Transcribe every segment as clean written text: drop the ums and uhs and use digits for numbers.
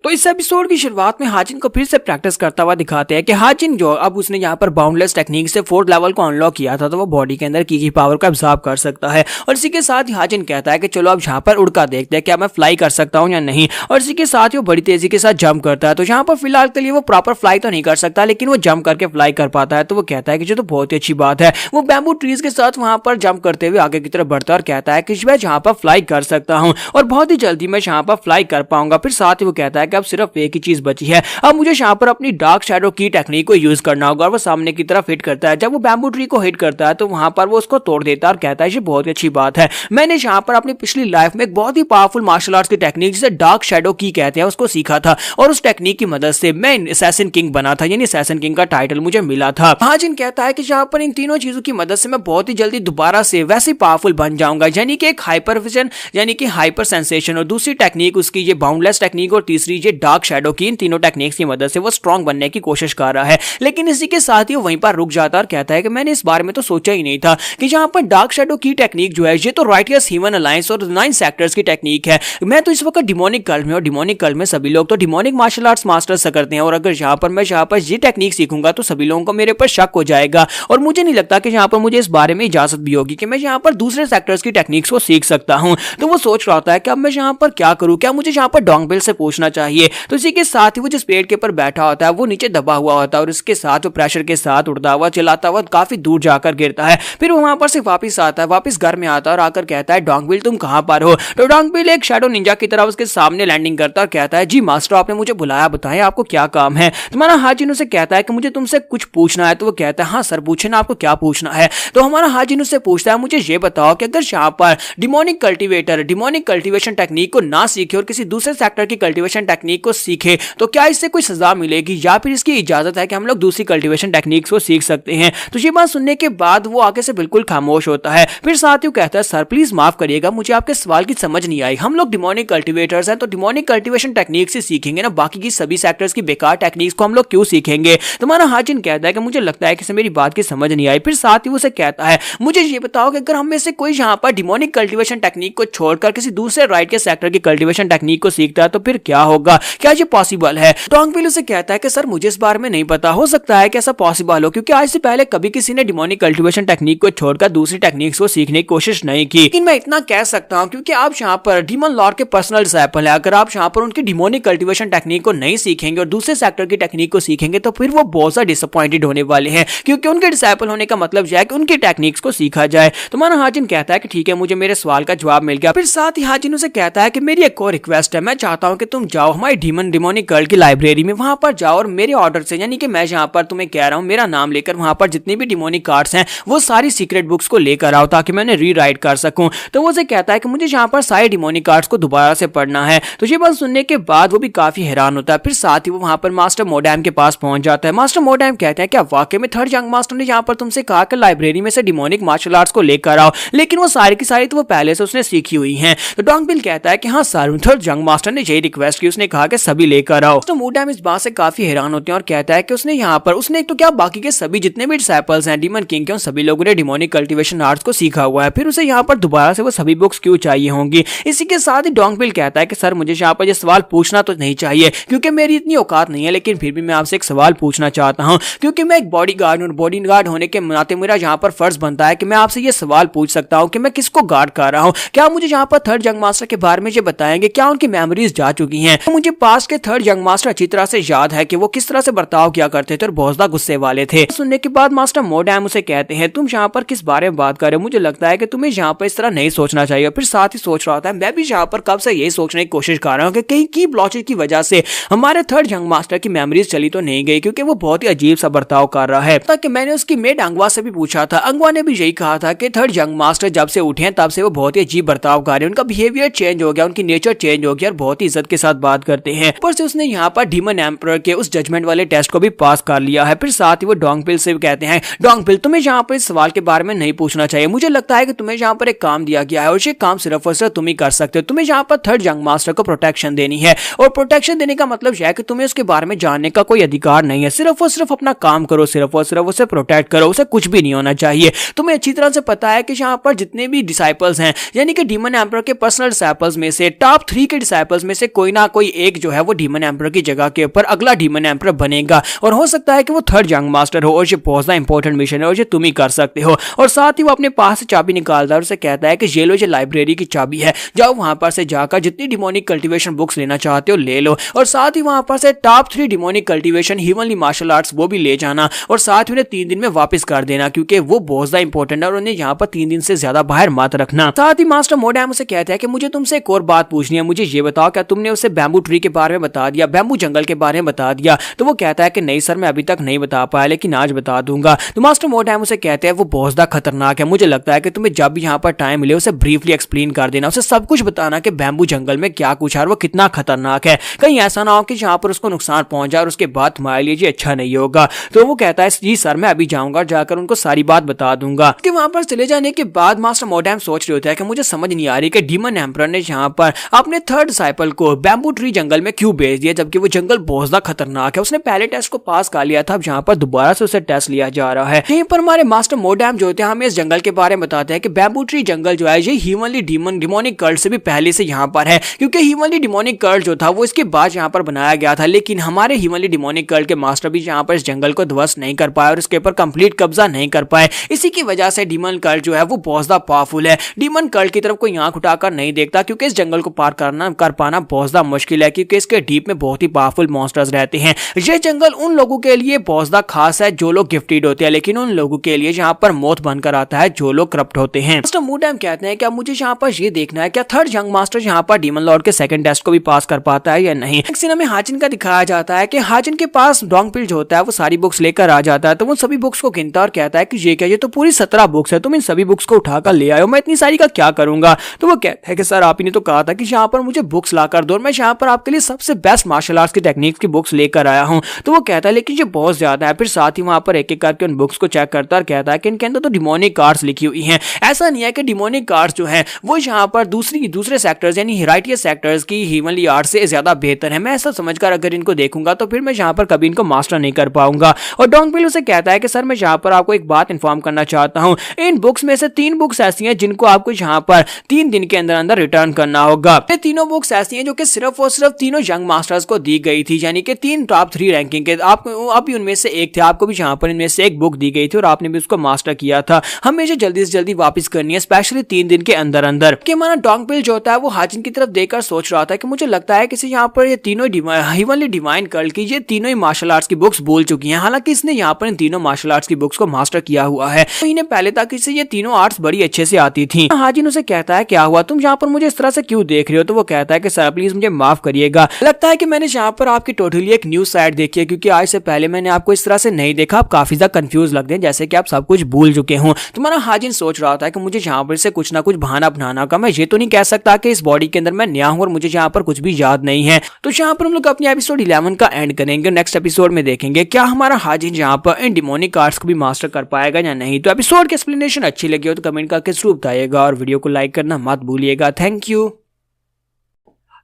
तो इस एपिसोड की शुरुआत में हाजिन को फिर से प्रैक्टिस करता हुआ दिखाते हैं कि हाजिन जो अब उसने यहाँ पर बाउंडलेस टेक्निक से 4th लेवल को अनलॉक किया था, तो वो बॉडी के अंदर की पावर को एब्जॉर्ब कर सकता है। और इसी के साथ ही हाजिन कहता है कि चलो अब यहाँ पर उड़ कर देखते हैं क्या मैं फ्लाई कर सकता हूँ या नहीं। और इसी के साथ ही वो बड़ी तेजी के साथ जंप करता है। तो यहाँ पर फिलहाल के लिए वो प्रॉपर फ्लाई तो नहीं कर सकता, लेकिन वो जंप करके फ्लाई कर पाता है। तो वो कहता है कि जो तो बहुत ही अच्छी बात है। वो बैम्बू ट्रीज के साथ वहां पर जंप करते हुए आगे की तरफ बढ़ता है और कहता है कि मैं यहाँ पर फ्लाई कर सकता हूँ और बहुत ही जल्दी मैं यहाँ पर फ्लाई कर पाऊंगा। फिर साथ ही वो कहता है कि अब सिर्फ एक ही चीज बची है, अब मुझे यहाँ पर अपनी डार्क शैडो की टेक्निक को यूज करना होगा। और वो सामने की तरफ हिट करता है। जब वो बैम्बू ट्री को हिट करता है तो वहां पर वो उसको तोड़ देता है और कहता है ये बहुत ही अच्छी बात है, मैंने यहाँ पर अपनी पिछली लाइफ में एक बहुत ही पावरफुल मार्शल आर्ट्स की टेक्निक जिसे डार्क शैडो की कहते हैं उसको सीखा था और उस टेक्निक की मदद से मैं असैसिन किंग बना था, यानी असैसिन किंग का टाइटल मुझे मिला था। हाजिन कहता है कि यहाँ पर इन तीनों चीजों की मदद से मैं बहुत ही जल्दी दोबारा से वैसे पावरफुल बन जाऊंगा, यानी कि एक हाइपर विजन यानी कि हाइपर सेंसेशन और दूसरी टेक्निक उसकी ये बाउंडलेस टेक्निक और तीसरी ये डार्क शैडो की, इन तीनों टेक्निक्स की मदद से वो स्ट्रांग बनने की कोशिश कर रहा है। लेकिन इसी के साथ ही वो वहीं पर रुक जाता है और कहता है कि मैंने इस बारे में तो सोचा ही नहीं था कि यहाँ पर डार्क शैडो की टेक्निक जो है ये तो राइटियस ह्यूमन अलायंस और 9 सेक्टर्स की टेक्निक है। मैं तो इस वक्त डिमोनिक कल्ट में, और डिमोनिक कल्ट में सभी लोग तो डिमोनिक मार्शल आर्ट्स मास्टर्स करते हैं, और अगर यहाँ पर ये टेक्निक सीखूंगा तो सभी लोगों को मेरे पर शक हो जाएगा और मुझे नहीं लगता कि यहाँ पर मुझे इस बारे में इजाजत भी होगी कि मैं यहाँ पर दूसरे सेक्टर्स की टेक्निक्स को सीख सकता हूँ। तो वो सोच रहा होता है कि अब मैं यहाँ पर क्या करूँ, क्या मुझे यहाँ पर डोंगबिल से पूछना चाहिए। तो इसी के साथ ही वो जिस पेड़ के ऊपर बैठा होता है वो नीचे दबा हुआ होता है और इसके साथ वो प्रेशर के साथ उड़ता हुआ चलाता हुआ काफी दूर जाकर गिरता है। फिर वो वहां पर से वापस आता है, वापस घर में आता है और आकर कहता है डोंगबिल तुम कहां पर हो। तो डोंगबिल एक शैडो निंजा की तरह उसके सामने लैंडिंग करता है और कहता है जी मास्टर आपने मुझे बुलाया, बताएं आपको क्या काम है। तुम्हारा हाजिन उसे कहता है कि मुझे तुमसे कुछ पूछना है। तो वो कहता है हाँ सर पूछे ना, आपको क्या पूछना है। तो हमारा हाजिन उससे पूछता है मुझे ये बताओ कि अगर यहाँ पर demonic cultivator demonic cultivation technique को ना सीखे और किसी दूसरे सेक्टर की कल्टीवेशन टेक्निक को सीखे तो क्या इससे कोई सजा मिलेगी या फिर इसकी इजाजत है कि हम लोग दूसरी कल्टीवेशन टेक्निक्स को सीख सकते हैं। तो ये बात सुनने के बाद वो आगे से बिल्कुल खामोश होता है। फिर साथ ही कहता है सर प्लीज माफ करिएगा, मुझे आपके सवाल की समझ नहीं आई। हम लोग डिमोनिक कल्टीवेटर्स हैं तो डिमोनिक कल्टीवेशन टेक्निक से सीखेंगे ना, बाकी की सभी सेक्टर्स की बेकार टेक्निक्स को हम लोग क्यों सीखेंगे। तुम्हारा हाजिन कहता है कि मुझे लगता है कि मेरी बात की समझ नहीं आई। फिर साथ ही उसे कहता है मुझे ये बताओ कि अगर हम में से कोई यहाँ पर डिमोनिक कल्टीवेशन टेक्निक को छोड़कर किसी दूसरे राइट के सेक्टर की कल्टीवेशन टेक्निक को सीखता है तो फिर क्या होगा, क्या ये पॉसिबल है। डोंगबिल उसे कहता है कि सर मुझे इस बारे में नहीं पता, हो सकता है कि ऐसा पॉसिबल हो क्योंकि आज से पहले कभी किसी ने डिमोनिक कल्टीवेशन टेक्निक को छोड़कर दूसरी टेक्निक्स को सीखने की कोशिश नहीं की। लेकिन मैं इतना कह सकता हूं क्योंकि आप यहाँ पर डीमन लॉर्ड के पर्सनल डिसाइपल है, अगर आप यहाँ पर उनकी डिमोनिक कल्टीवेशन टेक्निक को नहीं सीखेंगे और दूसरे सेक्टर की टेक्निक को सीखेंगे तो फिर वो बहुत ज्यादा डिसअपॉइंटेड होने वाले हैं, क्योंकि उनके डिसाइपल होने का मतलब यह है कि उनकी टेक्निक्स को सीखा जाए। तो माना हाजिन कहता है कि ठीक है मुझे मेरे सवाल का जवाब मिल गया। फिर साथ ही हाजिन उसे कहता है कि मेरी एक और रिक्वेस्ट है, मैं चाहता हूं कि तुम जाओ हमारी डिमोनिक कल्ट की लाइब्रेरी में, वहां पर जाओ और मेरे ऑर्डर से, यानी कि मैं यहाँ पर तुम्हें कह रहा हूँ मेरा नाम लेकर वहां पर जितनी भी डिमोनिक कार्ड्स हैं वो सारी सीक्रेट बुक्स को लेकर आओ ताकि मैंने रीराइट कर सकूं। तो वो उसे कहता है कि मुझे यहाँ पर सारे डिमोनिक कार्ड्स को दोबारा से पढ़ना है। तो ये बात सुनने के बाद वो भी काफी हैरान होता है। फिर साथ ही वो वहां पर मास्टर मोडैम के पास पहुंच जाता है। मास्टर मोडैम कहते हैं क्या वाकई में थर्ड यंग मास्टर ने यहाँ पर तुमसे कहा कि लाइब्रेरी में से डिमोनिक मार्शल आर्ट्स को लेकर आओ, लेकिन वो सारी की सारी तो वो पहले से उसने सीखी हुई है। तो डोंगबिल कहता है कि हाँ सर थर्ड यंग मास्टर ने यही रिक्वेस्ट की, उसने कहा कि सभी लेकर आओ। तो मोडैम इस बात से काफी हैरान होते हैं और कहता है कि उसने यहाँ पर उसने एक तो क्या बाकी के सभी जितने भी डिसाइपल्स हैं डीमन किंग के उन सभी लोगों ने डिमोनिक कल्टीवेशन आर्ट्स को सीखा हुआ है, फिर उसे यहाँ पर दोबारा से वो सभी बुक्स क्यों चाहिए होंगी। इसी के साथ ही डोंगबिल कहता है कि सर मुझे यहाँ पर ये सवाल पूछना तो नहीं चाहिए क्योंकि मेरी इतनी औकात नहीं है, लेकिन फिर भी मैं आपसे एक सवाल पूछना चाहता हूँ क्योंकि मैं एक बॉडीगार्ड हूँ। बॉडीगार्ड होने के नाते मेरा यहाँ पर फर्ज बनता है कि मैं आपसे ये सवाल पूछ सकता हूँ कि मैं किसको गार्ड कर रहा हूँ। क्या मुझे यहाँ पर थर्ड यंग मास्टर के बारे में ये बताएंगे, क्या उनकी मेमोरीज जा चुकी हैं। मुझे पास के थर्ड यंग मास्टर अच्छी तरह से याद है कि वो किस तरह से बर्ताव किया करते थे और बहुत ज्यादा गुस्से वाले थे। सुनने के बाद मास्टर मोडैम उसे कहते हैं तुम यहाँ पर किस बारे में बात कर रहे हो, मुझे लगता है कि तुम्हें यहाँ पर इस तरह नहीं सोचना चाहिए। फिर साथ ही सोच रहा होता है मैं भी यहाँ पर कब से यही सोचने की कोशिश कर रहा हूँ कि कहीं की ब्लॉचर की वजह से हमारे थर्ड यंग मास्टर की मेमोरीज चली तो नहीं गई, क्योंकि वो बहुत ही अजीब सा बर्ताव कर रहा है। ताकि मैंने उसकी मेड अंगवा से भी पूछा था, अंगवा ने भी यही कहा था कि थर्ड यंग मास्टर जब से उठे हैं तब से वो बहुत ही अजीब बर्ताव कर रहे हैं, उनका बिहेवियर चेंज हो गया, उनकी नेचर चेंज हो गया और बहुत ही इज्जत के साथ बात करते हैं। ऊपर से उसने यहाँ पर डीमन एम्परर के उस जजमेंट वाले टेस्ट को भी पास कर लिया है। फिर साथ ही वो डोंगबिल से भी कहते हैं डोंगबिल तुम्हें यहाँ पर इस सवाल के बारे में नहीं पूछना चाहिए, मुझे लगता है कि तुम्हें यहाँ पर एक काम दिया गया है और ये काम सिर्फ और सिर्फ तुम ही कर सकते हो। तुम्हें यहाँ पर थर्ड यंग मास्टर को प्रोटेक्शन देनी है और प्रोटेक्शन देने का मतलब यह है कि तुम्हें उसके बारे में जानने का कोई अधिकार नहीं है, सिर्फ और सिर्फ अपना काम करो, सिर्फ और सिर्फ उसे प्रोटेक्ट करो, उसे कुछ भी नहीं होना चाहिए। तुम्हें अच्छी तरह से पता है कि यहाँ पर जितने भी डिसाइपल्स हैं यानी कि डीमन एम्परर के पर्सनल डिसाइपल्स में से टॉप 3 के डिसाइपल्स में से कोई ना कोई कोई एक जो है वो डीमन एम्परर की जगह के ऊपर अगला डीमन एम्परर बनेगा और हो सकता है कि वो थर्ड यंग मास्टर हो और ये बहुत ज्यादा इंपॉर्टेंट मिशन है और ये तुम ही कर सकते हो। और साथ ही वो अपने पास से चाबी निकालता है और उसे कहता है कि ये लो, ये लाइब्रेरी की चाबी है, जाओ वहां पर से जाकर जितनी डिमोनिक कल्टीवेशन बुक्स लेना चाहते हो ले लो और साथ ही वहां पर से top 3 demonic cultivation heavenly martial arts वो भी ले जाना और साथ ही उन्हें 3 दिन में वापस कर देना क्योंकि वो बहुत ज्यादा इंपॉर्टेंट है और उन्हें यहाँ पर 3 दिन से ज्यादा बाहर मत रखना। साथ ही मास्टर मोडैम उसे कहता है कि मुझे तुमसे एक और बात पूछनी है, मुझे ये बताओ क्या तुमने उसे बैम्बू ट्री के बारे में बता दिया, बैम्बू जंगल के बारे में बता दिया? तो वो कहता है कि नहीं सर, मैं अभी तक नहीं बता पाया लेकिन आज बता दूंगा। तो मास्टर मोडैम उसे कहते हैं वो बहुत ज्यादा खतरनाक है, मुझे लगता है कि तुम्हें जब भी यहाँ पर टाइम मिले उसे ब्रीफली एक्सप्लेन कर देना, उसे सब कुछ बताना कि बैम्बू जंगल में क्या कुछ है और वो कितना खतरनाक है, कहीं ऐसा ना हो कि यहाँ पर उसको नुकसान पहुंच जाए और उसके बाद तुम्हारे लिए ये अच्छा नहीं होगा। तो वो कहता है जी सर, मैं अभी जाऊंगा, जाकर उनको सारी बात बता दूंगा। कि वहां पर चले जाने के बाद मास्टर मोडैम सोच रहे होता है कि मुझे समझ नहीं आ रही कि डीमन एम्परर ने यहाँ पर अपने थर्ड डिसाइपल को बैम्बू ट्री जंगल में क्यों भेज दिया जबकि वो जंगल बहुत ज्यादा खतरनाक है। उसने पहले टेस्ट को पास कर लिया था, अब यहाँ पर दोबारा से उसे टेस्ट लिया जा रहा है। यहीं पर हमारे मास्टर मोडैम जो होते हैं हमें इस जंगल के बारे में बताते हैं कि बैम्बू ट्री जंगल जो है ये हीवनली डिमोनिक कल्ट से भी पहले से यहाँ पर है क्योंकि हीवनली डिमोनिक कल्ट जो था वो इसके बाद यहाँ पर बनाया गया था, लेकिन हमारे हीवनली डिमोनिक कल्ट के मास्टर भी यहाँ पर इस जंगल को ध्वस्त नहीं कर पाए और इसके ऊपर कंप्लीट कब्जा नहीं कर पाए। इसी की वजह से डीमन कल्ट जो है वो बहुत ज्यादा पावरफुल है। डीमन कल्ट की तरफ कोई आंख उठाकर नहीं देखता क्योंकि इस जंगल को पार कर पाना बहुत ज्यादा मुश्किल है क्योंकि इसके डीप में बहुत ही पावरफुल मॉन्स्टर्स रहते हैं। ये जंगल उन लोगों के लिए बहुत ज्यादा खास है जो लोग गिफ्टेड होते हैं, लेकिन उन लोगों के लिए यहाँ पर मौत बनकर आता है जो लोग करप्ट होते हैं। मास्टर मोडैम कहते हैं कि अब मुझे यहाँ पर ये देखना है क्या थर्ड यंग मास्टर यहाँ पर डीमन लॉर्ड के सेकंड टेस्ट को भी पास कर पाता है या नहीं। एक सीन में हाजिन का दिखाया जाता है कि हाजिन के पास डोंगपिल जो होता है वो सारी बुक्स लेकर आ जाता है, तो वो सभी बुक्स को गिनता और कहता है कि ये क्या, ये तो पूरी 17 बुक्स है, तुम इन सभी बुक्स को उठाकर ले आए हो, मैं इतनी सारी का क्या करूंगा? तो वो कहता है कि सर आप ही ने तो कहा था कि यहाँ पर मुझे बुक्स लाकर दो, मैं यहाँ पर आपके लिए सबसे बेस्ट मार्शल आर्ट्स की टेक्निक्स की बुक्स लेकर आया हूँ। तो वो कहता है लेकिन ये बहुत ज्यादा है। फिर साथ ही वहां पर एक एक करके उन बुक्स को चेक करता और कहता है कि इनके अंदर तो डिमोनिक कार्ड्स लिखी हुई हैं। ऐसा नहीं है कि डिमोनिक कार्ड्स जो है वो यहाँ पर दूसरे सेक्टर्स यानी हिराइटियस सेक्टर्स की हीवनली आर्ट से ज्यादा बेहतर है। मैं ऐसा समझकर अगर इनको देखूंगा तो फिर मैं यहाँ पर कभी इनको मास्टर नहीं कर पाऊंगा। और डोंगपिल उसे कहता है कि सर मैं यहाँ पर आपको एक बात इन्फॉर्म करना चाहता हूँ, इन बुक्स में से 3 बुक्स ऐसी हैं जिनको आपको यहाँ पर 3 दिन के अंदर अंदर रिटर्न करना होगा। ये तीनों बुक्स ऐसी हैं जो कि सिर्फ और सिर्फ तीनों यंग मास्टर्स को दी गई थी, यानी कि 3 टॉप 3 रैंकिंग के। आप भी उनमें से एक थे, आपको भी यहाँ पर इनमें से एक बुक दी गई थी और आपने भी उसको मास्टर किया था। हमें इसे जल्दी से जल्दी वापस करनी है, स्पेशली 3 दिन के अंदर अंदर। कि हमारा डोंगपिल जो होता है वो हाजिन की तरफ देखकर सोच रहा था कि मुझे लगता है कि यहाँ पर ये तीनों हीवनली डिवाइन कल्ट की ये तीनों ही मार्शल आर्ट्स की बुक्स बोल चुकी हैं। हालांकि इसने यहाँ पर इन तीनों मार्शल आर्ट्स की बुक्स को मास्टर किया हुआ है, तो इन्हें पहले तक इसे ये तीनों आर्ट्स बड़ी अच्छे से आती थी। हाजिन उसे कहता है क्या हुआ, तुम यहाँ पर मुझे इस तरह से क्यों देख रहे हो? तो वो कहता है कि सर प्लीज मुझे माफ करिएगा, लगता है कि मैंने यहाँ पर आपकी टोटली एक न्यू साइड देखी है क्योंकि आज से पहले मैंने आपको इस तरह से नहीं देखा, आप काफी ज्यादा कंफ्यूज लगते हैं जैसे कि आप सब कुछ भूल चुके हो। तुम्हारा हाजिन सोच रहा था कि मुझे यहाँ पर से कुछ ना कुछ बहाना बनाना का, मैं ये तो नहीं कह सकता कि इस बॉडी के अंदर मैं नया हूँ और मुझे यहाँ पर कुछ भी याद नहीं है। तो यहाँ पर हम लोग अपने एपिसोड 11 का एंड करेंगे। नेक्स्ट एपिसोड में देखेंगे क्या हमारा हाजिन यहाँ पर इन डिमोनिक आर्ट्स को भी मास्टर कर पाएगा या नहीं। तो एपिसोड की एक्सप्लेनेशन अच्छी लगी हो तो कमेंट करके जरूर बताइएगा और वीडियो को लाइक करना मत भूलिएगा। Thank you.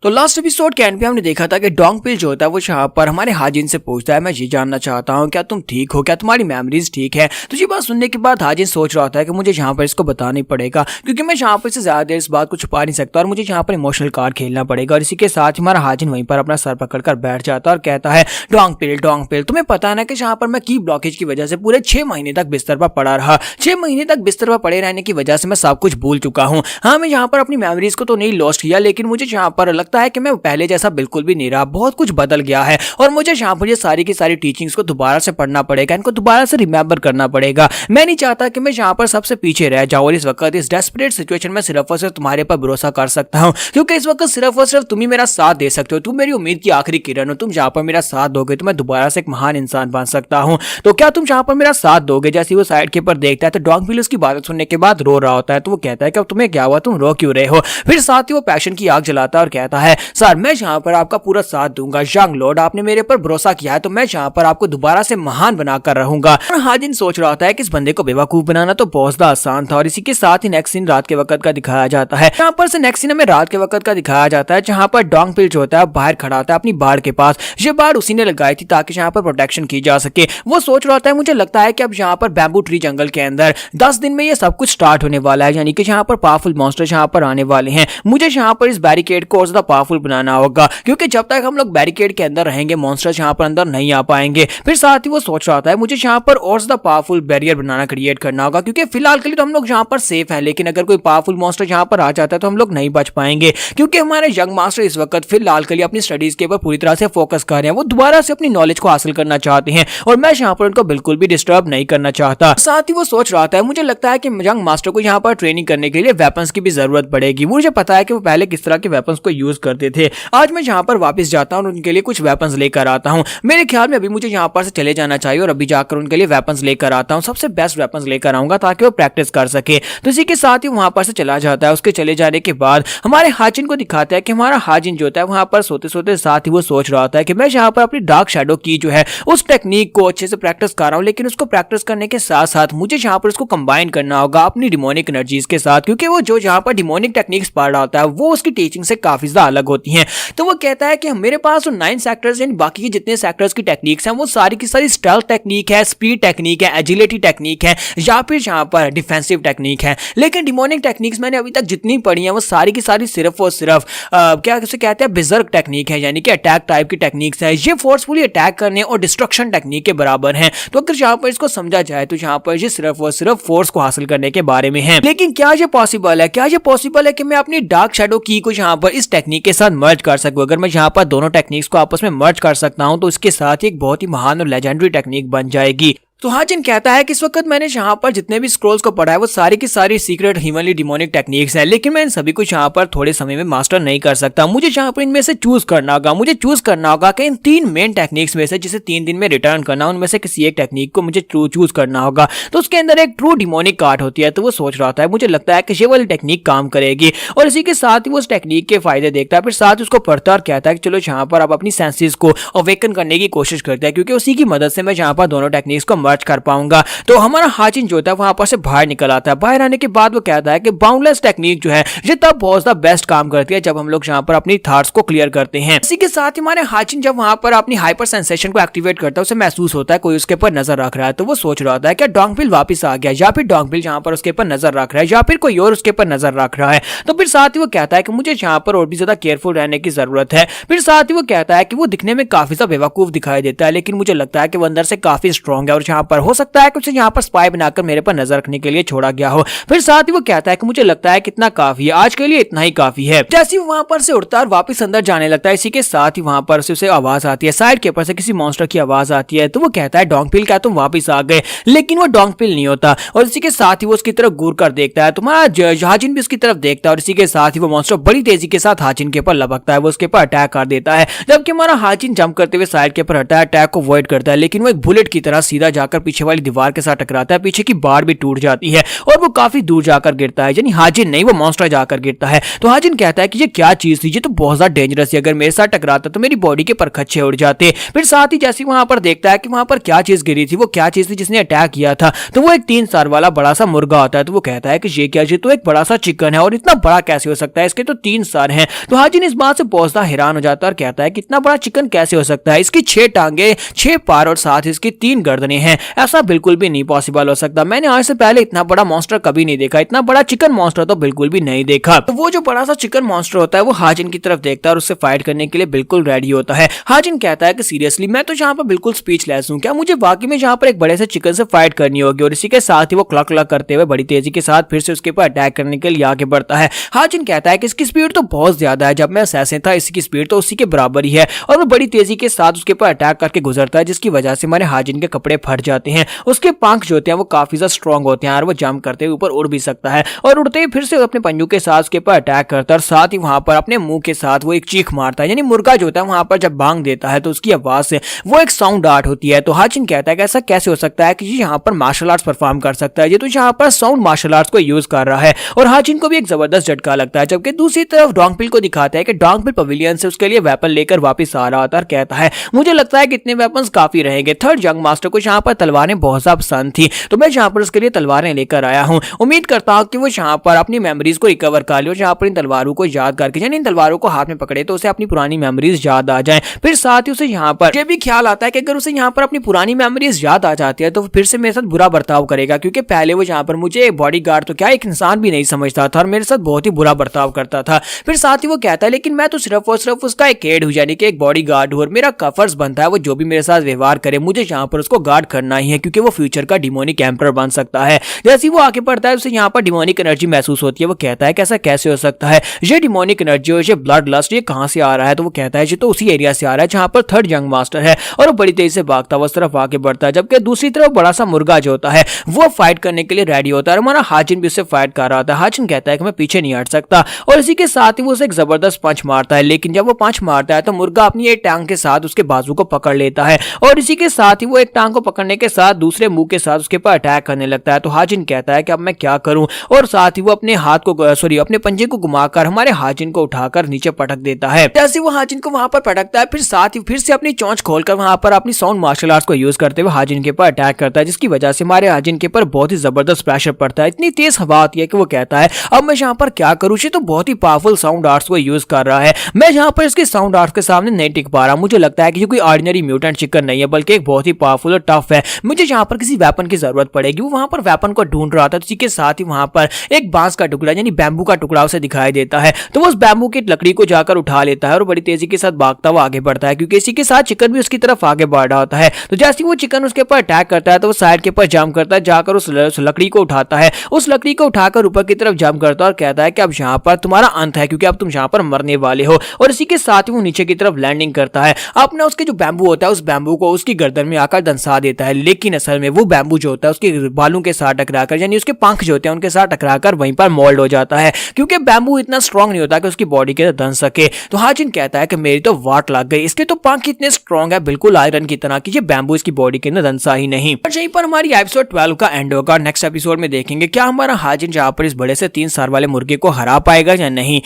तो लास्ट एपिसोड के एंड पे हमने देखा था कि डोंगपिल जो होता है वो यहाँ पर हमारे हाजिन से पूछता है मैं ये जानना चाहता हूँ क्या तुम ठीक हो, क्या तुम्हारी मेमोरीज ठीक है। तो ये बात सुनने के बाद हाजिन सोच रहा होता है कि मुझे यहाँ पर इसको बताना ही पड़ेगा क्योंकि मैं यहाँ पर से ज्यादा देर इस बात को छुपा नहीं सकता और मुझे यहाँ पर इमोशनल कार्ड खेलना पड़ेगा। और इसी के साथ हमारा हाजिन वहीं पर अपना सर पकड़कर बैठ जाता है और कहता है डोंगपिल तुम्हें पता है ना कि यहाँ पर मैं की ब्लॉकेज की वजह से पूरे 6 महीने तक बिस्तर पर पड़ा रहा। 6 महीने तक बिस्तर पर पड़े रहने की वजह से मैं सब कुछ भूल चुका हूँ। हाँ मैं यहाँ पर अपनी मेमोरीज को तो नहीं लॉस्ट किया, लेकिन मुझे यहाँ पर लगता है कि मैं पहले जैसा बिल्कुल भी नहीं रहा, बहुत कुछ बदल गया है और मुझे यहाँ पर ये सारी की सारी टीचिंग्स को दोबारा से पढ़ना पड़ेगा, इनको दोबारा से रिमेंबर करना पड़ेगा। मैं नहीं चाहता कि मैं यहाँ पर सबसे पीछे रह जाऊँ और इस वक्त इस डेस्परेट सिचुएशन में सिर्फ और सिर्फ तुम्हारे पर भरोसा कर सकता हूँ क्योंकि इस वक्त सिर्फ और सिर्फ तुम ही मेरा साथ दे सकते हो। तुम मेरी उम्मीद की आखिरी किरण हो, तुम जहाँ पर मेरा साथ दोगे तो मैं दोबारा से एक महान इंसान बन सकता हूँ। तो क्या तुम जहाँ पर मेरा साथ दोगे? जैसे वो साइड के ऊपर देखता है तो डोंगपिल उसकी बातें सुनने के बाद रो रहा होता है। तो वो कहता है कि अब तुम्हें क्या हुआ, तुम रो क्यों रहे हो? फिर साथ ही वो पैशन की आग जलाता है और कहता है सर मैं यहाँ पर आपका पूरा साथ दूंगा, यंग लॉर्ड आपने मेरे पर भरोसा किया है तो मैं यहाँ पर आपको दोबारा से महान बनाकर रहूंगा। और हाजिन सोच रहा होता है कि इस बंदे को बेवकूफ बनाना तो बहुत ज्यादा आसान था। और इसी के साथ ही नेक्स्ट सीन रात के वक्त का दिखाया जाता है। यहाँ पर से नेक्स्ट सीन में रात के वक्त का दिखाया जाता है जहाँ पर डोंगपिल जो होता है बाहर खड़ा होता है अपनी बाड़ के पास। ये बाड़ उसी ने लगाई थी ताकि यहाँ पर प्रोटेक्शन की जा सके। वो सोच रहा होता है मुझे लगता है कि अब यहाँ पर बैम्बू ट्री जंगल के अंदर 10 दिन में ये सब कुछ स्टार्ट होने वाला है, यानी कि यहाँ पर पावरफुल मॉन्स्टर यहाँ पर आने वाले हैं। मुझे यहाँ पर इस बैरिकेड को और ज्यादा पावरफुल बनाना होगा, क्योंकि जब तक हम लोग बैरिकेड के अंदर रहेंगे मॉन्स्टर्स यहाँ पर अंदर नहीं आ पाएंगे। फिर साथ ही वो सोच रहा था मुझे यहाँ पर और ज्यादा पावरफुल बैरियर बनाना क्रिएट करना होगा, क्योंकि फिलहाल के लिए तो हम लोग यहाँ पर सेफ है, लेकिन अगर कोई पावरफुल मॉन्स्टर यहाँ पर आ जाता है तो हम लोग नहीं बच पाएंगे, क्योंकि हमारे यंग मास्टर इस वक्त फिलहाल के लिए अपनी स्टडीज के ऊपर पूरी तरह से फोकस कर रहे हैं। वो दोबारा से अपनी नॉलेज को हासिल करना चाहते हैं और मैं यहाँ पर उनको बिल्कुल भी डिस्टर्ब नहीं करना चाहता। साथ ही वो सोच रहा था मुझे लगता है कि यंग मास्टर को यहाँ पर ट्रेनिंग करने के लिए वेपन्स की भी जरूरत पड़ेगी। मुझे पता है कि वो पहले किस तरह के वेपन्स को यूज करते थे। आज मैं यहाँ पर वापस जाता हूँ और उनके लिए कुछ वेपन्स लेकर आता हूँ। मेरे ख्याल में अभी मुझे यहाँ पर से चले जाना चाहिए और अभी जाकर उनके लिए वेपन्स लेकर आता हूँ, सबसे बेस्ट वेपन्स लेकर आऊंगा ताकि वो प्रैक्टिस कर सके। तो इसी के साथ ही वहां पर से चला जाता है। उसके चले जाने के बाद हमारे हाजिन को दिखाता है कि हमारा हाजिन जो होता है वहां पर सोते सोते साथ ही वो सोच रहा होता है कि मैं यहाँ पर अपनी डार्क शैडो की जो है उस टेक्निक को अच्छे से प्रैक्टिस कर रहा हूँ, लेकिन उसको प्रैक्टिस करने के साथ साथ मुझे यहाँ पर उसको कंबाइन करना होगा अपनी डिमोनिक एनर्जीज के साथ, क्योंकि वो जो यहाँ पर डिमोनिक टेक्निक्स पढ़ रहा होता है वो उसकी टीचिंग से काफी ज्यादा अलग होती हैं। तो वो कहता है कि मेरे पास जो 9 सेक्टर्स हैं, बाकी के जितने सेक्टर्स की टेक्निक्स हैं वो सारी की सारी स्टेल्थ टेक्निक है, स्पीड टेक्निक है, एजिलिटी टेक्निक है या फिर यहाँ पर डिफेंसिव टेक्निक है, लेकिन डिमोनिक टेक्निक्स मैंने अभी तक जितनी पढ़ी हैं वो सारी की सारी सिर्फ और सिर्फ क्या उसे कहते हैं बिजर्क टेक्निक है, यानी कि अटैक टाइप की टेक्निक्स है। ये फोर्सफुली अटैक करने और डिस्ट्रक्शन टेक्निक के बराबर हैं। तो अगर यहाँ पर इसको समझा जाए तो यहाँ पर ये सिर्फ और सिर्फ फोर्स को हासिल करने के बारे में है। लेकिन क्या ये पॉसिबल है? क्या ये पॉसिबल है कि मैं अपनी डार्क शैडो की को यहाँ पर इस टेक्निक के साथ मर्ज कर सकूं? अगर मैं यहाँ पर दोनों टेक्निक्स को आपस में मर्ज कर सकता हूं तो इसके साथ ही एक बहुत ही महान और लेजेंडरी टेक्निक बन जाएगी। तो हाजिन कहता है कि इस वक्त मैंने यहाँ पर जितने भी स्क्रोल्स को पढ़ा है वो सारी की सारी सीक्रेट ह्यूमनली डिमोनिक टेक्निक्स है, लेकिन मैं इन सभी को यहाँ पर थोड़े समय में मास्टर नहीं कर सकता। मुझे यहाँ पर इनमें से चूज करना होगा। मुझे चूज करना होगा कि इन 3 मेन टेक्निक्स में से जिसे 3 दिन में रिटर्न करना, उनमें से किसी एक टेक्निक को मुझे चूज करना होगा। तो उसके अंदर एक ट्रू डिमोनिक कार्ड होती है। तो वो सोच रहा था मुझे लगता है कि ये वाली टेक्निक काम करेगी और इसी के साथ ही वो उस टेक्निक के फायदे देखता है, फिर साथ उसको पढ़ता और कहता है कि चलो यहाँ पर आप अपनी सेंसेस को अवेकन करने की कोशिश करते हैं, क्योंकि उसी की मदद से मैं यहाँ पर दोनों टेक्निक्स को मर्ज कर पाऊंगा। तो हमारा हाजिन जो होता है वहां पर से बाहर निकल आता है। बाहर आने के बाद वो कहता है कि बाउंडलेस टेक्निक जो है ये तब बहुत ज्यादा बेस्ट काम करती है जब हम लोग यहाँ पर अपनी थॉट्स को क्लियर करते हैं। इसी के साथ हमारे हाजिन जब वहां पर अपनी हाइपर सेंसेशन को एक्टिवेट करता है उसे महसूस होता है कोई उसके ऊपर नजर रख रहा है। तो वो सोच रहा होता है कि डोंगबिल वापस आ गया, या फिर डोंगबिल यहाँ पर उसके ऊपर नजर रख रहा है, या फिर कोई और उसके ऊपर नजर रख रहा है। तो फिर साथ ही वो कहता है कि मुझे यहाँ पर और भी ज्यादा केयरफुल रहने की जरूरत है। फिर साथ ही वो कहता है कि वो दिखने में काफी ज्यादा बेवकूफ दिखाई देता है, लेकिन मुझे लगता है कि वो अंदर से काफी स्ट्रॉन्ग है और यहाँ पर हो सकता है कि उसे यहाँ पर स्पाई बनाकर मेरे पर नजर रखने के लिए छोड़ा गया हो। फिर साथ ही वो कहता है कि मुझे लगता है कितना काफी है, आज के लिए इतना ही काफी है। जैसे वो वहां पर से उड़ता और वापस अंदर जाने लगता है, इसी के साथ ही वहां पर से उसे आवाज आती है, साइड के ऊपर से किसी मॉन्स्टर की आवाज आती है। तो वो कहता है डोंगबिल क्या तुम वापस आ गए? लेकिन वो डोंगबिल नहीं होता और इसी के साथ ही वो उसकी तरफ घूर कर देखता है। तुम्हारा हाजिन भी उसकी तरफ देखता है और इसी के साथ ही वो मॉन्स्टर बड़ी तेजी के साथ हाजिन के ऊपर लपकता है, वो उसके ऊपर अटैक कर देता है। जबकि हमारा हाजिन जंप करते हुए साइड के ऊपर हटता है, अटैक को अवॉइड करता है, लेकिन वो एक बुलेट की तरह सीधा जाकर पीछे वाली दीवार के साथ टकराता है। पीछे की बाड़ भी टूट जाती है और वो काफी दूर जाकर गिरता है, यानी हाजिन नहीं वो मॉन्स्टर जाकर गिरता है। तो हाजिन कहता है कि ये क्या चीज थी, ये तो बहुत ज्यादा डेंजरस है, अगर मेरे साथ टकराता तो मेरी बॉडी के परखच्चे उड़ जाते। फिर साथ ही जैसे वहां पर देखता है कि वहां पर क्या चीज गिरी थी, वो क्या चीज थी जिसने अटैक किया था, तो वो एक 3 सर वाला बड़ा सा मुर्गा होता है। तो वो कहता है कि ये क्या, ये तो एक बड़ा सा चिकन है और इतना बड़ा कैसे हो सकता है, इसके तो 3 सर हैं। तो हाजिन इस बात से बहुत ज्यादा हैरान हो जाता है और कहता है कि इतना बड़ा चिकन कैसे हो सकता है, इसकी 6 टांगे, 6 पैर और साथ इसकी 3 गर्दनें हैं, ऐसा बिल्कुल भी नहीं पॉसिबल हो सकता। मैंने आज से पहले इतना बड़ा मॉन्स्टर कभी नहीं देखा, इतना बड़ा चिकन मॉन्स्टर तो बिल्कुल भी नहीं देखा। तो वो जो बड़ा सा चिकन मॉन्स्टर होता है वो हाजिन की तरफ देखता है और उससे फाइट करने के लिए बिल्कुल रेडी होता है। हाजिन कहता है कि सीरियसली मैं तो यहाँ पर बिल्कुल स्पीचलेस हूँ, क्या मुझे वाकई में यहाँ पर एक बड़े से चिकन से फाइट करनी होगी? और इसी के साथ ही वो क्लक क्लक करते हुए बड़ी तेजी के साथ फिर से उसके ऊपर अटैक करने के लिए आगे बढ़ता है। हाजिन कहता है कि इसकी स्पीड तो बहुत ज्यादा है, जब मैं असैसिन था इसकी स्पीड तो उसी के बराबर ही है, और वो बड़ी तेजी के साथ उसके ऊपर अटैक करके गुजरता है, जिसकी वजह से हमारे हाजिन के कपड़े फट जाते हैं। उसके पंख जो होते हैं वो काफी ज्यादा स्ट्रॉन्ग होते हैं और वो जंप करते हुए ऊपर उड़ भी सकता है, और उड़ते ही फिर से अपने पंजों के साथ उसके ऊपर अटैक करता है और साथ ही वहां पर अपने मुंह के साथ वो एक चीख मारता है, यानी मुर्गा जो होता है वहां पर जब बांग देता है तो उसकी आवाज से वो एक साउंड आर्ट होती है। तो हाजिन कहता है कि ऐसा कैसे हो सकता है कि ये यहाँ पर मार्शल आर्ट्स परफॉर्म कर सकता है, ये तो यहाँ पर साउंड मार्शल आर्ट्स को यूज कर रहा है। और हाजिन को भी एक जबरदस्त झटका लगता है। जबकि दूसरी तरफ डोंगबिल को दिखाता है कि डोंगबिल पवेलियन से उसके लिए वेपन लेकर वापस आ रहा था और कहता है मुझे लगता है कि इतने वेपन्स काफी रहेंगे, थर्ड यंग मास्टर को यहाँ पर पर तलवारें बहुत ज्यादा पसंद थी, तो मैं यहाँ पर उसके लिए तलवारें लेकर आया हूँ। उम्मीद करता हूँ कि वो यहाँ पर अपनी मेमोरीज को रिकवर कर ले और यहाँ पर इन तलवारों को याद करके यानी इन तलवारों को हाथ में पकड़े तो उसे अपनी पुरानी मेमोरीज याद आ जाए। फिर साथ ही उसे यहाँ पर ये भी ख्याल आता है कि अगर उसे यहाँ पर अपनी पुरानी मेमोरीज याद आ जाती है तो फिर से मेरे साथ बुरा बर्ताव करेगा, क्योंकि पहले वो यहाँ पर मुझे बॉडीगार्ड तो क्या एक इंसान भी नहीं समझता था और मेरे साथ बहुत ही बुरा बर्ताव करता था। फिर साथ ही वो कहता है लेकिन मैं तो सिर्फ और सिर्फ उसका एक एड हूँ, यानी कि एक बॉडीगार्ड हूँ और मेरा फर्ज बनता है वो जो भी मेरे साथ व्यवहार करे मुझे यहाँ पर उसको गार्ड करना ही है, क्योंकि वो फ्यूचर का डिमोनिक एम्परर बन सकता है। जैसे ही वो आगे बढ़ता है उसे यहाँ पर डिमोनिक एनर्जी महसूस होती है। वो कहता है कैसा कैसे हो सकता है, ये डिमोनिक एनर्जी और ये ब्लड लस्ट ये कहाँ से आ रहा है? तो वो कहता है ये तो उसी एरिया से आ रहा है जहाँ पर थर्ड यंग मास्टर है, और वो बड़ी तेजी से भागता हुआ उस तरफ आगे बढ़ता है। जबकि दूसरी तरफ बड़ा सा मुर्गा जो होता है वो फाइट करने के लिए रेडी होता है और हमारा हाजिन भी उससे फाइट कर रहा होता है। हाजिन कहता है कि मैं पीछे नहीं हट सकता और इसी के साथ ही वो उसे एक जबरदस्त पंच मारता है, लेकिन जब वो पंच मारता है तो मुर्गा अपनी एक टांग के साथ उसके बाजू को पकड़ लेता है और इसी के साथ ही वो एक टांग को पकड़ने के साथ दूसरे मुंह के साथ उसके ऊपर अटैक करने लगता है। तो हाजिन कहता है कि अब मैं क्या करूं, और साथ ही वो अपने हाथ को अपने पंजे को घुमाकर हमारे हाजिन को उठाकर नीचे पटक देता है। जैसे वो हाजिन को वहां पर पटकता है फिर साथ ही फिर से अपनी चोंच खोलकर वहां पर अपनी साउंड मार्शल आर्ट्स को यूज करते हुए हाजिन के ऊपर अटैक करता है, जिसकी वजह से हमारे हाजिन के ऊपर बहुत ही जबरदस्त प्रेशर पड़ता है। इतनी तेज हवा आती है कि वो कहता है अब मैं यहाँ पर क्या करूँ, ये तो बहुत ही पावरफुल साउंड आर्ट्स को यूज कर रहा है, मैं यहाँ पर इसके साउंड आर्ट्स के सामने नहीं टिक पा रहा। मुझे लगता है कि ये कोई ऑर्डिनरी म्यूटेंट चिकन नहीं है बल्कि एक बहुत ही पावरफुल और टफ है, मुझे यहाँ पर किसी वेपन की जरूरत पड़ेगी। वो वहां पर वेपन को ढूंढ रहा था, इसी के साथ ही वहां पर एक बांस का टुकड़ा यानी बैम्बू का टुकड़ा उसे दिखाई देता है, तो वो उस बैम्बू की लकड़ी को जाकर उठा लेता है और बड़ी तेजी के साथ भागता हुआ आगे बढ़ता है, क्योंकि इसी के साथ चिकन भी उसकी तरफ आगे बढ़ रहा होता है। तो जैसे ही वो चिकन उसके ऊपर अटैक करता है तो वो साइड के ऊपर जंप करता है, जाकर उस लकड़ी को उठाता है, उस लकड़ी को उठाकर ऊपर की तरफ जंप करता है और कहता है कि अब यहाँ पर तुम्हारा अंत है, क्योंकि अब तुम यहाँ पर मरने वाले हो। और इसी के साथ ही वो नीचे की तरफ लैंडिंग करता है, अपना उसके जो बैम्बू होता है उस बैम्बू को उसकी गर्दन में आकर दंसा देता है, लेकिन असल में वो बैम्बू जो होता है उसके बालों के साथ टकराकर यानी उसके पंख जो होते हैं उनके साथ टकराकर वहीं पर मोल्ड हो जाता है, क्योंकि बैम्बू इतना स्ट्रांग नहीं होता कि उसकी बॉडी के दन सके। तो हाजिन कहता है कि मेरी तो वाट लग गई, इसके तो पंख इतने स्ट्रांग है बिल्कुल आयरन की तरह कि ये बैम्बू इसकी बॉडी के अंदर दंसा ही नहीं। और यहीं पर हमारी एपिसोड 12 का एंड होगा। नेक्स्ट एपिसोड में देखेंगे क्या हमारा हाजिन जहां पर इस बड़े से 3 साल वाले मुर्गे को हरा पाएगा या नहीं।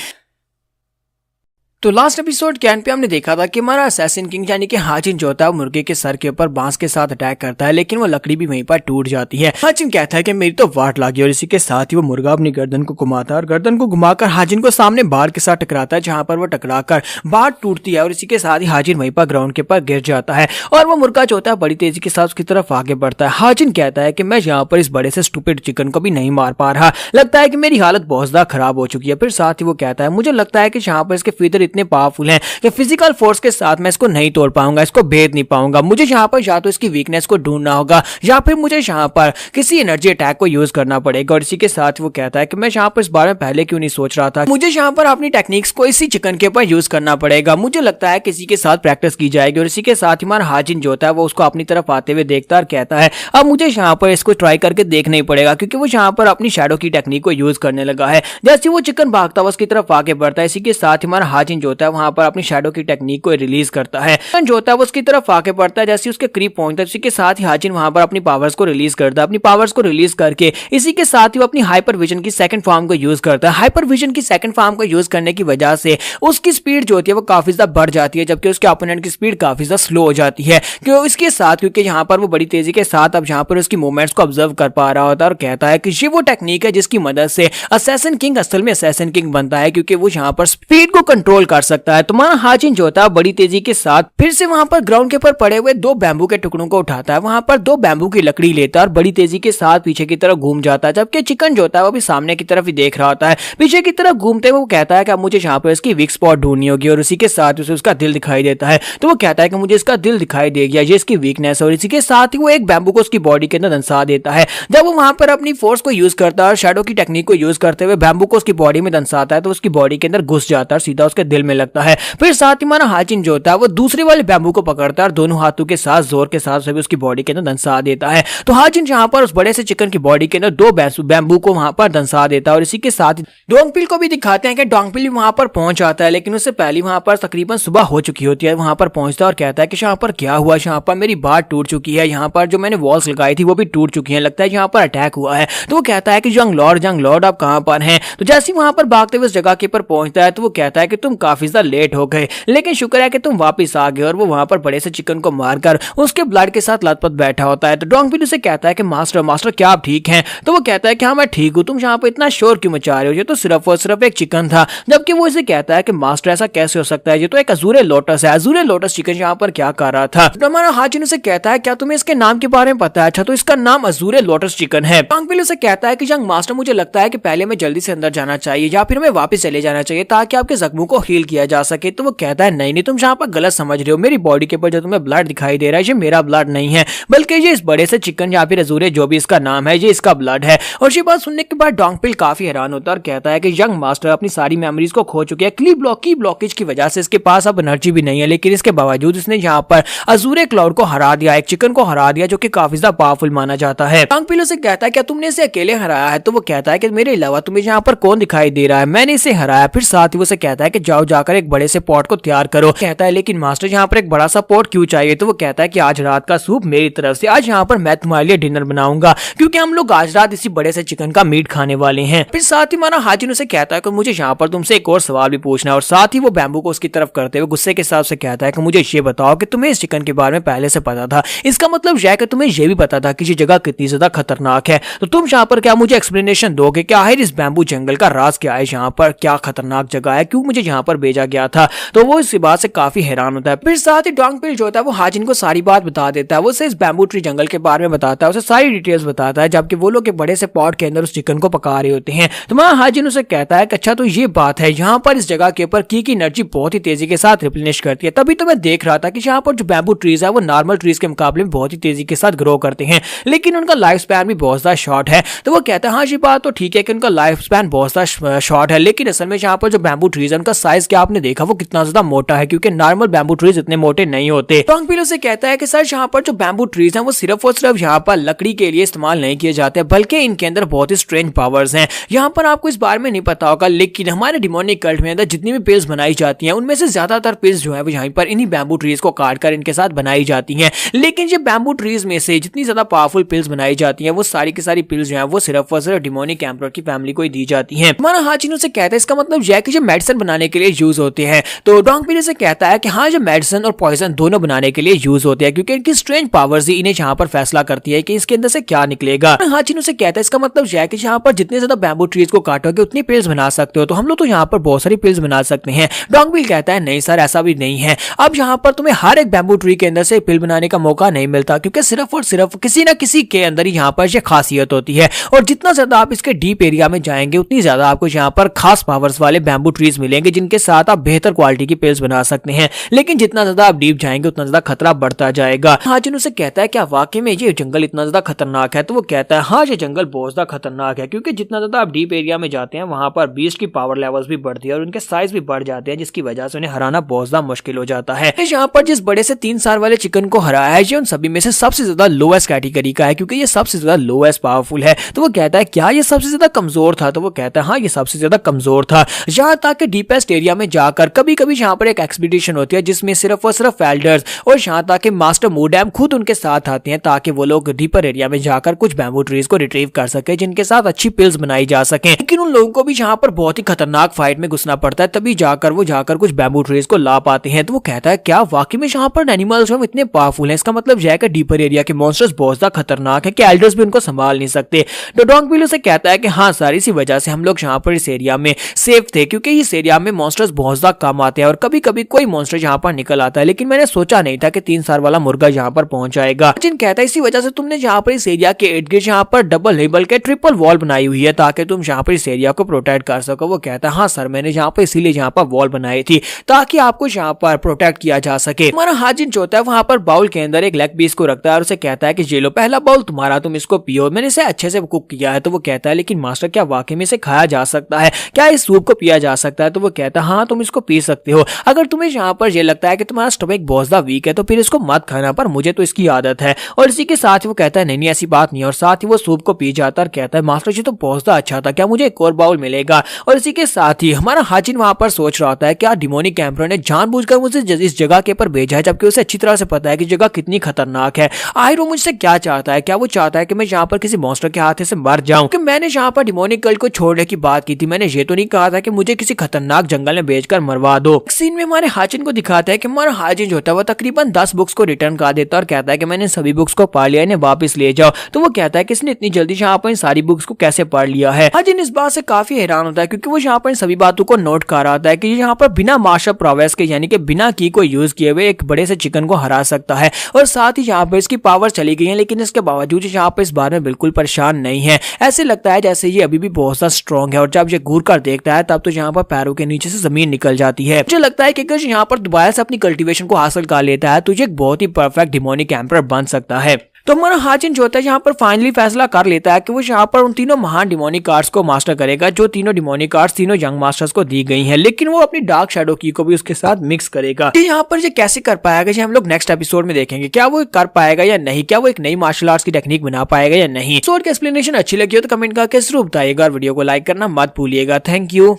तो लास्ट एपिसोड के एंड पे हमने देखा था कि हमारा असैसिन किंग यानी कि हाजिन जो होता है मुर्गे के सर के ऊपर बांस के साथ अटैक करता है, लेकिन वो लकड़ी भी वहीं पर टूट जाती है। हाजिन कहता है कि मेरी तो वाट लगी, और इसी के साथ ही वो मुर्गा अपनी गर्दन को घुमाता है और गर्दन को घुमाकर हाजिन को सामने बाढ़ के साथ टकराता है, जहां पर वो टकराकर बाढ़ टूटती है और इसी के साथ ही हाजिन वहीं पर ग्राउंड के ऊपर गिर जाता है और वो मुर्गा जो होता है बड़ी तेजी के साथ उसकी तरफ आगे बढ़ता है। हाजिन कहता है कि मैं यहाँ पर इस बड़े से स्टूपिड चिकन को भी नहीं मार पा रहा, लगता है कि मेरी हालत बहुत ज्यादा खराब हो चुकी है। फिर साथ ही वो कहता है मुझे लगता है कि यहाँ पर इसके फीचर इतने पावरफुल हैं कि फिजिकल फोर्स के साथ मैं इसको नहीं तोड़ पाऊंगा, इसको भेद नहीं पाऊंगा। मुझे यहाँ पर या तो इसकी वीकनेस को ढूंढना होगा या फिर मुझे यहाँ पर किसी एनर्जी अटैक को यूज करना पड़ेगा। और इसी के साथ वो कहता है कि मैं यहाँ पर इस बारे में पहले क्यों नहीं सोच रहा था, मुझे यहाँ पर अपनी टेक्निक्स को इसी चिकन के ऊपर यूज करना पड़ेगा। मुझे लगता है किसी के साथ प्रैक्टिस की जाएगी। और इसी के साथ ही हमारा हाजिन जो होता है वो उसको अपनी तरफ आते हुए देखता है और कहता है अब मुझे यहाँ पर इसको ट्राई करके देखना ही पड़ेगा, क्योंकि वो यहाँ पर अपनी शैडो की टेक्निक को यूज करने लगा है। जैसे वो चिकन भागता हुआ उसकी तरफ आगे बढ़ता है, इसी के साथ ही हमारा हाजिन जो होता है वहां पर अपनी शैडो की टेक्निक को रिलीज करता है। जो होता है वो उसकी तरफ आके पड़ता है, जैसे उसके करीब पहुंचता है इसी के साथ ही हाजिन वहां पर अपनी पावर्स को रिलीज करता है। अपनी पावर्स को रिलीज करके इसी के साथ ही वो अपनी हाइपर विजन की सेकंड फॉर्म को यूज करता है। हाइपर विजन की सेकंड फॉर्म को यूज करने की वजह से उसकी स्पीड जो होती है वो काफी ज्यादा बढ़ जाती है, जबकि उसके ओपोनेंट की स्पीड काफी ज्यादा स्लो हो जाती है। क्यों इसके साथ क्योंकि यहाँ पर वो बड़ी तेजी के साथ अब यहाँ पर उसकी मूवमेंट्स को ऑब्जर्व कर पा रहा होता है और कहता है कि ये वो टेक्निक है जिसकी मदद से असैसिन किंग असल में असैसिन किंग बनता है, क्योंकि वो यहाँ पर स्पीड को कंट्रोल कर सकता है। तुम्हारा हाजिन जो होता है बड़ी तेजी के साथ फिर से वहां पर ग्राउंड के ऊपर पड़े हुए 2 बैम्बू के टुकड़ों को उठाता है, वहां पर 2 बैम्बू की लकड़ी लेता है और बड़ी तेजी के साथ पीछे की तरफ घूम जाता है। जबकि चिकन जो होता है वो भी सामने की तरफ ही देख रहा होता है। पीछे की तरफ घूमते हुए वो कहता है कि अब मुझे यहाँ पर इसकी वीक स्पॉट ढूंढनी होगी, और उसी के साथ उसे उसका दिल दिखाई देता है। तो वो कहता है कि मुझे इसका दिल दिखाई दे गया, ये इसकी वीकनेस है। और इसी के साथ ही वो एक बैम्बू को उसकी बॉडी के अंदर दंसा देता है। जब वो वहां पर अपनी फोर्स को यूज करता है और शैडो की टेक्निक को यूज करते हुए बैम्बू को उसकी बॉडी में दंसाता है, तो उसकी बॉडी के अंदर घुस जाता है, सीधा उसके दिल में लगता है। फिर साथ ही हमारा हाजिन जो होता है वो दूसरे वाले बैम्बू को पकड़ता है और दोनों हाथों के साथ जोर के साथ सभी उसकी बॉडी के अंदर दंसा देता है। तो हाजिन जहां पर उस बड़े से चिकन की बॉडी के अंदर 2 बैम्बू को वहां पर दंसा देता है। और इसी के साथ डोंगपिल को भी दिखाते हैं कि डोंगपिल भी वहां पर पहुंच जाता है, लेकिन उससे पहले वहां पर तकरीबन सुबह हो चुकी होती है। वहां पर पहुंचता है और कहता है कि यहाँ पर क्या हुआ, यहाँ पर मेरी बात टूट चुकी है, यहाँ पर जो मैंने वॉल्स लगाई थी वो भी टूट चुकी है, लगता है यहाँ पर अटैक हुआ है। तो वो कहता है कि जंग लॉर्ड आप कहां पर हैं। तो जैसे ही वहां पर भागते हुए उस जगह के पर पहुंचता है तो वो कहता है कि तुम काफी ज्यादा लेट हो गए, लेकिन शुक्र है कि तुम वापस आ गए। और वो वहां पर बड़े से चिकन को मारकर उसके ब्लड के साथ लथपथ बैठा होता है। तो डोंगबिल उसे कहता है कि मास्टर क्या आप ठीक हैं? तो वो कहता है कि हाँ मैं ठीक हूँ, तुम यहाँ पर इतना शोर क्यों मचा रहे हो, ये तो सिर्फ और सिर्फ एक चिकन था। जबकि वो इसे कहता है कि मास्टर ऐसा कैसे हो सकता है, ये तो एक अजूरे लोटस है। अजूरे लोटस चिकन यहाँ पर क्या कर रहा था? तो हमारा हाजिन उसे कहता है क्या तुम्हें इसके नाम के बारे में पता है? अच्छा तो इसका नाम अजूरे लोटस चिकन है। डोंगबिल उसे कहता है कि यंग मास्टर मुझे लगता है कि पहले मैं जल्दी से अंदर जाना चाहिए या फिर हमें वापस चले जाना चाहिए ताकि आपके जख्मों को हील किया जा सके। तो वो कहता है नहीं तुम यहाँ पर गलत समझ रहे हो, मेरी बॉडी के ऊपर जो तुम्हें ब्लड दिखाई दे रहा है ये मेरा ब्लड नहीं है, बल्कि ये इस बड़े से चिकन या फिर अजूरे जो भी इसका नाम है ये इसका ब्लड है। और ये बात सुनने के बाद डोंगबिल काफी हैरान होता है और कहता है कि यंग मास्टर अपनी सारी मेमोरीज को खो चुके हैं की ब्लॉकेज की वजह से इसके पास अब एनर्जी भी नहीं है, लेकिन इसके बावजूद इसने यहाँ पर अजूरे क्लाउड को हरा दिया, एक चिकन को हरा दिया जो कि काफी ज्यादा पावरफुल माना जाता है। डोंगबिल उसे कहता है क्या तुमने इसे अकेले हराया है? तो वो कहता है कि मेरे अलावा तुम्हें यहाँ पर कौन दिखाई दे रहा है, मैंने इसे हराया। फिर साथ ही वो उसे कहता है कि जाओ जाकर एक बड़े से पॉट को तैयार करो। कहता है लेकिन मास्टर यहाँ पर एक बड़ा सा पॉट क्यों चाहिए? तो वो कहता है कि आज रात का सूप मेरी तरफ से, आज यहाँ पर मैं तुम्हारे लिए डिनर बनाऊंगा क्योंकि हम लोग आज रात इसी बड़े से चिकन का मीट खाने वाले हैं। फिर साथ ही हमारा हाजिन उसे कहता है कि मुझे यहाँ पर तुमसे एक और सवाल भी पूछना है। और साथ ही वो बैम्बू को उसकी तरफ करते हुए गुस्से के साथ से कहता है कि मुझे ये बताओ कि तुम्हें इस चिकन के बारे में पहले से पता था, इसका मतलब यह है कि तुम्हें यह भी पता था कि ये जगह कितनी ज्यादा खतरनाक है। तो तुम यहाँ पर क्या मुझे एक्सप्लेनेशन दोगे कि आखिर इस बैम्बू जंगल का राज क्या है, यहाँ पर क्या खतरनाक जगह है, क्यों मुझे यहाँ पर भेजा गया था? तो वो इस बात से काफी हैरान होता है। फिर साथ ही डोंगबिल जो होता है वो हाजिन को सारी बात बता देता है, वो उसे इस बैम्बू ट्री जंगल के बारे में बताता है, उसे सारी डिटेल्स बताता है, जबकि वो लोग बड़े से पॉट के अंदर उस चिकन को पका रहे होते हैं। तो वहाँ हाजिन उसे कहता है कि अच्छा तो ये बात है, यहाँ पर इस जगह के ऊपर की एनर्जी बहुत ही तेजी के साथ रिप्लेनिश करती है। तभी तो मैं देख रहा था कि यहाँ पर जो बैम्बू ट्रीज है वो नॉर्मल ट्रीज के मुकाबले में बहुत ही तेजी के साथ ग्रो करते हैं, लेकिन उनका लाइफ स्पैन भी बहुत ज्यादा शॉर्ट है। तो वो कहता है हाँ ये बात तो ठीक है कि उनका लाइफ स्पैन बहुत ज्यादा शॉर्ट है, लेकिन असल में यहाँ पर जो बैम्बू ट्रीज है उनका साइज क्या आपने देखा वो कितना ज्यादा मोटा है, क्योंकि नॉर्मल बैम्बू ट्रीज इतने मोटे नहीं होते। डोंगबिल उसे कहता है कि सर यहाँ पर जो बैम्बू ट्रीज हैं वो सिर्फ और सिर्फ यहाँ पर लकड़ी के लिए इस्तेमाल नहीं किए जाते, बल्कि इनके अंदर बहुत ही स्ट्रेंज पावर्स हैं। यहाँ पर आपको इस बारे में नहीं पता होगा, लेकिन हमारे डिमोनिक कल्ट में अंदर जितनी भी पिल्स बनाई जाती हैं उनमें से ज्यादातर पिल्स जो है वो यहाँ पर इन्हीं बैम्बू ट्रीज को काट कर इनके साथ बनाई जाती हैं। लेकिन ये बैम्बू ट्रीज में से जितनी ज्यादा पावरफुल पिल्स बनाई जाती हैं वो सारी की सारी पिल्स जो है वो सिर्फ और सिर्फ डिमोनिक एम्परर की फैमिली को ही दी जाती हैं। हमारा हाजिन उसे कहता है इसका मतलब यह है कि जो मेडिसिन बनाने के लिए यूज होते हैं। तो डोंगबिल से कहता है कि हाँ जो मेडिसिन और पॉइजन दोनों बनाने के लिए यूज होते हैं, क्योंकि इनकी स्ट्रेंज पावर्स ही इन्हें यहाँ पर फैसला करती है कि इसके अंदर से क्या निकलेगा। हाजिन उसे कहता है इसका मतलब यह है कि यहाँ पर जितने ज्यादा बैम्बू ट्रीज को काटोगे उतनी पिल्स बना सकते हो, तो हम लोग तो यहाँ पर बहुत सारी पिल्स बना सकते हैं। डोंगबिल कहता है नहीं सर ऐसा भी नहीं है, अब यहाँ पर तुम्हें हर एक बैम्बू ट्री के अंदर से पिल बनाने का मौका नहीं मिलता, क्योंकि सिर्फ और सिर्फ किसी न किसी के अंदर ही यहाँ पर यह खासियत होती है। और जितना ज्यादा आप इसके डीप एरिया में जाएंगे उतनी ज्यादा आपको यहाँ पर खास पावर्स वाले बैम्बू ट्रीज मिलेंगे जिनके साथ आप बेहतर क्वालिटी की पिल्स बना सकते हैं। लेकिन जितना ज्यादा आप डीप जाएंगे उतना ज्यादा खतरा बढ़ता जाएगा। हाजिन उसे कहता है क्या वाकई में ये जंगल इतना ज्यादा खतरनाक है? तो वो कहता है हाँ ये जंगल बहुत ज्यादा खतरनाक है, क्योंकि जितना ज्यादा आप डीप एरिया में जाते हैं वहां पर बीस्ट की पावर लेवल्स भी बढ़ती है और उनके साइज भी बढ़ जाते हैं, जिसकी वजह से उन्हें हराना बहुत ज्यादा मुश्किल हो जाता है। यहाँ पर जिस बड़े से 3 साल वाले चिकन को हराया है ये उन सभी में से सबसे ज्यादा लोएस्ट कैटेगरी का है, क्योंकि ये सबसे ज्यादा लोएस्ट पावरफुल है। तो वो कहता है क्या ये सबसे ज्यादा कमजोर था? तो वो कहता है हाँ ये सबसे ज्यादा कमजोर था। यहाँ तक डीपेस्ट एरिया में जाकर कभी कभी यहाँ पर एक एक्सपीडिशन होती है जिसमें सिर्फ और सिर्फ एल्डर्स और यहाँ तक कि मास्टर मूडैम खुद उनके साथ आते हैं, ताकि वो लोग डीपर एरिया में जाकर कुछ बैम्बू ट्रीज को रिट्रीव कर सके जिनके साथ अच्छी पिल्स बनाई जा सके। लेकिन उन लोगों को भी यहाँ पर बहुत ही खतरनाक फाइट में घुसना पड़ता है, तभी जाकर कुछ बैम्बू ट्रीज को ला पाते हैं। तो वो कहता है क्या वाकई में यहाँ पर एनिमल्स हम इतने पावरफुल हैं? इसका मतलब यह है कि डीपर एरिया के मॉन्स्टर्स बहुत ज्यादा खतरनाक है कि एल्डर्स भी उनको संभाल नहीं सकते। तो डोंगबिल से कहता है कि हाँ सर इसी वजह से हम लोग यहाँ पर इस एरिया में सेफ थे, क्योंकि इस एरिया में मॉन्स्टर्स बहुत ज्यादा कम आते हैं और कभी कभी कोई मॉन्स्टर यहाँ पर निकल आता है, लेकिन मैंने सोचा नहीं था कि 3 साल वाला मुर्गा यहाँ पर पहुंच जाएगा। जिन कहता है इसी वजह से तुमने यहाँ पर इस एरिया के इर्द गिर्द यहाँ पर डबल नहीं बल्कि ट्रिपल वॉल बनाई हुई है ताकि तुम यहाँ पर इस एरिया को प्रोटेक्ट कर सको। वो कहता है हाँ सर मैंने यहाँ पर इसीलिए यहाँ पर वॉल बनाई थी ताकि आपको यहाँ पर प्रोटेक्ट किया जा सके। हमारा हाजिन जो होता है वहां पर बाउल के अंदर एक लेग पीस को रखता है और उसे कहता है कि ये लो पहला बाउल तुम्हारा, तुम इसको पियो, मैंने इसे अच्छे से कुक किया है। तो वो कहता है लेकिन मास्टर क्या वाकई में इसे खाया जा सकता है, क्या इस सूप को पिया जा सकता है? तो वो कहता है हाँ तुम इसको पी सकते हो, अगर तुम्हें यहाँ पर ये लगता है कि तुम्हारा स्टमक बहुत ज्यादा वीक है तो फिर इसको मत खाना, पर मुझे तो इसकी आदत है। और इसी के साथ ही वो कहता है नहीं ऐसी बात नहीं, और साथ ही वो सूप को पी जाता है और कहता है मास्टर जी तो बहुत ज्यादा अच्छा था, क्या मुझे एक और बाउल मिलेगा? और इसी के साथ ही हमारा हाजिन वहां पर सोच रहा होता है क्या डिमोनिक एम्परर ने जानबूझकर मुझे इस जगह के ऊपर भेजा है, जबकि उसे अच्छी तरह से पता है कि जगह कितनी खतरनाक है। आखिर वो मुझसे क्या चाहता है? क्या वो चाहता है कि मैं यहाँ पर किसी मॉन्स्टर के हाथ से मर जाऊं? कि मैंने यहाँ पर डिमोनिक कल्ट को छोड़ने की बात की थी, मैंने ये तो नहीं कहा था कि मुझे किसी खतरनाक जंगल में बेचकर मरवा दो। सीन में हमारे हाजिन को दिखाता है कि हमारा हाजिन जो होता है वो तकरीबन 10 बुक्स को रिटर्न कर देता है और कहता है कि मैंने सभी बुक्स को पढ़ लिया, इन्हें वापस ले जाओ। तो वो कहता है कि इसने इतनी जल्दी यहाँ पर इन सारी बुक्स को कैसे पढ़ लिया है। हाजिन इस बात से काफी हैरान होता है क्योंकि वो यहाँ पर इन सभी बातों को नोट कर रहा था कि यहाँ पर बिना मार्शल प्रोवेस के यानी कि बिना की को यूज किए हुए एक बड़े से चिकन को हरा सकता है और साथ ही यहाँ पर इसकी पावर चली गई है, लेकिन इसके बावजूद यहाँ पर इस बारे में बिल्कुल परेशान नहीं है। ऐसे लगता है जैसे ये अभी भी बहुत सा स्ट्रॉन्ग है और जब ये घूर कर देखता है तब तो यहाँ पर पैरों के नीचे से जमीन निकल जाती है। मुझे लगता है कि अगर यहाँ पर दोबारा से अपनी कल्टीवेशन को हासिल कर लेता है तो ये एक बहुत ही परफेक्ट डिमोनिक एम्परर बन सकता है। तो हमारा हाजिन जो होता है यहाँ पर फाइनली फैसला कर लेता है कि वो यहाँ पर उन तीनों महान डिमोनिक कार्ड्स को मास्टर करेगा जो तीनों डिमोनिक कार्ड्स तीनों यंग मास्टर्स को दी गई हैं, लेकिन वो अपनी डार्क शैडो की को भी उसके साथ मिक्स करेगा। यहाँ पर ये कैसे कर पाएगा ये हम लोग नेक्स्ट एपिसोड में देखेंगे। क्या वो कर पाएगा या नहीं, क्या वो एक नई मार्शल आर्ट्स की टेक्निक बना पाएगा या नहीं। एपिसोड की एक्सप्लेनेशन अच्छी लगी हो तो कमेंट करके जरूर बताइएगा। वीडियो को लाइक करना मत भूलिएगा। Thank you.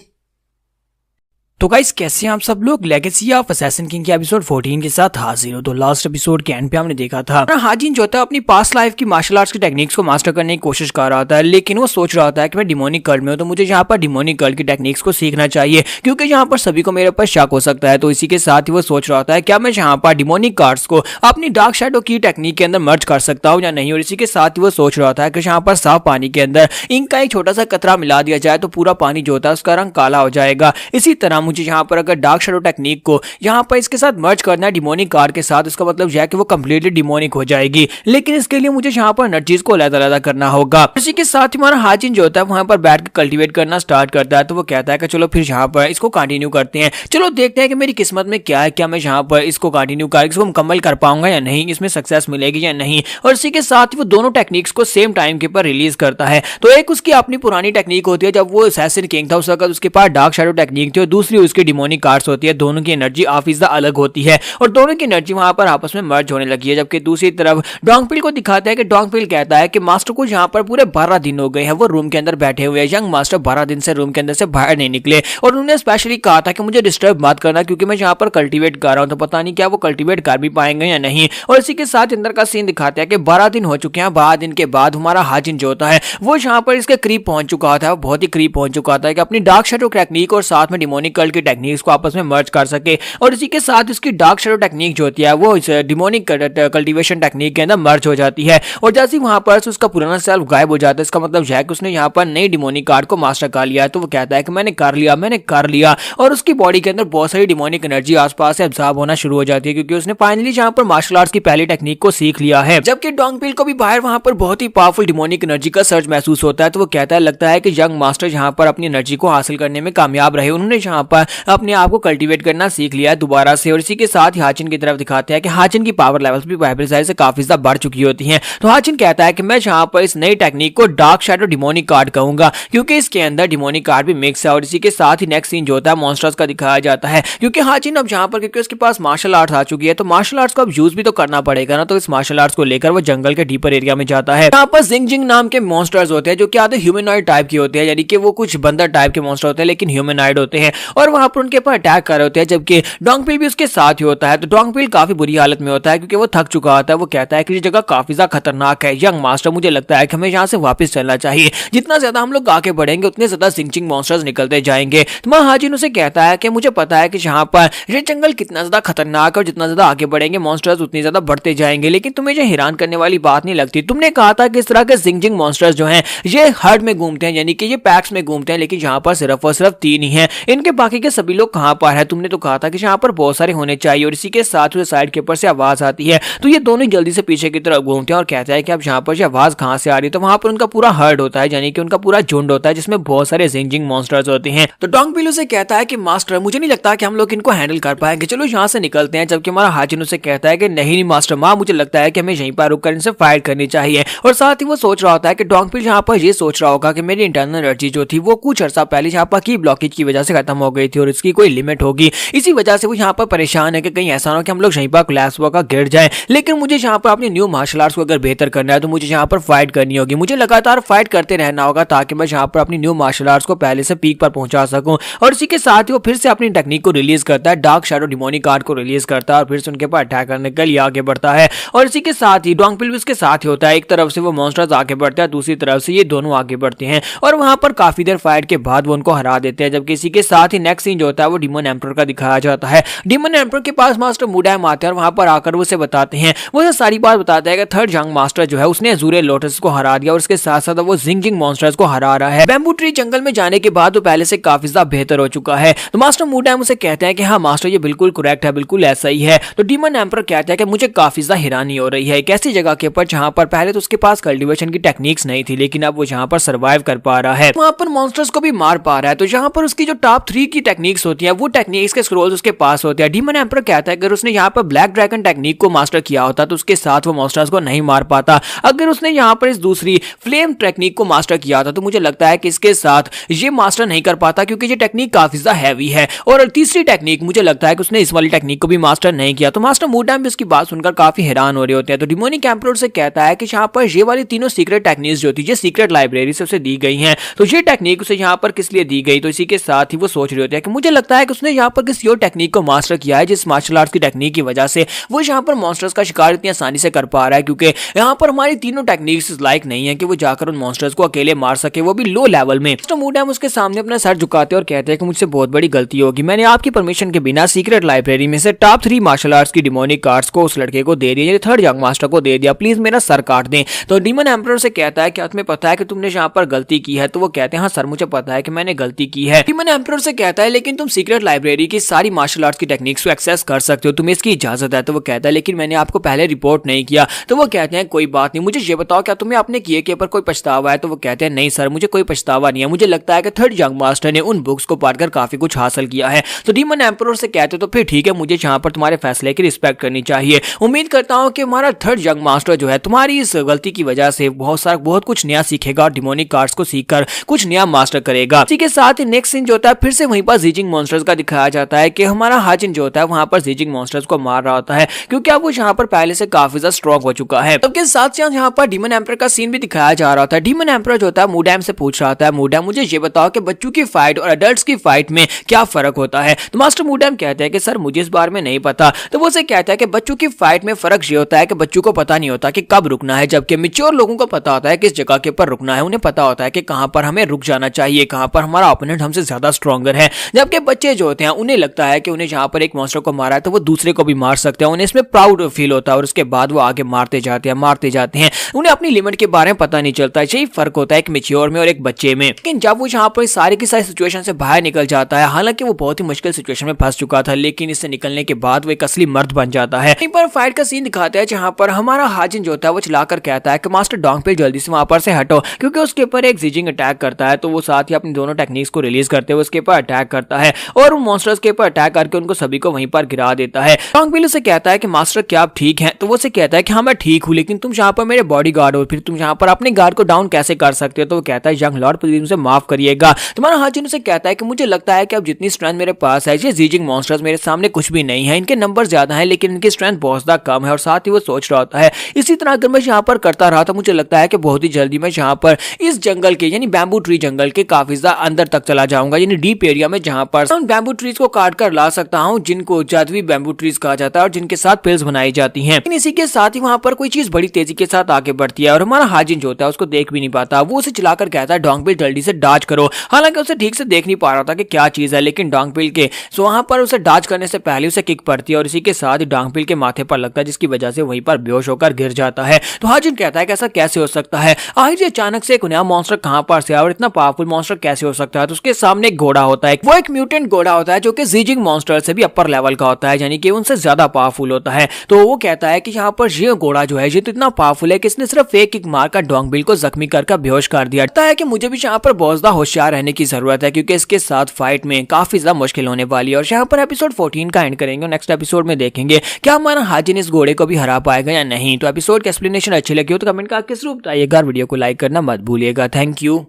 तो गाइस कैसे हैं आप सब लोग। लेगेसी ऑफ असैसिन किंग के एपिसोड 14 के साथ हाजिर हो। तो लास्ट एपिसोड के एंड पे हमने देखा था हाजिन जो होता है अपनी पास्ट लाइफ की मार्शल आर्ट्स की टेक्निक्स को मास्टर करने की कोशिश कर रहा था, लेकिन वो सोच रहा था कि मैं डिमोनिक कर्ल में हूं तो मुझे यहाँ पर डिमोनिक कर्ल की टेक्निक्स को सीखना चाहिए क्योंकि यहाँ पर सभी को मेरे ऊपर शक हो सकता है। तो इसी के साथ ही वो सोच रहा था क्या मैं यहाँ पर डिमोनिक कार्ड्स को अपनी डार्क शैडो की टेक्निक के अंदर मर्ज कर सकता हूँ या नहीं। और इसी के साथ ही वो सोच रहा था कि यहाँ पर साफ पानी के अंदर इंक का एक छोटा सा कतरा मिला दिया जाए तो पूरा पानी जो होता है उसका रंग काला हो जाएगा। इसी तरह मुझे यहाँ पर अगर डार्क शैडो टेक्निक को यहाँ पर इसके साथ मर्ज करना है डिमोनिक कार्ड के साथ, इसका मतलब यह है कि वो कंप्लीटली डिमोनिक हो जाएगी, लेकिन इसके लिए मुझे यहाँ पर एनर्जीज को अलग-अलग करना होगा। इसी के साथ ही हमारा हाजिन जो होता है वहां पर बैठ के कल्टीवेट करना स्टार्ट करता है। तो वो कहता है कि चलो फिर यहाँ पर इसको कंटिन्यू करते हैं, चलो देखते हैं कि मेरी किस्मत में क्या है, क्या मैं यहाँ पर इसको कंटिन्यू कर इसको मुकम्मल कर पाऊंगा या नहीं, इसमें सक्सेस मिलेगी या नहीं। और इसी के साथ ही वो दोनों टेक्निक्स को सेम टाइम के ऊपर रिलीज करता है। तो एक उसकी अपनी पुरानी टेक्निक होती है जब वो असैसिन किंग था उस वक्त उसके पास डार्क शैडो टेक्निक थी और दूसरी उसकी डिमोनिक कार्ड्स होती है। दोनों की एनर्जी ऑफिस अलग होती है और दोनों की एनर्जी वहां पर आपस में मर्ज होने लगी है। जबकि दूसरी तरफ डोंगपिल को दिखाता है कि डोंगपिल कहता है कि मास्टर को यहाँ पर पूरे 12 दिन हो गए हैं वो रूम के अंदर बैठे हुए हैं। यंग मास्टर 12 दिन से रूम के अंदर से बाहर नहीं निकले और उन्होंने स्पेशली कहा था कि मुझे डिस्टर्ब मत करना क्योंकि मैं यहाँ पर कल्टीवेट कर रहा हूँ। तो पता नहीं क्या वो कल्टीवेट कर भी पाएंगे या नहीं। और इसी के साथ अंदर का सीन दिखाते हैं कि 12 दिन हो चुके हैं। 12 दिन के बाद हमारा हाजिन जो होता है वो यहाँ पर इसके करीब पहुंच चुका था, बहुत ही करीब पहुंच चुका था कि अपनी डार्क शैडो टेक्निक और साथ में डिमोनिक कर्ल की टेक्निक्स को आपस में मर्ज कर सके। और इसी के साथ इसकी डार्क शैडो टेक्निक जो होती है वो इस डिमोनिक कल्टीवेशन टेक्निक के अंदर मर्ज हो जाती है। और जैसे ही वहां पर उसका पुराना सेल्फ गायब हो जाता है, इसका मतलब है कि उसने यहाँ पर नई डिमोनिक कार्ड को मास्टर कर लिया है। तो वो कहता है कि मैंने कर लिया और उसकी बॉडी के अंदर बहुत सारी डिमोनिक एनर्जी आसपास से एब्जॉर्ब होना शुरू हो जाती है क्योंकि उसने फाइनली यहाँ पर मार्शल आर्ट्स की पहली टेक्निक को सीख लिया है। जबकि डोंगपिल को भी बाहर वहां पर बहुत ही पावरफुल डिमोनिक एनर्जी का सर्ज महसूस होता है। तो वो कहता है लगता है कि यंग मास्टर यहाँ पर अपनी एनर्जी को हासिल करने में कामयाब रहे, उन्होंने यहाँ पर अपने आप को कल्टीवेट करना सीख लिया है दोबारा से। और इसी के साथ ही हाजिन की तरफ दिखाते हैं कि हाजिन की पावर लेवल्स भी बाइबल साइड से काफी ज्यादा बढ़ चुकी होती हैं। तो हाजिन कहता है कि मैं यहाँ पर इस नई टेक्निक को डार्क शैडो डिमोनिक कार्ड कहूंगा क्योंकि इसके अंदर डिमोनिक कार्ड भी मिक्स है। और इसी के साथ ही नेक्स्ट सीन जो होता है मॉन्स्टर्स का दिखाया जाता है क्योंकि हाजिन अब यहाँ पर क्योंकि उसके पास मार्शल आर्ट्स आ चुकी है तो मार्शल आर्ट्स को अब यूज भी तो करना पड़ेगा ना। तो इस मार्शल आर्ट्स को लेकर वो जंगल के डीपर एरिया में जाता है। यहाँ पर जिंग नाम के मॉन्स्टर्स होते हैं जो कि आधे ह्यूमनॉइड टाइप के होते हैं, यानी कि वो कुछ बंदर टाइप के मॉन्स्टर होते हैं लेकिन ह्यूमनॉइड होते हैं और वहां पर उनके ऊपर अटैक कर रहे होते हैं। जबकि डोंगपिल भी उसके साथ ही होता है। तो डोंगपिल काफी बुरी हालत में होता है क्योंकि वो थक चुका होता है। वो कहता है कि ये जगह काफी ज्यादा खतरनाक है यंग मास्टर, मुझे लगता है कि हमें यहाँ से वापस चलना चाहिए, जितना ज्यादा हम लोग आगे बढ़ेंगे उतने ज्यादा जिंग मॉन्स्टर्स निकलते जाएंगे। तो हाजिन उसे कहता है कि मुझे पता है कि यहाँ पर ये जंगल कितना ज्यादा खतरनाक है और जितना ज्यादा आगे बढ़ेंगे मॉन्स्टर्स उतनी ज्यादा बढ़ते जाएंगे, लेकिन तुम्हें ये हैरान करने वाली बात नहीं लगती। तुमने कहा था कि इस तरह के जिंग मॉन्स्टर्स जो हैं ये हर्ड में घूमते हैं, यानी कि ये पैक्स में घूमते हैं, लेकिन यहाँ पर सिर्फ और सिर्फ 3 ही हैं। इनके बाकी के सभी लोग कहाँ पर है? तुमने तो कहा था कि यहाँ पर बहुत सारे होने चाहिए। और इसी के साथ उसे साइड के ऊपर से आवाज आती है तो ये दोनों जल्दी से पीछे की तरफ घूमते हैं और कहता है कि अब यहाँ पर ये आवाज कहाँ से आ रही है। तो वहां पर उनका पूरा हर्ड होता है, यानी कि उनका पूरा झुंड होता है जिसमें बहुत सारे जिंग मॉन्स्टर्स होते हैं। तो डोंगपिल उसे कहता है कि मास्टर मुझे नहीं लगता कि हम लोग इनको हैंडल कर पाएंगे, चलो यहाँ से निकलते हैं। जबकि हमारा हाजिन उसे कहता है कि नहीं मास्टर माँ, मुझे लगता है कि हमें यहीं पर रुककर इनसे फाइट करनी चाहिए। और साथ ही वो सोच रहा होता है कि डोंगपिल यहाँ पर ये सोच रहा होगा कि मेरी इंटरनल एनर्जी जो थी वो कुछ अर्सा पहले यहाँ पर की ब्लॉकेज की वजह से खत्म हो गई थी और इसकी कोई लिमिट होगी। इसी वजह से वो यहाँ पर परेशान है कि कहीं ऐसा ना हो कि हम लोग यहीं पर क्लैश होकर गिर जाए। लेकिन मुझे यहाँ पर अपनी न्यू मार्शल आर्ट्स को अगर बेहतर करना है तो मुझे यहाँ पर फाइट करनी होगी, मुझे लगातार फाइट करते रहना होगा ताकि मैं यहाँ पर अपनी न्यू मार्शल आर्ट्स को पहले से पीक पर पहुंचा सकूं। और इसी के साथ ही वो फिर से अपनी टेक्निक को रिलीज करता है, डार्क शैडो डिमोनिक कार्ड को रिलीज करता है और फिर से उनके पास अटैक करने के लिए आगे बढ़ता है। और इसी के साथ ही डोंगपिल भी उसके साथ ही होता है। एक तरफ से वो मॉन्स्टर्स आगे बढ़ता है, दूसरी तरफ से ये दोनों आगे बढ़ते हैं और वहां पर काफी देर फाइट के बाद वो उनको हरा देते हैं। जबकि इसी के साथ ही नेक्स्ट सीन जो होता है वो डीमन एम्परर का दिखाया जाता है। डीमन एम्परर के पास मास्टर मूडाइम आते हैं और वहां पर आकर वो उसे बताते हैं, वो उसे सारी बात बताता है कि थर्ड जंग मास्टर जो है उसने अज़ूरे लोटस को हरा दिया और उसके साथ साथ वो जिंग मॉन्स्टर्स को हरा रहा है। बैम्बू ट्री जंगल में जाने के बाद वो पहले से काफी ज्यादा बेहतर हो चुका है। तो मास्टर मूडाइम उसे कहते हैं कि हाँ मास्टर ये बिल्कुल करेक्ट है, बिल्कुल ऐसा ही है। तो डीमन एम्परर कहता है कि मुझे काफी ज्यादा हैरानी हो रही है एक ऐसी जगह के ऊपर जहां पर पहले तो उसके पास कल्टीवेशन की टेक्निक्स नहीं थी, लेकिन अब वो जहां पर सर्वाइव कर पा रहा है, वहां पर मॉन्स्टर्स को भी मार पा रहा है। तो जहां पर उसकी जो टॉप 3 की टेक्निक्स होती है वो टेक्निक्स के स्क्रोल्स उसके पास होते हैं। डीमन एम्परर कहता है अगर उसने यहाँ पर ब्लैक ड्रैगन टेक्निक को मास्टर किया होता तो उसके साथ वो मॉन्स्टर्स को नहीं मार पाता। अगर उसने यहाँ पर इस दूसरी फ्लेम टेक्निक को मास्टर किया था तो मुझे लगता है कि इसके साथ ये मास्टर नहीं कर पाता, क्योंकि ये टेक्निक काफी ज्यादा हैवी है। और तीसरी टेक्निक मुझे लगता है कि उसने इस वाली टेक्निक को भी मास्टर नहीं किया। तो मास्टर मूडाइम भी उसकी बात सुनकर काफी हैरान हो रहे होते हैं। तो डिमोनिक एम्परर से कहता है कि यहाँ पर ये वाली तीनों सीक्रेट टेक्निक्स जो थी ये सीक्रेट लाइब्रेरी से उसे दी गई हैं, तो ये टेक्निक उसे यहाँ पर किस लिए दी गई। तो इसी के साथ ही वो सोच रहे होते हैं कि मुझे लगता है कि उसने यहाँ पर किसी और टेक्निक को मास्टर किया है जिस मार्शल आर्ट्स की टेक्निक की वजह से वो यहाँ पर मॉन्स्टर्स का शिकार इतनी आसानी से कर पा रहा है, क्योंकि यहाँ पर हमारी तीनों टेक्निक्स लाइक नहीं है कि वो जाकर उन मॉन्स्टर्स को अकेले मार सके, वो भी लो लेवल में। तो मूडाइम उसके सामने अपना सर झुकाते और कहते हैं कि मुझसे बहुत बड़ी गलती होगी, मैंने आपकी परमिशन के बिना सीक्रेट लाइब्रेरी में से टॉप 3 मार्शल आर्ट्स की डिमोनिक आर्ट्स को उस लड़के को दे दिया, यानी थर्ड यंग मास्टर को दे दिया, प्लीज मेरा सर काट दें। तो डीमन एम्परर से कहता है कि तुम्हें पता है कि तुमने यहाँ पर गलती की है। तो वो कहते हैं हाँ सर मुझे पता है कि मैंने गलती की है। डीमन एम्परर से कहता है लेकिन तुम सीक्रेट लाइब्रेरी की सारी मार्शल आर्ट्स की टेक्निक्स को एक्सेस कर सकते हो, तुम्हें इसकी इजाजत है। तो वो कहता है लेकिन मैंने आपको पहले रिपोर्ट नहीं किया। तो वो कहते हैं कोई बात नहीं, मुझे ये बताओ क्या तुम्हें अपने किए के ऊपर कोई पछतावा है। तो वो कहते हैं नहीं सर मुझे कोई पछतावा नहीं है, मुझे लगता है कि थर्ड यंग मास्टर ने उन बुक्स को पढ़कर काफी कुछ हासिल किया है। तो डीमन एम्परर से कहते तो फिर ठीक है, मुझे यहाँ पर तुम्हारे फैसले की रिस्पेक्ट करनी चाहिए। उम्मीद करता हूँ कि हमारा थर्ड यंग मास्टर जो है तुम्हारी इस गलती की वजह से बहुत कुछ नया सीखेगा और डिमोनिक आर्ट्स को सीखकर कुछ नया मास्टर करेगा। इसी के साथ ही नेक्स्ट सीन जो होता है फिर से वहीं पर जीजिंग मॉन्स्टर्स का दिखाया जाता है कि हमारा हाजिन जो होता है वहां पर जीजिंग मॉन्स्टर्स को मार रहा होता है, क्योंकि अब वो यहाँ पर पहले से काफी ज्यादा स्ट्रॉन्ग हो चुका है। तब के साथ यहाँ पर डीमन एम्परर का सीन भी दिखाया जा रहा होता है। डीमन एम्परर जो होता है मूडाइम से पूछ रहा था, मूडाइम मुझे ये बताओ कि बच्चों की फाइट और अडल्ट्स की फाइट में क्या फर्क होता है। तो मास्टर मूडाइम कहते हैं कि सर मुझे इस बारे में नहीं पता। तो वो उसे कहता है कि बच्चों की फाइट में फर्क ये होता है कि बच्चों को पता नहीं होता कि कब रुकना है, जबकि मैच्योर लोगों को पता होता है किस जगह के ऊपर रुकना है, उन्हें पता होता है कि कहां पर हमें रुक जाना चाहिए, कहां पर हमारा ओपोनेंट हमसे ज्यादा स्ट्रॉन्गर है। जबकि बच्चे जो होते हैं उन्हें लगता है कि उन्हें जहां पर एक मॉन्स्टर को मारा है तो वो दूसरे को भी मार सकते हैं, उन्हें इसमें प्राउड फील होता है और उसके बाद वो आगे मारते जाते हैं, उन्हें अपनी लिमिट के बारे में पता नहीं चलता। यही फर्क होता है एक मैच्योर में और एक बच्चे में। लेकिन जब वो यहाँ पर सारी की सारी सिचुएशन से बाहर निकल जाता है, हालांकि वो बहुत ही मुश्किल सिचुएशन में फंस चुका था, लेकिन इससे निकलने के बाद वो एक असली मर्द बन जाता है। यहीं पर फाइट का सीन दिखाता है जहां पर हमारा हाजिन जो होता है वो चलाकर कहता है कि मास्टर डोंगपिल जल्दी से वहां पर से हटो, क्योंकि उसके ऊपर एक जीजिंग अटैक करता है। तो वो साथ ही अपनी दोनों टेक्निक्स को रिलीज करते हुए उसके ऊपर अटैक करता है और उन मॉन्स्टर्स के ऊपर अटैक करके उनको सभी को वहीं पर गिरा देता है। डोंगपिल उसे कहता है कि मास्टर क्या आप ठीक हैं। तो वो उसे कहता है कि हाँ मैं ठीक हूँ, लेकिन तुम यहाँ पर मेरे बॉडी गार्ड हो, फिर तुम यहाँ पर अपने गार्ड को डाउन कैसे कर सकते हो। तो वो कहता है यंग लॉर्ड प्लीज मुझे माफ करिएगा। तुम्हारा हाजिन उसे कहता है कि मुझे लगता है कि अब जितनी स्ट्रेंथ मेरे पास है ये जीजिंग मॉन्स्टर्स मेरे सामने कुछ भी नहीं है, इनके नंबर ज्यादा है लेकिन इनकी स्ट्रेंथ बहुत ज्यादा कम है। और साथ ही वो सोच रहा होता है इसी तरह अगर मैं यहाँ पर करता रहा तो मुझे लगता है कि बहुत ही जल्दी मैं यहाँ पर इस जंगल के यानी बैम्बू ट्री जंगल के काफी ज्यादा अंदर तक चला जाऊंगा, यानी डीप एरिया में, जहां पर उन बैम्बू ट्रीज को काट कर ला सकता हूँ जिनको जादुई बैम्बू ट्रीज कहा जाता है और जिनके साथ पिल्स बनाई जाती हैं। लेकिन इसी के साथ ही वहां पर कोई चीज बड़ी तेजी के साथ आगे बढ़ती है और हमारा हाजिन जो होता है उसको देख भी नहीं पाता। वो उसे चलाकर कहता है डोंगपिल जल्दी से डॉज करो। हालांकि उसे ठीक से देख नहीं पा रहा था कि क्या चीज है, लेकिन डोंगपिल के वहां पर उसे डॉज करने से पहले उसे किक पड़ती है और इसी के साथ ही डोंगपिल के माथे पर लगता है, जिसकी वजह से वहीं पर बेहोश होकर गिर जाता है। तो हाजिन कहता है कि ऐसा कैसे हो सकता है, आखिर अचानक से एक नया मॉन्स्टर कहां पर से और इतना पावरफुल मॉन्स्टर कैसे हो सकता है। तो उसके सामने एक घोड़ा होता है, वो एक म्यूटेंट घोड़ा होता है जो कि जीजिंग मॉन्स्टर से भी अपर लेवल का होता है, यानी कि उनसे ज्यादा पावरफुल होता है। तो वो कहता है कि यहाँ पर ये घोड़ा जो है ये तो इतना पावरफुल है कि इसने सिर्फ एक किक मारकर डोंगबिल को जख्मी करके बेहोश कर दिया। लगता है कि मुझे भी यहाँ पर बहुत ज्यादा होशियार रहने की जरूरत है, क्योंकि इसके साथ फाइट में काफी ज्यादा मुश्किल होने वाली है। और यहाँ पर एपिसोड 14 का एंड करेंगे, नेक्स्ट एपिसोड में देखेंगे क्या हमारा हाजिन इस घोड़े को भी हरा पाएगा या नहीं। तो एपिसोड की एक्सप्लेनेशन अच्छी लगी हो तो कमेंट करके जरूर बताइएगा, वीडियो को लाइक करना मत भूलिएगा। Thank you.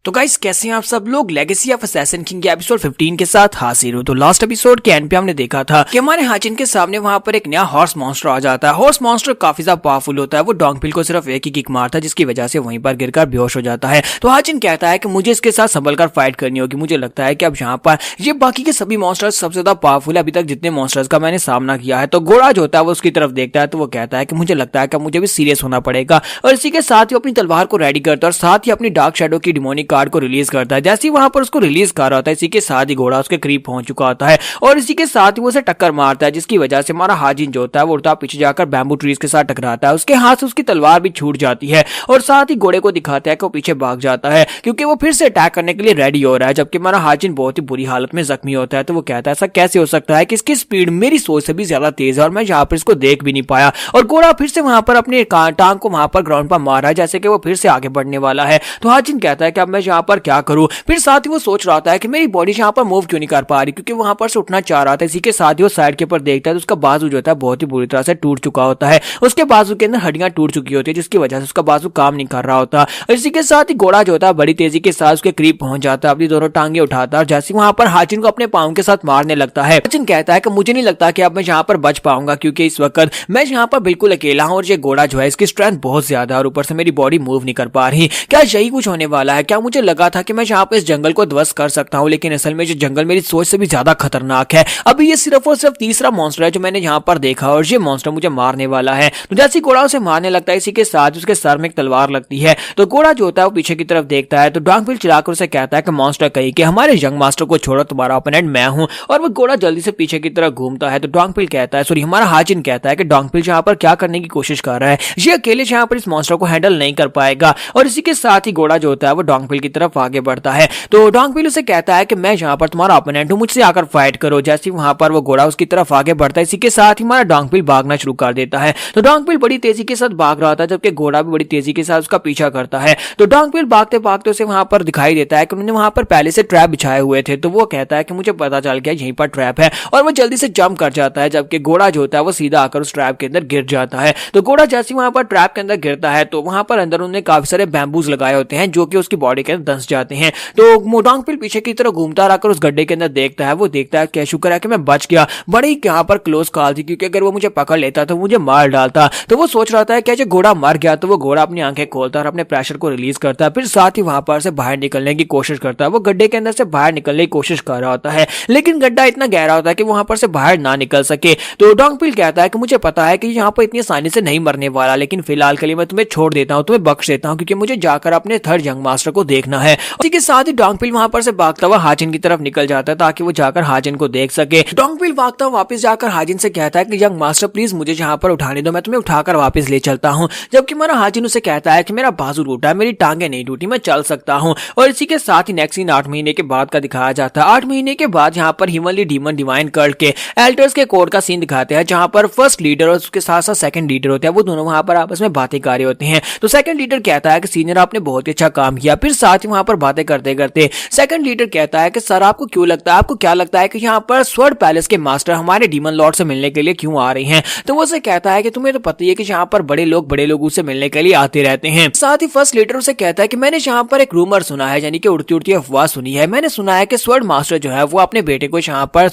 तो गाइस कैसे हैं आप सब लोग, लेगेसी ऑफ असैसिन किंग के एपिसोड 15 के साथ हाजिर हूं। तो लास्ट एपिसोड के एंड पे हमने देखा था कि हमारे हाजिन के सामने वहां पर एक नया हॉर्स मॉन्स्टर आ जाता है। हॉर्स मॉन्स्टर काफी ज्यादा पावरफुल होता है, वो डोंगपिल को सिर्फ एक ही किक मारता है, जिसकी वजह से वहीं पर गिरकर बेहोश हो जाता है। तो हाजिन कहता है कि मुझे इसके साथ संभल कर फाइट करनी होगी, मुझे लगता है कि अब यहाँ पर ये बाकी के सभी मॉन्स्टर्स सबसे ज्यादा पावरफुल है अभी तक जितने मॉन्स्टर्स का मैंने सामना किया है। तो घोड़ा जो होता है वो उसकी तरफ देखता है, तो वो कहता है कि मुझे लगता है कि मुझे भी सीरियस होना पड़ेगा। और इसी के साथ ही अपनी तलवार को रेडी करता है और साथ ही अपनी डार्क शैडो की डिमोनिक गार्ड को रिलीज करता है। जैसे ही वहां पर उसको रिलीज कर रहा होता है, इसी के साथ ही घोड़ा उसके करीब पहुंच चुका होता है और इसी के साथ ही वो उसे टक्कर मारता है, जिसकी वजह से हमारा हाजिन जो होता है वो उड़ता पीछे जाकर बैम्बू ट्रीज के साथ टकराता है। उसके हाथ से उसकी तलवार भी छूट जाती है और साथ ही घोड़े को दिखाता है कि वो पीछे भाग जाता है क्योंकि वो फिर से अटैक करने के लिए रेडी हो रहा है, जबकि हमारा हाजिन बहुत ही बुरी हालत में जख्मी होता है। तो वो कहता है ऐसा कैसे हो सकता है कि इसकी स्पीड मेरी सोच से भी ज्यादा तेज है और मैं यहाँ पर इसको देख भी नहीं पाया। और घोड़ा फिर से वहां पर अपने टांग को वहां पर ग्राउंड पर मार रहा है जैसे कि वो फिर से आगे बढ़ने वाला है। तो हाजिन कहता है कि अब मैं यहाँ पर क्या करूं। फिर साथ ही वो सोच रहा था कि मेरी बॉडी यहाँ पर मूव क्यों नहीं कर पा रही, क्योंकि वहां पर से उठना चाह रहा था। इसी के साथ ही वो साइड के ऊपर देखता है तो उसका बाजू जो होता है बहुत ही बुरी तरह से टूट चुका होता है। उसके बाजू के अंदर हड्डियां टूट चुकी होती है, जिसकी वजह से उसका बाजू काम नहीं कर रहा होता। और इसी के साथ ही घोड़ा जो होता है बड़ी तेजी के साथ उसके करीब पहुंच जाता है, अपनी दोनों टांगे उठाता है और जैसे वहां पर हाजिन को अपने पांव के साथ मारने लगता है। हाजिन कहता है कि मुझे नहीं लगता कि अब मैं यहाँ पर बच पाऊंगा, क्योंकि इस वक्त मैं यहाँ पर बिल्कुल अकेला हूँ और ये घोड़ा जो है इसकी स्ट्रेंथ बहुत ज्यादा है और ऊपर से मेरी बॉडी मूव नहीं कर पा रही। क्या यही कुछ होने वाला है? क्या मुझे लगा था कि मैं यहाँ पे इस जंगल को ध्वस्त कर सकता हूँ, लेकिन असल में जो जंगल मेरी सोच से भी ज्यादा खतरनाक है। अभी ये सिर्फ और सिर्फ तीसरा मॉन्स्टर है जो मैंने यहाँ पर देखा और ये मॉन्स्टर मुझे मारने वाला है। तो जैसे घोड़ा उसे मारने लगता है, इसी के साथ उसके सर में एक तलवार लगती है। तो घोड़ा जो होता है वो पीछे की तरफ देखता है तो डॉन्कबिल चिल्लाकर उसे कहता है कि मॉन्स्टर कहीं कि हमारे यंग मास्टर को छोड़ो, तुम्हारा ओपोनेंट मैं हूं। और वो घोड़ा जल्दी से पीछे की तरफ घूमता है। तो डॉन्कबिल कहता है, सॉरी हमारा हाजिन कहता है कि डॉन्कबिल यहाँ पर क्या करने की कोशिश कर रहा है, ये अकेले यहाँ पर इस मॉन्स्टर को हैंडल नहीं कर पाएगा। और इसी के साथ ही घोड़ा जो होता है वो डॉन्कबिल की तरफ आगे बढ़ता है। तो डॉन्कबिल उसे कहता है कि मैं यहाँ पर तुम्हारा ओपोनेंट हूं, मुझसे आकर फाइट करो। जैसे वहां पर वो घोड़ा उसकी तरफ आगे बढ़ता है, इसी के साथ ही हमारा डॉन्कबिल भागना शुरू कर देता है। तो डॉन्कबिल बड़ी तेजी के साथ भाग रहा था जबकि घोड़ा भी बड़ी तेजी के साथ उसका पीछा करता है। तो डॉन्कबिल भागते भागते उसे वहां पर दिखाई देता है कि उन्होंने वहां पर पहले से ट्रैप बिछाए हुए थे। तो वो कहता है कि मुझे पता चल गया यहीं पर ट्रैप है और वो जल्दी से जंप कर जाता है, जबकि घोड़ा जो होता है वो सीधा आकर उस ट्रैप के अंदर गिर जाता है। तो घोड़ा जैसे वहां पर ट्रैप के अंदर गिरता है तो वहां पर अंदर उन्होंने काफी सारे बैम्बूज लगाए होते हैं जो कि उसकी बॉडी के अंदर धंस जाते हैं। तो डॉन्कबिल पीछे की तरफ घूमता रहकर उस गड्ढे के अंदर देखता है, वो देखता है क्या शुक्र है कि मैं बच गया, बड़ी यहाँ पर क्लोज कॉल थी, क्योंकि अगर वो मुझे पकड़ लेता तो मुझे मार डालता। तो वो सोच रहा था क्या जो घोड़ा मर गया। तो वो घोड़ा अपनी आंखें खोलता है और अपने प्रेशर को रिलीज करता है, फिर साथ ही वहां पर से बाहर निकलने की कोशिश करता है। वो गड्ढे के अंदर से बाहर निकलने की कोशिश कर रहा होता है, लेकिन गड्ढा इतना गहरा होता है कि वहां पर से बाहर ना निकल सके। तो डॉन्कबिल कहता है कि मुझे पता है कि यहाँ पर इतनी आसानी से नहीं मरने वाला, लेकिन फिलहाल के लिए मैं तुम्हें छोड़ देता हूँ, तुम्हें बख्श देता हूँ, क्योंकि मुझे जाकर अपने थर्ड यंग मास्टर को देखना है। उसी के साथ ही डॉन्कबिल वहां पर से भागता हुआ हाजिन की तरफ निकल जाता है ताकि वो जाकर हाजिन को देख सके। डॉन्कबिल भागता हुआ वापस जाकर हाजिन से कहता है कि यंग मास्टर प्लीज मुझे यहाँ पर उठाने दो, मैं तुम्हें उठाकर वापस ले चलता हूँ। जबकि हमारा हाजिन उसे कहता है कि मेरा बाजू टूटा है, मेरी टांगे नहीं टूटी, मैं चल सकता हूँ। और इसी के साथ ही नेक्स्ट सीन 8 महीने के बाद का दिखाया जाता है। 8 महीने के बाद यहाँ पर हिमनली डीमन डिवाइन कल्ट के एल्डर्स के कोड का सीन दिखाते हैं, जहाँ पर फर्स्ट लीडर और उसके साथ साथ सेकंड लीडर होते हैं, वो दोनों वहां पर आपस में बातें कर रहे होते हैं। तो सेकंड लीडर कहता है कि सीनियर आपने बहुत ही अच्छा काम किया। फिर साथ ही वहां पर बातें करते करते सेकंड लीडर कहता है कि सर आपको क्यों लगता है, आपको क्या लगता है कि यहाँ पर स्वर्ड पैलेस के मास्टर हमारे डीमन लॉर्ड से मिलने के लिए क्यों आ रहे हैं। तो वो उसे कहता है कि तुम्हें तो पता ही है कि यहाँ पर बड़े लोग उससे मिलने के लिए आते रहते हैं। साथ ही फर्स्ट लीडर उसे कहता है कि मैंने यहाँ पर एक रूमर सुना है, यानी कि उड़ती उड़ती अफवाह सुनी है। मैंने सुना है कि स्वर्ड मास्टर जो है वो अपने बेटे को यहाँ पर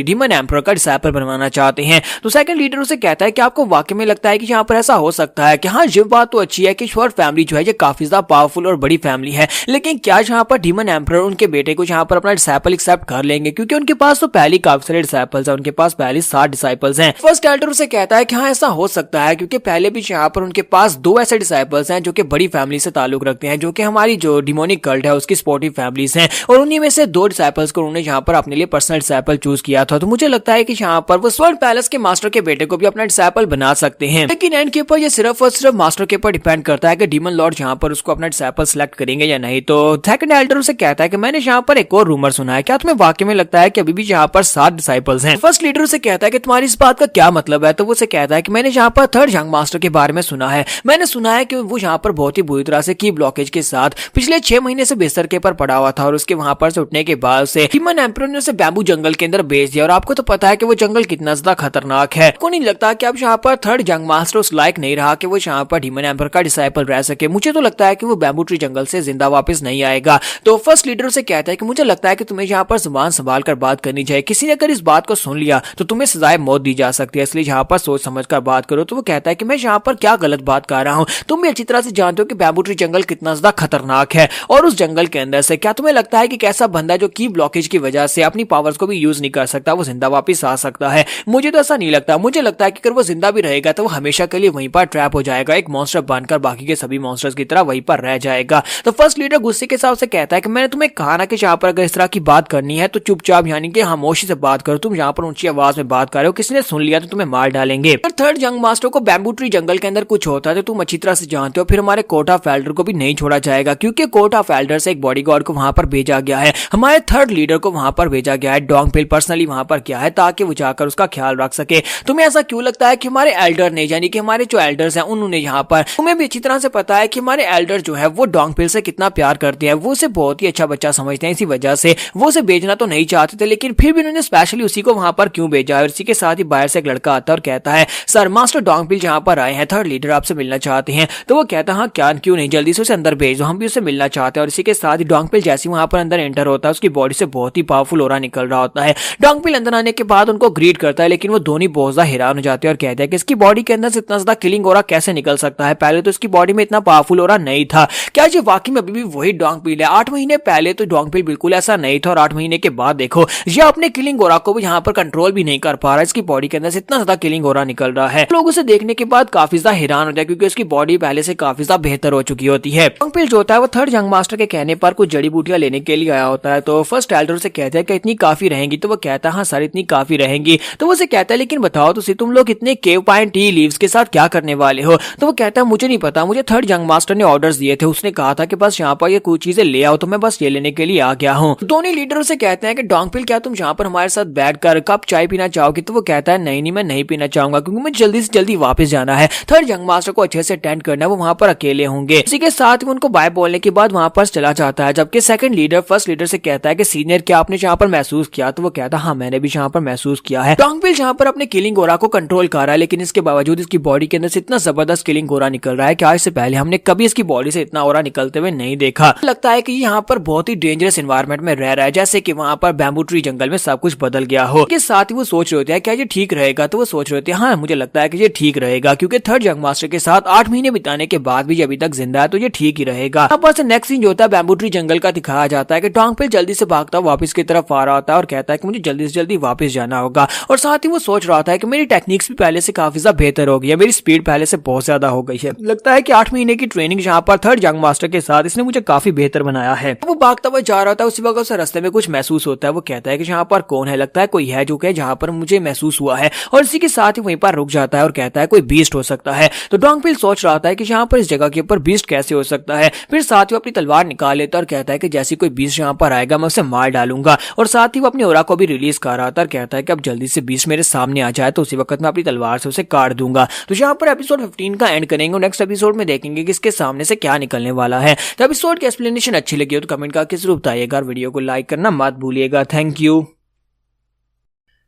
डीमन एम्परर का डिसाइपल बनवाना चाहते हैं। तो सेकंड लीडर उसे कहता है कि आपको वाकई में लगता है कि यहाँ पर ऐसा हो सकता है कि हाँ ये बात तो अच्छी है कि स्वर्ड फैमिली जो है ये काफी ज्यादा पावरफुल और बड़ी फैमिली है, लेकिन क्या यहाँ पर डीमन एम्परर उनके बेटे को यहाँ पर अपना डिसाइपल एक्सेप्ट कर लेंगे, क्योंकि उनके पास तो पहले काफी सारे डिसाइपल्स हैं, उनके पास पहले 7 डिसाइपल्स हैं। फर्स्ट एल्डर उसे कहता है कि हाँ ऐसा हो सकता है, क्योंकि पहले भी यहाँ पर उनके पास 2 ऐसे डिसाइपल्स हैं जो कि बड़ी फैमिली से ताल्लुक रखते हैं, जो कि हमारी जो डिमोनिक कल्ट है उसकी सपोर्टिव फैमिलीज हैं, और उन्हीं में से 2 डिसाइपल्स को उन्होंने यहाँ पर अपने लिए पर्सनल डिसाइपल चूज किया था। तो मुझे लगता है कि यहाँ पर वो स्वर्ड पैलेस के मास्टर के बेटे को भी अपना डिसाइपल बना सकते हैं, लेकिन एंड के ऊपर ये सिर्फ और सिर्फ मास्टर के ऊपर डिपेंड करता है कि डीमन लॉर्ड यहाँ पर उसको अपना डिसाइपल सिलेक्ट करेंगे या नहीं। तो सेकंड एल्डर उसे कहता है कि मैंने यहाँ पर एक और रूमर सुना है, क्या तुम्हें वाकई में लगता है कि अभी भी यहाँ पर 7 डिसाइपल्स हैं। फर्स्ट लीडर उसे कहता है कि तुम्हारी इस बात का क्या मतलब है। तो वो उसे कहता है कि मैंने यहाँ पर थर्ड यंग मास्टर के बारे में सुना है, मैंने सुना है कि वो यहाँ पर बहुत ही बुरी तरह से की ब्लॉकेज के साथ पिछले 6 महीने से बिस्तर के ऊपर पड़ा हुआ था, और उसके वहां पर से उठने के बाद से डीमन एम्परर ने उसे बैम्बू जंगल के अंदर भेज दिया। और आपको तो पता है कि वो जंगल कितना ज्यादा खतरनाक है। को नहीं लगता कि अब यहाँ पर थर्ड यंग मास्टर उस लायक नहीं रहा कि वो यहाँ पर डीमन एम्परर का डिसाइपल रह सके। मुझे तो लगता है कि वो बैम्बू ट्री जंगल से जिंदा वापस नहीं आएगा। तो फर्स्ट लीडर उसे कहता है कि मुझे लगता है कि तुम्हें यहाँ पर जुबान संभाल कर बात करनी चाहिए, किसी ने अगर इस बात को सुन लिया तो तुम्हें सजाए मौत दी जा सकती है, इसलिए यहाँ पर सोच समझ कर बात करो। तो वो कहता है कि मैं यहाँ पर क्या गलत बात कर रहा हूँ, तुम भी अच्छी तरह से जानते हो कि बैम्बू ट्री जंगल कितना ज्यादा खतरनाक है, और उस जंगल के अंदर से क्या तुम्हें लगता है कि कैसा बंदा जो की ब्लॉकेज की वजह से अपनी पावर्स को भी यूज नहीं कर सकता वो जिंदा वापस आ सकता है। मुझे तो ऐसा नहीं लगता। मुझे लगता है कि अगर वो जिंदा भी रहेगा तो वो हमेशा के लिए वहीं पर ट्रैप हो जाएगा, एक मॉन्स्टर बनकर बाकी के सभी मॉन्स्टर्स की तरह वहीं पर रह जाएगा। तो फर्स्ट लीडर गुस्से के साथ से कहता है कि मैंने तुम्हें कहा ना कि यहाँ पर अगर इस तरह की बात करनी है तो चुपचाप यानी कि खामोशी से बात करो, तुम यहाँ पर ऊंची आवाज में बात कर रहे हो, किसी ने सुन लिया तो तुम्हें मार डालेंगे। और थर्ड यंग मास्टर को बैम्बू ट्री जंगल के अंदर कुछ होता है तो तुम अच्छी तरह से जानते हो, फिर हमारे कोर्ट ऑफ एल्डर को भी नहीं छोड़ा जाएगा क्योंकि कोर्ट ऑफ एल्डर से एक बॉडीगार्ड को वहां पर भेजा गया है, हमारे थर्ड लीडर को वहां पर भेजा गया है, डोंगपिल पर्सनली वहां पर किया है ताकि वो जाकर उसका ख्याल रख सके। तुम्हें ऐसा क्यों लगता है कि हमारे एल्डर ने यानी कि हमारे जो एल्डर्स हैं उन्होंने यहाँ पर, तुम्हें भी अच्छी तरह से पता है कि हमारे एल्डर जो है वो डोंगपिल से कितना प्यार करते हैं, वो उसे बहुत ही अच्छा बच्चा समझते हैं, इसी वजह से वो उसे भेजना तो नहीं चाहते थे लेकिन फिर भी उन्होंने स्पेशली उसी को वहां पर क्यों भेजा है। और इसी के साथ ही बाहर से एक लड़का आता है और कहता है सर मास्टर डोंगपिल जहां पर आए हैं, थर्ड लीडर आपसे मिलना चाहते हैं। तो वो कहता है हाँ क्या क्यों नहीं, जल्दी से उसे अंदर भेज दो, हम भी उससे मिलना चाहते हैं। और इसी के साथ ही डोंगपिल जैसे वहां पर अंदर एंटर होता है उसकी बॉडी से बहुत ही पावरफुल ऑरा निकल रहा होता है। डोंगपिल अंदर आने के बाद उनको ग्रीट करता है लेकिन वो दोनों बहुत ज्यादा हैरान हो जाते हैं और कहते हैं कि इसकी बॉडी के अंदर से इतना ज्यादा किलिंग ऑरा कैसे निकल सकता है, पहले तो इसकी बॉडी में इतना पावरफुल ऑरा नहीं था, क्या ये वाकई में अभी भी वही डोंगपिल है? 8 महीने पहले तो डोंगपिल बिल्कुल ऐसा नहीं था और 8 महीने के बाद देखो ये अपने किलिंग ऑरा को भी यहाँ पर कंट्रोल भी नहीं कर पा रहा, इसकी बॉडी के अंदर से इतना ज्यादा किलिंग ऑरा निकल रहा है। लोग उसे देखने के बाद काफी ज्यादा हैरान हो जाए क्योंकि उसकी बॉडी पहले से काफी ज्यादा बेहतर हो चुकी होती है। डोंगपिल जो होता है वो थर्ड यंग मास्टर के कहने पर कुछ जड़ी बूटियां लेने के लिए आया होता है, तो फर्स्ट एल्डर से कहते हैं कि इतनी काफी रहेंगी, तो वो कहता है हाँ सर इतनी काफी रहेंगी। तो वो उसे कहता है लेकिन बताओ तो तुम लोग इतने केव पाइन टी लीव्स के साथ क्या करने वाले हो? तो वो कहता है मुझे नहीं पता, मुझे थर्ड यंग मास्टर ने ऑर्डर्स दिए थे, उसने कहा था कि बस यहाँ पर ये कुछ चीजें ले आओ तो मैं बस ये लेने के लिए आ गया हूँ। दोनों लीडरों से कहते हैं कि डोंगपिल क्या तुम यहाँ पर हमारे साथ बैठकर कप चाय पीना चाहोगे? तो वो कहता है नहीं मैं नहीं पीना चाहूंगा क्योंकि मुझे जल्दी से जल्दी वापस जाना है, थर्ड यंग मास्टर को अच्छे से अटेंड करना है, वो वहां पर अकेले होंगे। इसी के साथ उनको बाय बोलने के बाद वहां पर चला जाता है, जबकि सेकंड लीडर फर्स्ट लीडर से कहता है कि सीनियर क्या आपने यहाँ पर महसूस किया? तो वो कहता है हाँ मैंने भी यहाँ पर महसूस किया है। डोंगपिल यहाँ पर अपने किलिंग ऑरा को कंट्रोल कर रहा है लेकिन इसके बावजूद इसकी बॉडी के अंदर से इतना जबरदस्त किलिंग ऑरा निकल रहा है कि आज से पहले हमने कभी इसकी बॉडी से इतना ऑरा निकलते हुए नहीं देखा। लगता है कि यहाँ पर बहुत ही डेंजरस एनवायरनमेंट में रह रहा है, जैसे कि वहां पर बैम्बू ट्री जंगल में सब कुछ बदल गया हो। इसके साथ ही वो सोच रहे होते हैं क्या ये ठीक रहेगा? तो वो सोच रहे होते हैं हाँ मुझे लगता है कि ये ठीक रहेगा क्योंकि थर्ड यंग मास्टर के साथ 8 महीने बिताने के बाद भी अभी तक जिंदा है तो ये ठीक ही रहेगा। यहाँ पर से नेक्स्ट सीन जो होता है बैम्बू ट्री जंगल का दिखाया जाता है कि डोंगपिल जल्दी से भागता वापस की तरफ आ रहा होता है और कहता है कि मुझे जल्दी से जल्दी वापस जाना होगा। और साथ ही वो सोच रहा था कि मेरी टेक्निक्स भी पहले से काफी ज्यादा बेहतर हो गई है, मेरी स्पीड पहले से बहुत ज्यादा हो गई है। लगता है कि 8 महीने की ट्रेनिंग यहाँ पर थर्ड यंग मास्टर के साथ इसने मुझे काफी बेहतर बनाया है। वो भागता हुआ जा रहा था, उसी वक्त उसे रास्ते में कुछ महसूस होता है। वो कहता है कि यहाँ पर कौन है? लगता है कोई है जो कि जहाँ पर मुझे महसूस हुआ है। और इसी के साथ ही वहीं पर रुक जाता है और कहता है कोई बीस्ट हो सकता है। तो डोंगपिल सोच रहा था कि यहाँ पर इस जगह के ऊपर बीस्ट कैसे हो सकता है। फिर साथ ही वो अपनी तलवार निकाल लेता है और कहता है कि जैसे कोई बीस्ट यहाँ पर आएगा मैं उसे मार डालूंगा। और साथ ही वो अपनी ऑरा को भी रिलीज कर रहा था और कहता है कि अब जल्दी से बीस्ट मेरे सामने आ जाए तो उसी वक्त मैं अपनी तलवार से उसे काट दूंगा। तो यहाँ पर एपिसोड 15 का एंड करेंगे और नेक्स्ट एपिसोड में देखेंगे कि इसके सामने से क्या निकलने वाला है। तो एपिसोड की एक्सप्लेनेशन अच्छी लगी हो तो कमेंट करके जरूर बताइएगा, वीडियो को लाइक करना मत भूलिएगा। Thank you.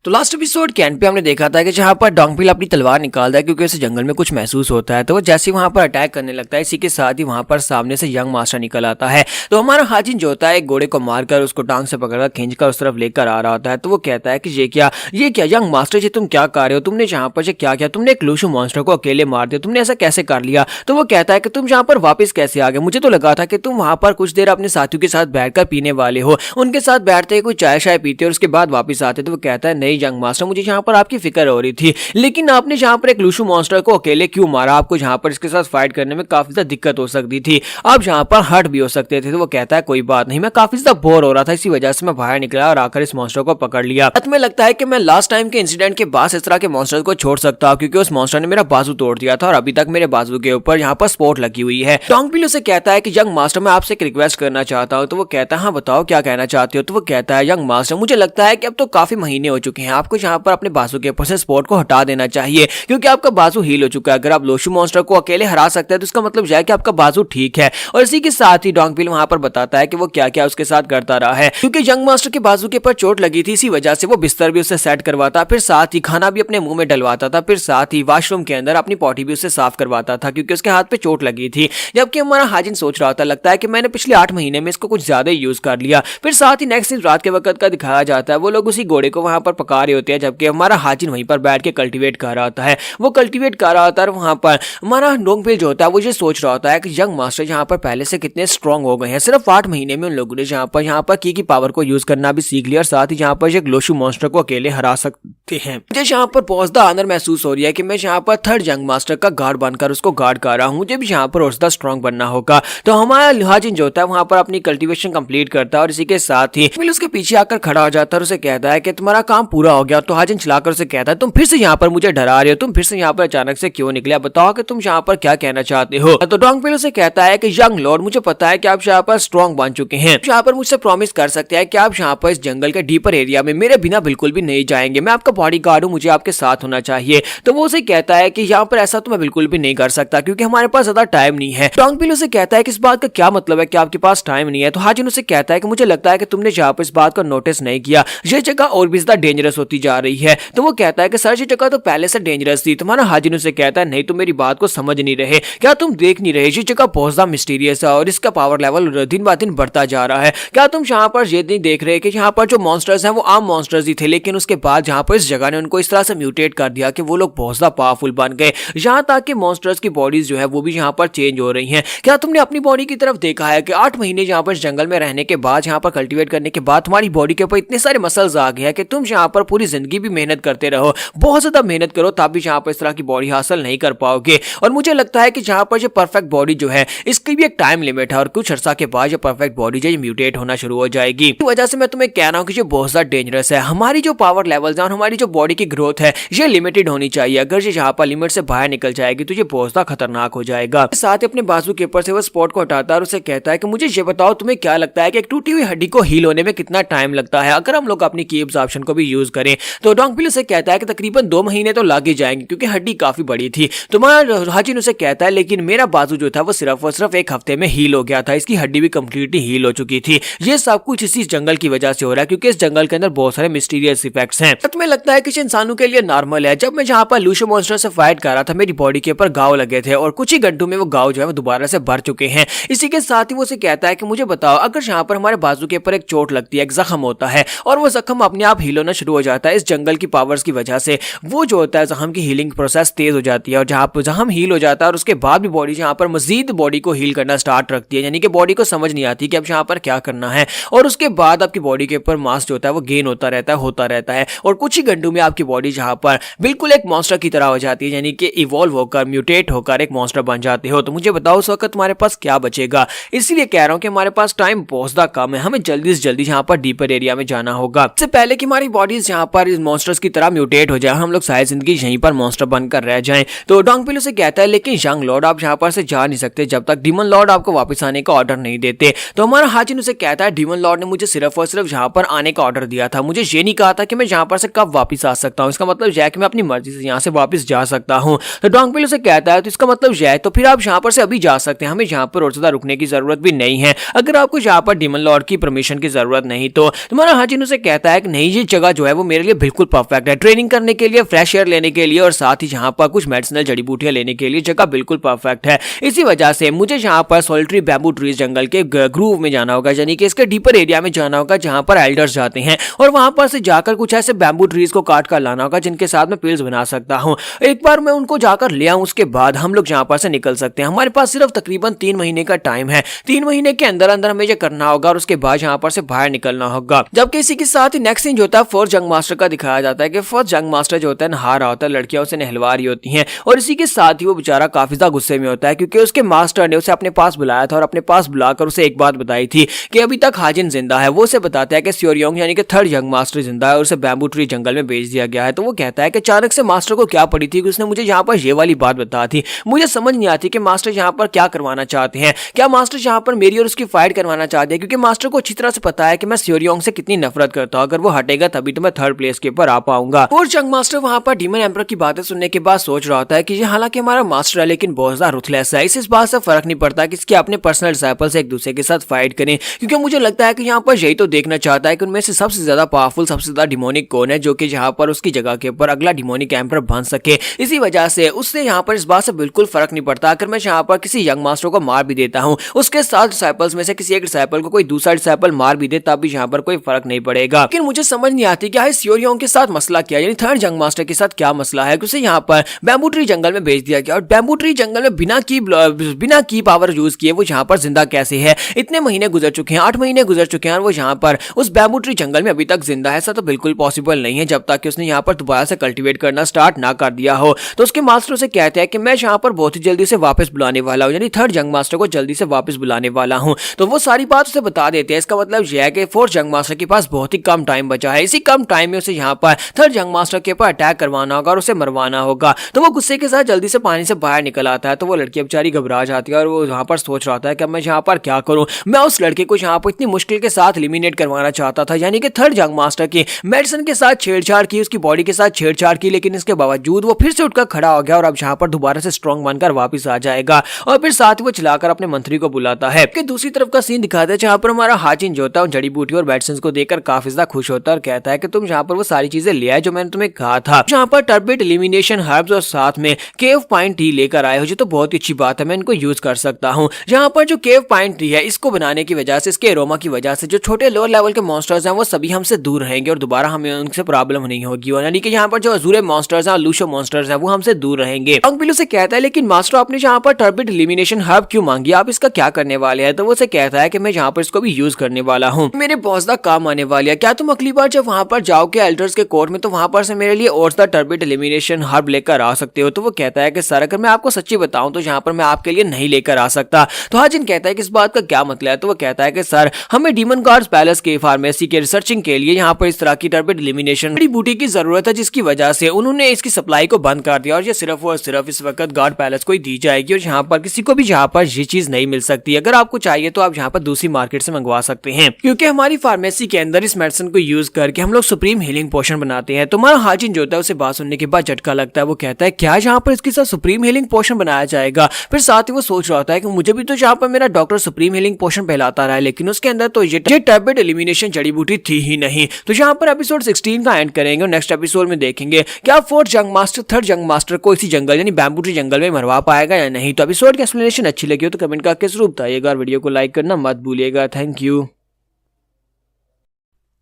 तो लास्ट एपिसोड के एंड पे हमने देखा था कि जहां पर डोंगपिल अपनी तलवार निकालता है क्योंकि उसे जंगल में कुछ महसूस होता है, तो वो जैसे ही वहां पर अटैक करने लगता है इसी के साथ ही वहां पर सामने से यंग मास्टर निकल आता है। तो हमारा हाजिन जो होता है एक घोड़े को मारकर उसको टांग से पकड़कर खींचकर उस तरफ लेकर आ रहा होता है। तो वो कहता है कि ये क्या यंग मास्टर जी तुम क्या कर रहे हो? तुमने जहां पर से क्या किया? तुमने एक लूशू मॉन्स्टर को अकेले मार दिया, तुमने ऐसा कैसे कर लिया? तो वो कहता है कि तुम यहाँ पर वापस कैसे आ गए? मुझे तो लगा था कि तुम वहां पर कुछ देर अपने साथियों के साथ बैठकर पीने वाले हो, उनके साथ बैठते कोई चाय शाय पीते और उसके बाद वापस आते। तो वो कहता है नहीं यंग मास्टर, मुझे यहाँ पर आपकी फिक्र हो रही थी, लेकिन आपने यहाँ पर एक लूशू मॉन्स्टर को अकेले क्यों मारा? आपको यहाँ पर इसके साथ फाइट करने में काफी ज्यादा दिक्कत हो सकती थी, आप यहाँ पर हर्ट भी हो सकते थे। तो वो कहता है कोई बात नहीं, मैं काफी ज्यादा बोर हो रहा था, इसी वजह से मैं बाहर निकला और आकर इस मॉन्स्टर को पकड़ लिया। तुम्हें लगता है कि मैं लास्ट टाइम के इंसिडेंट के बाद इस तरह के मॉन्स्टर को छोड़ सकता हूँ क्योंकि उस मॉन्स्टर ने मेरा बाजू तोड़ दिया था और अभी तक मेरे बाजू के ऊपर यहाँ पर स्पॉट लगी हुई है। डोंगपिल उसे कहता है कि यंग मास्टर मैं आपसे एक रिक्वेस्ट करना चाहता हूँ। तो वो कहता है हाँ बताओ क्या कहना चाहते हो? तो वो कहता है यंग मास्टर मुझे लगता है कि अब तो काफी महीने हो चुके हैं, आपको यहाँ पर अपने बाजू के ऊपर से स्पॉट को हटा देना चाहिए क्योंकि आपका बाजू हील हो चुका है। अगर आप लोशू मॉन्स्टर को अकेले हरा सकते हैं तो इसका मतलब यह है कि आपका बाजू ठीक है। और इसी के साथ ही डोंगपिल वहां पर बताता है कि वो क्या क्या उसके साथ करता रहा है क्योंकि यंग मास्टर के बाजू के ऊपर चोट लगी थी, इसी वजह से वो बिस्तर भी उससे सेट करवाता, फिर साथ ही खाना भी अपने मुंह में डलवाता था, फिर साथ ही वॉशरूम के अंदर अपनी पॉटी भी उससे साफ करवाता था क्योंकि उसके हाथ पे चोट लगी थी। जबकि हमारा हाजिन सोच रहा था लगता है कि मैंने पिछले 8 महीने में इसको कुछ ज्यादा यूज कर लिया। फिर साथ ही नेक्स्ट दिन रात के वक्त का दिखाया जाता है, वो लोग उसी घोड़े को वहां पर पका रहे होते हैं, जबकि हमारा हाजिन वहीं पर बैठ के कल्टीवेट कर रहा होता है। वो कल्टीवेट कर रहा होता है और वहाँ पर हमारा डोंगफिल जो होता है वो ये सोच रहा होता है कि यंग मास्टर यहाँ पर पहले से कितने स्ट्रांग हो गए हैं। सिर्फ 8 महीने में उन लोगों ने यहाँ पर की पावर को यूज करना भी सीख लिया और साथ ही यहाँ पर एक लोशु मॉन्स्टर को अकेले हरा सकते हैं। मुझे यहाँ पर बहुत ज्यादा आनंद महसूस हो रही है कि मैं यहाँ पर थर्ड यंग मास्टर का गार्ड बनकर उसको गार्ड कर रहा हूँ। मुझे भी यहाँ पर और ज्यादा स्ट्रांग बनना होगा। तो हमारा हाजिन जो होता है वहाँ पर अपनी कल्टीवेशन कंप्लीट करता है और इसी के साथ ही फिर उसके पीछे आकर खड़ा हो जाता है और उसे कहता है कि तुम्हारा काम पूरा हो गया। तो हाजिन चलाकर उसे कहता है तुम फिर से यहाँ पर मुझे डरा रहे हो, तुम फिर से यहाँ पर अचानक से क्यों निकले, बताओ कि तुम यहाँ पर क्या कहना चाहते हो। तो डोंगफिल उसे कहता है कि यंग लॉर्ड, मुझे पता है कि आप यहाँ पर स्ट्रांग बन चुके हैं, यहाँ पर मुझसे प्रॉमिस कर सकते हैं कि आप यहाँ पर इस जंगल के डीपर एरिया में मेरे बिना बिल्कुल भी नहीं जाएंगे, मैं आपका बॉडी गार्ड हूँ, मुझे आपके साथ होना चाहिए। तो वो उसे कहता है कि यहाँ पर ऐसा तो मैं बिल्कुल भी नहीं कर सकता क्योंकि हमारे पास ज्यादा टाइम नहीं है। डोंगफिल उसे कहता है कि इस बात का क्या मतलब है कि आपके पास टाइम नहीं है। तो हाजिन उसे कहता है कि मुझे लगता है कि तुमने यहाँ पर इस बात को नोटिस नहीं किया, ये जगह और भी ज्यादा डेंजरस होती जा रही है। तो वो कहता है कि सर ये जगह तो पहले से डेंजरस थी। तुम्हारा हाजिन उसे कहता है नहीं, तुम मेरी बात को समझ नहीं रहे, क्या तुम देख नहीं रहे, ये जगह बहुत ज्यादा मिस्टीरियस है और इसका पावर लेवल दिन ब दिन बढ़ता जा रहा है। क्या तुम यहाँ पर ये नहीं देख रहे कि यहाँ पर जो मॉन्स्टर्स हैं वो आम मॉन्स्टर्स ही थे, लेकिन उसके बाद यहाँ पर इस जगह ने उनको इस तरह से म्यूटेट कर दिया कि वो लोग बहुत ज्यादा पावरफुल बन गए, यहाँ तक कि मॉन्स्टर्स की बॉडीज जो है वो भी यहाँ पर चेंज हो रही हैं। क्या तुमने अपनी बॉडी की तरफ देखा है कि 8 महीने यहाँ पर जंगल में रहने के बाद, यहाँ पर कल्टीवेट करने के बाद तुम्हारी बॉडी के ऊपर इतने सारे मसल्स आ गए हैं कि तुम यहाँ पर पूरी जिंदगी भी मेहनत करते रहो, बहुत ज्यादा मेहनत करो तब भी यहाँ पर इस तरह की बॉडी हासिल नहीं कर पाओगे। और मुझे लगता है कि यहाँ पर जो परफेक्ट बॉडी जो है इसकी भी एक टाइम लिमिट है और कुछ अर्सा के बाद जो परफेक्ट बॉडी जो म्यूटेट होना शुरू हो जाएगी। इस वजह से मैं तुम्हें कह रहा हूँ कि ये बहुत ज्यादा डेंजरस है। हमारी जो पावर लेवल्स हैं और हमारी जो बॉडी की ग्रोथ है ये लिमिटेड होनी चाहिए। अगर ये यहाँ पर लिमिट से बाहर निकल जाएगी तो ये बहुत ज्यादा खतरनाक हो जाएगा। साथ ही अपने बाजू के ऊपर से वो स्पॉट को हटाता है और उसे कहता है कि मुझे ये बताओ तुम्हें क्या लगता है कि एक टूटी हुई हड्डी को हील होने में कितना टाइम लगता है अगर हम लोग अपनी की ऑप्शन को भी यूज करें। तो डोंगफिल उसे कहता है कि तकरीबन 2 महीने तो लग ही जाएंगे क्योंकि हड्डी काफी बड़ी थी। तुम्हारा हाजिन उसे कहता है लेकिन मेरा बाजू जो था वो सिर्फ और सिर्फ 1 हफ्ते में हील हो गया था, इसकी हड्डी भी कंप्लीटली हील हो चुकी थी। ये सब कुछ इसी जंगल की वजह से हो रहा है क्योंकि इस जंगल के अंदर बहुत सारे मिस्टीरियस इफेक्ट्स हैं। तुम्हें लगता है कि इंसानों के लिए नॉर्मल है। जब मैं जहाँ पर लूशो मॉन्स्टर से फाइट कर रहा था मेरी बॉडी के ऊपर घाव लगे थे और कुछ ही घंटों में वो घाव जो है वो दोबारा से भर चुके हैं। इसी के साथ ही वो उसे कहता है कि मुझे बताओ अगर यहाँ पर हमारे बाजू के ऊपर एक चोट लगती है, एक जख्म होता है और वो जख्म अपने आप हील होना शुरू हो जाता है इस जंगल की पावर्स की वजह से, वो जो होता है जख्म की हीलिंग प्रोसेस तेज हो जाती है और जहाँ हील हो जाता है और उसके बाद भी बॉडी यहाँ पर मजीद बॉडी को हील करना स्टार्ट रखती है, यानी कि बॉडी को समझ नहीं आती कि अब यहाँ पर क्या करना है और उसके बाद आपकी बॉडी के ऊपर मास जो होता है वो गेन होता रहता है और कुछ ही घंटों में आपकी बॉडी जहाँ पर बिल्कुल एक मॉन्स्टर की तरह हो जाती है, यानी कि इवॉल्व होकर म्यूटेट होकर एक मॉन्स्टर बन जाते हो। तो मुझे बताओ उस वक्त तुम्हारे पास क्या बचेगा। इसीलिए कह रहा हूँ कि हमारे पास टाइम बहुत ज्यादा कम है, हमें जल्दी से जल्दी यहाँ पर डीपर एरिया में जाना होगा। इससे पहले कि हमारी बॉडीज यहाँ पर इस मॉन्स्टर्स की तरह म्यूटेट हो जाए, हम लोग सारी जिंदगी यहीं पर मॉन्स्टर बनकर रह जाएं। तो डोंगफिल उसे कहता है लेकिन यंग लॉर्ड आप यहाँ पर से जा नहीं सकते जब तक डीमन लॉर्ड आपको वापस आने का ऑर्डर नहीं देते। तो हमारा हाजिन उसे कहता है डीमन लॉर्ड ने मुझे सिर्फ और सिर्फ यहाँ पर आने का ऑर्डर दिया था, मुझे ये नहीं कहा था कि मैं यहाँ पर से कब वापस आ सकता हूँ। इसका मतलब यह है कि मैं अपनी मर्जी से यहाँ से वापस जा सकता हूँ। तो डोंगफिल उसे कहता है तो इसका मतलब यह है तो फिर आप यहाँ पर से अभी जा सकते हैं, हमें यहाँ पर और ज्यादा रुकने की जरूरत भी नहीं है। अगर आपको यहाँ पर डीमन लॉर्ड की परमिशन की जरूरत नहीं तो तुम्हारा हाजिन उसे कहता है कि नहीं ये जगह जो है वो मेरे लिए बिल्कुल परफेक्ट है, ट्रेनिंग करने के लिए, फ्रेश एयर लेने के लिए और साथ ही यहाँ पर कुछ मेडिसिनल जड़ी बूटियां लेने के लिए जगह बिल्कुल परफेक्ट है। इसी वजह से मुझे यहाँ पर सोल्ट्री बैम्बू ट्रीज जंगल के ग्रूव में जाना होगा, यानी कि इसके डीपर एरिया में जाना होगा जहाँ पर एल्डर्स जाते हैं और वहां पर से जाकर कुछ ऐसे बैम्बू ट्रीज को काट कर लाना होगा जिनके साथ मैं पिल्स बना सकता हूँ। एक बार मैं उनको जाकर ले आऊं उसके बाद हम लोग यहाँ पर से निकल सकते हैं। हमारे पास सिर्फ तकरीबन 3 महीने का टाइम है, 3 महीने के अंदर अंदर हमें ये करना होगा और उसके बाद यहाँ पर से बाहर निकलना होगा। जबकि इसी के साथ ही नेक्स्ट सीन जो होता है फोर्थ यंग मास्टर का दिखाया जाता है कि फोर्थ यंग मास्टर जो होता है नहा रहा होता है, लड़कियां उसे नहलवा रही होती हैं और इसी के साथ ही वो बेचारा काफी ज्यादा गुस्से में होता है क्योंकि उसके मास्टर ने उसे अपने पास बुलाया था और अपने पास बुलाकर उसे एक बात बताई थी कि अभी तक हाजिन जिंदा है। वो उसे बताता है कि स्योरियोंग यानी कि थर्ड यंग मास्टर जिंदा है और उसे बैम्बू ट्री जंगल में भेज दिया गया है। तो वो कहता है कि अचानक से मास्टर को क्या पड़ी थी कि उसने मुझे यहाँ पर ये वाली बात बता थी, मुझे समझ नहीं आती कि मास्टर यहाँ पर क्या करवाना चाहते हैं। क्या मास्टर यहाँ पर मेरी और उसकी फाइट करवाना चाहते हैं? क्योंकि मास्टर को अच्छी तरह से पता है कि मैं स्योरियोंग से कितनी नफरत करता हूँ, अगर वो हटेगा तभी तो मैं थर्ड प्लेस के ऊपर आ पाऊंगा। और यंग मास्टर वहाँ पर डीमन एम्परर की बातें सुनने के बाद सोच रहा होता है कि ये हालांकि हमारा मास्टर है लेकिन बहुत ज्यादा रुथलेस है, इस बात से फर्क नहीं पड़ता कि इसके अपने पर्सनल डिसाइपल से एक दूसरे के साथ फाइट करें, क्योंकि मुझे लगता है कि यहाँ पर यही तो देखना चाहता है कि उनमें से सबसे ज्यादा पावरफुल, सबसे ज्यादा डिमोनिक कौन है जो कि यहाँ पर उसकी जगह के ऊपर अगला डिमोनिक एम्परर बन सके। इसी वजह से उससे यहाँ पर इस बात से बिल्कुल फर्क नहीं पड़ता अगर मैं यहाँ पर किसी यंग मास्टर को मार भी देता हूँ, उसके साथ डिसाइपल्स में से किसी एक डिसाइपल को कोई दूसरा डिसाइपल मार भी दे तब भी यहाँ पर कोई फर्क नहीं पड़ेगा। लेकिन मुझे समझ नहीं आती कि क्या है सियोरियों के साथ मसला क्या है, यानी थर्ड जंग मास्टर के साथ क्या मसला है कि उसे यहाँ पर बैम्बू ट्री जंगल में भेज दिया गया और बैम्बू ट्री जंगल में बिना की पावर यूज किए वो यहाँ पर जिंदा कैसे है। इतने महीने गुजर चुके हैं, 8 महीने गुजर चुके हैं और वो यहाँ पर उस बैम्बू ट्री जंगल में अभी तक जिंदा है। ऐसा तो बिल्कुल पॉसिबल नहीं है जब तक कि उसने यहाँ पर दोबारा से कल्टीवेट करना स्टार्ट ना कर दिया हो। तो उसके मास्टर से कहते हैं कि मैं यहाँ पर बहुत ही जल्दी से वापस बुलाने वाला हूँ, यानी थर्ड जंग मास्टर को जल्दी से वापस बुलाने वाला हूँ। तो वो सारी बात उसे बता देते हैं। इसका मतलब यह है कि फोर्थ जंग मास्टर के पास बहुत ही कम टाइम बचा है। इसी कम टाइम में उसे यहाँ पर थर्ड जंग मास्टर के ऊपर अटैक करवाना होगा और उसे मरवाना होगा। तो वो गुस्से के साथ जल्दी से पानी से बाहर निकल आता है। तो वो लड़की बेचारी घबरा जाती है और वो यहाँ पर सोच रहा था कि मैं यहाँ पर क्या करूँ। मैं उस लड़के को यहाँ पर इतनी मुश्किल के साथ एलिमिनेट करवाना चाहता था, यानी कि थर्ड जंग मास्टर की मेडिसिन के साथ छेड़छाड़ की, उसकी बॉडी के साथ छेड़छाड़ की, लेकिन इसके बावजूद वो फिर से उठकर खड़ा हो गया और अब यहाँ पर दोबारा से स्ट्रॉन्ग बनकर वापस आ जाएगा। और फिर साथ ही वो चलाकर अपने मंत्री को बुलाता है कि दूसरी तरफ का सीन दिखाता है जहाँ पर हमारा हाजिन जो होता है जड़ी बूटी और मेडिसिन को देखकर काफी ज्यादा खुश होता है और कहता है कि तुम यहाँ पर वो सारी चीजें ले आए जो मैंने तुम्हें कहा था। यहाँ पर टर्बिड एलिमिनेशन हर्ब्स और साथ में केव पाइन टी लेकर आए हो, जो तो बहुत ही अच्छी बात है, मैं इनको यूज कर सकता हूँ। यहाँ पर जो केव पाइन टी है इसको बनाने की वजह से, इसके एरोमा की वजह से जो छोटे लोअर लेवल के मॉन्स्टर्स हैं वो सभी हमसे दूर रहेंगे और दोबारा हमें उनसे प्रॉब्लम नहीं होगी, यानी कि यहाँ पर जो अजूरे मॉन्स्टर्स हैं और लूशो मॉन्स्टर्स हैं वो हमसे दूर रहेंगे। अंकबिलू से कहता है लेकिन मास्टर आपने यहाँ पर टर्बिड एलिमिनेशन हर्ब क्यों मांगी, आप इसका क्या करने वाले हैं। तो वो से कहता है कि मैं यहाँ पर इसको भी यूज करने वाला हूँ, मेरे बहुत ज्यादा काम आने वाली है। क्या तुम अगली बार जब वहां पर जाओगे एल्डर्स के कोर्ट में तो वहां पर से मेरे लिए और टर्बिड एलिमिनेशन हर्ब लेकर आ सकते हो। तो वो कहता है कि सर अगर मैं आपको सच्ची बताऊं तो यहाँ पर मैं आपके लिए नहीं लेकर आ सकता। तो हाजिन कहता है कि इस बात का क्या मतलब है। तो वो कहता है कि सर हमें डीमन गार्ड्स पैलेस के फार्मेसी के रिसर्चिंग के लिए यहाँ पर इस तरह की टर्बिड एलिमिनेशन बड़ी बूटी की जरूरत है, जिसकी वजह से उन्होंने इसकी सप्लाई को बंद कर दिया और ये सिर्फ और सिर्फ इस वक्त गार्ड पैलेस को ही दी जाएगी और यहाँ पर किसी को भी यहाँ पर ये चीज नहीं मिल सकती। अगर आपको चाहिए तो आप यहाँ पर दूसरी मार्केट से मंगवा सकते हैं, क्योंकि हमारी फार्मेसी के अंदर इस मेडिसिन को यूज करके हम लोग सुप्रीम हीलिंग पोशन बनाते हैं। तुम्हारा हाजिन जो होता है उसे बात सुनने के बाद झटका लगता है। वो कहता है क्या यहाँ पर इसके साथ सुप्रीम हीलिंग पोशन बनाया जाएगा। फिर साथ ही वो सोच रहा होता है कि मुझे भी तो यहाँ पर मेरा डॉक्टर सुप्रीम हीलिंग पोशन पहलाता रहा है, लेकिन उसके अंदर तो ये टर्बिड एलिमिनेशन जड़ी बूटी थी ही नहीं। तो यहाँ पर एपिसोड 16 का एंड करेंगे और नेक्स्ट एपिसोड में देखेंगे क्या फोर्थ जंग मास्टर थर्ड जंग मास्टर को इसी जंगल यानी बैम्बू ट्री जंगल में मरवा पाएगा या नहीं। तो एपिसोड की एक्सप्लेनेशन अच्छी लगी हो तो कमेंट करके जरूर बताइएगा और वीडियो को लाइक करना मत भूलिएगा। Thank you.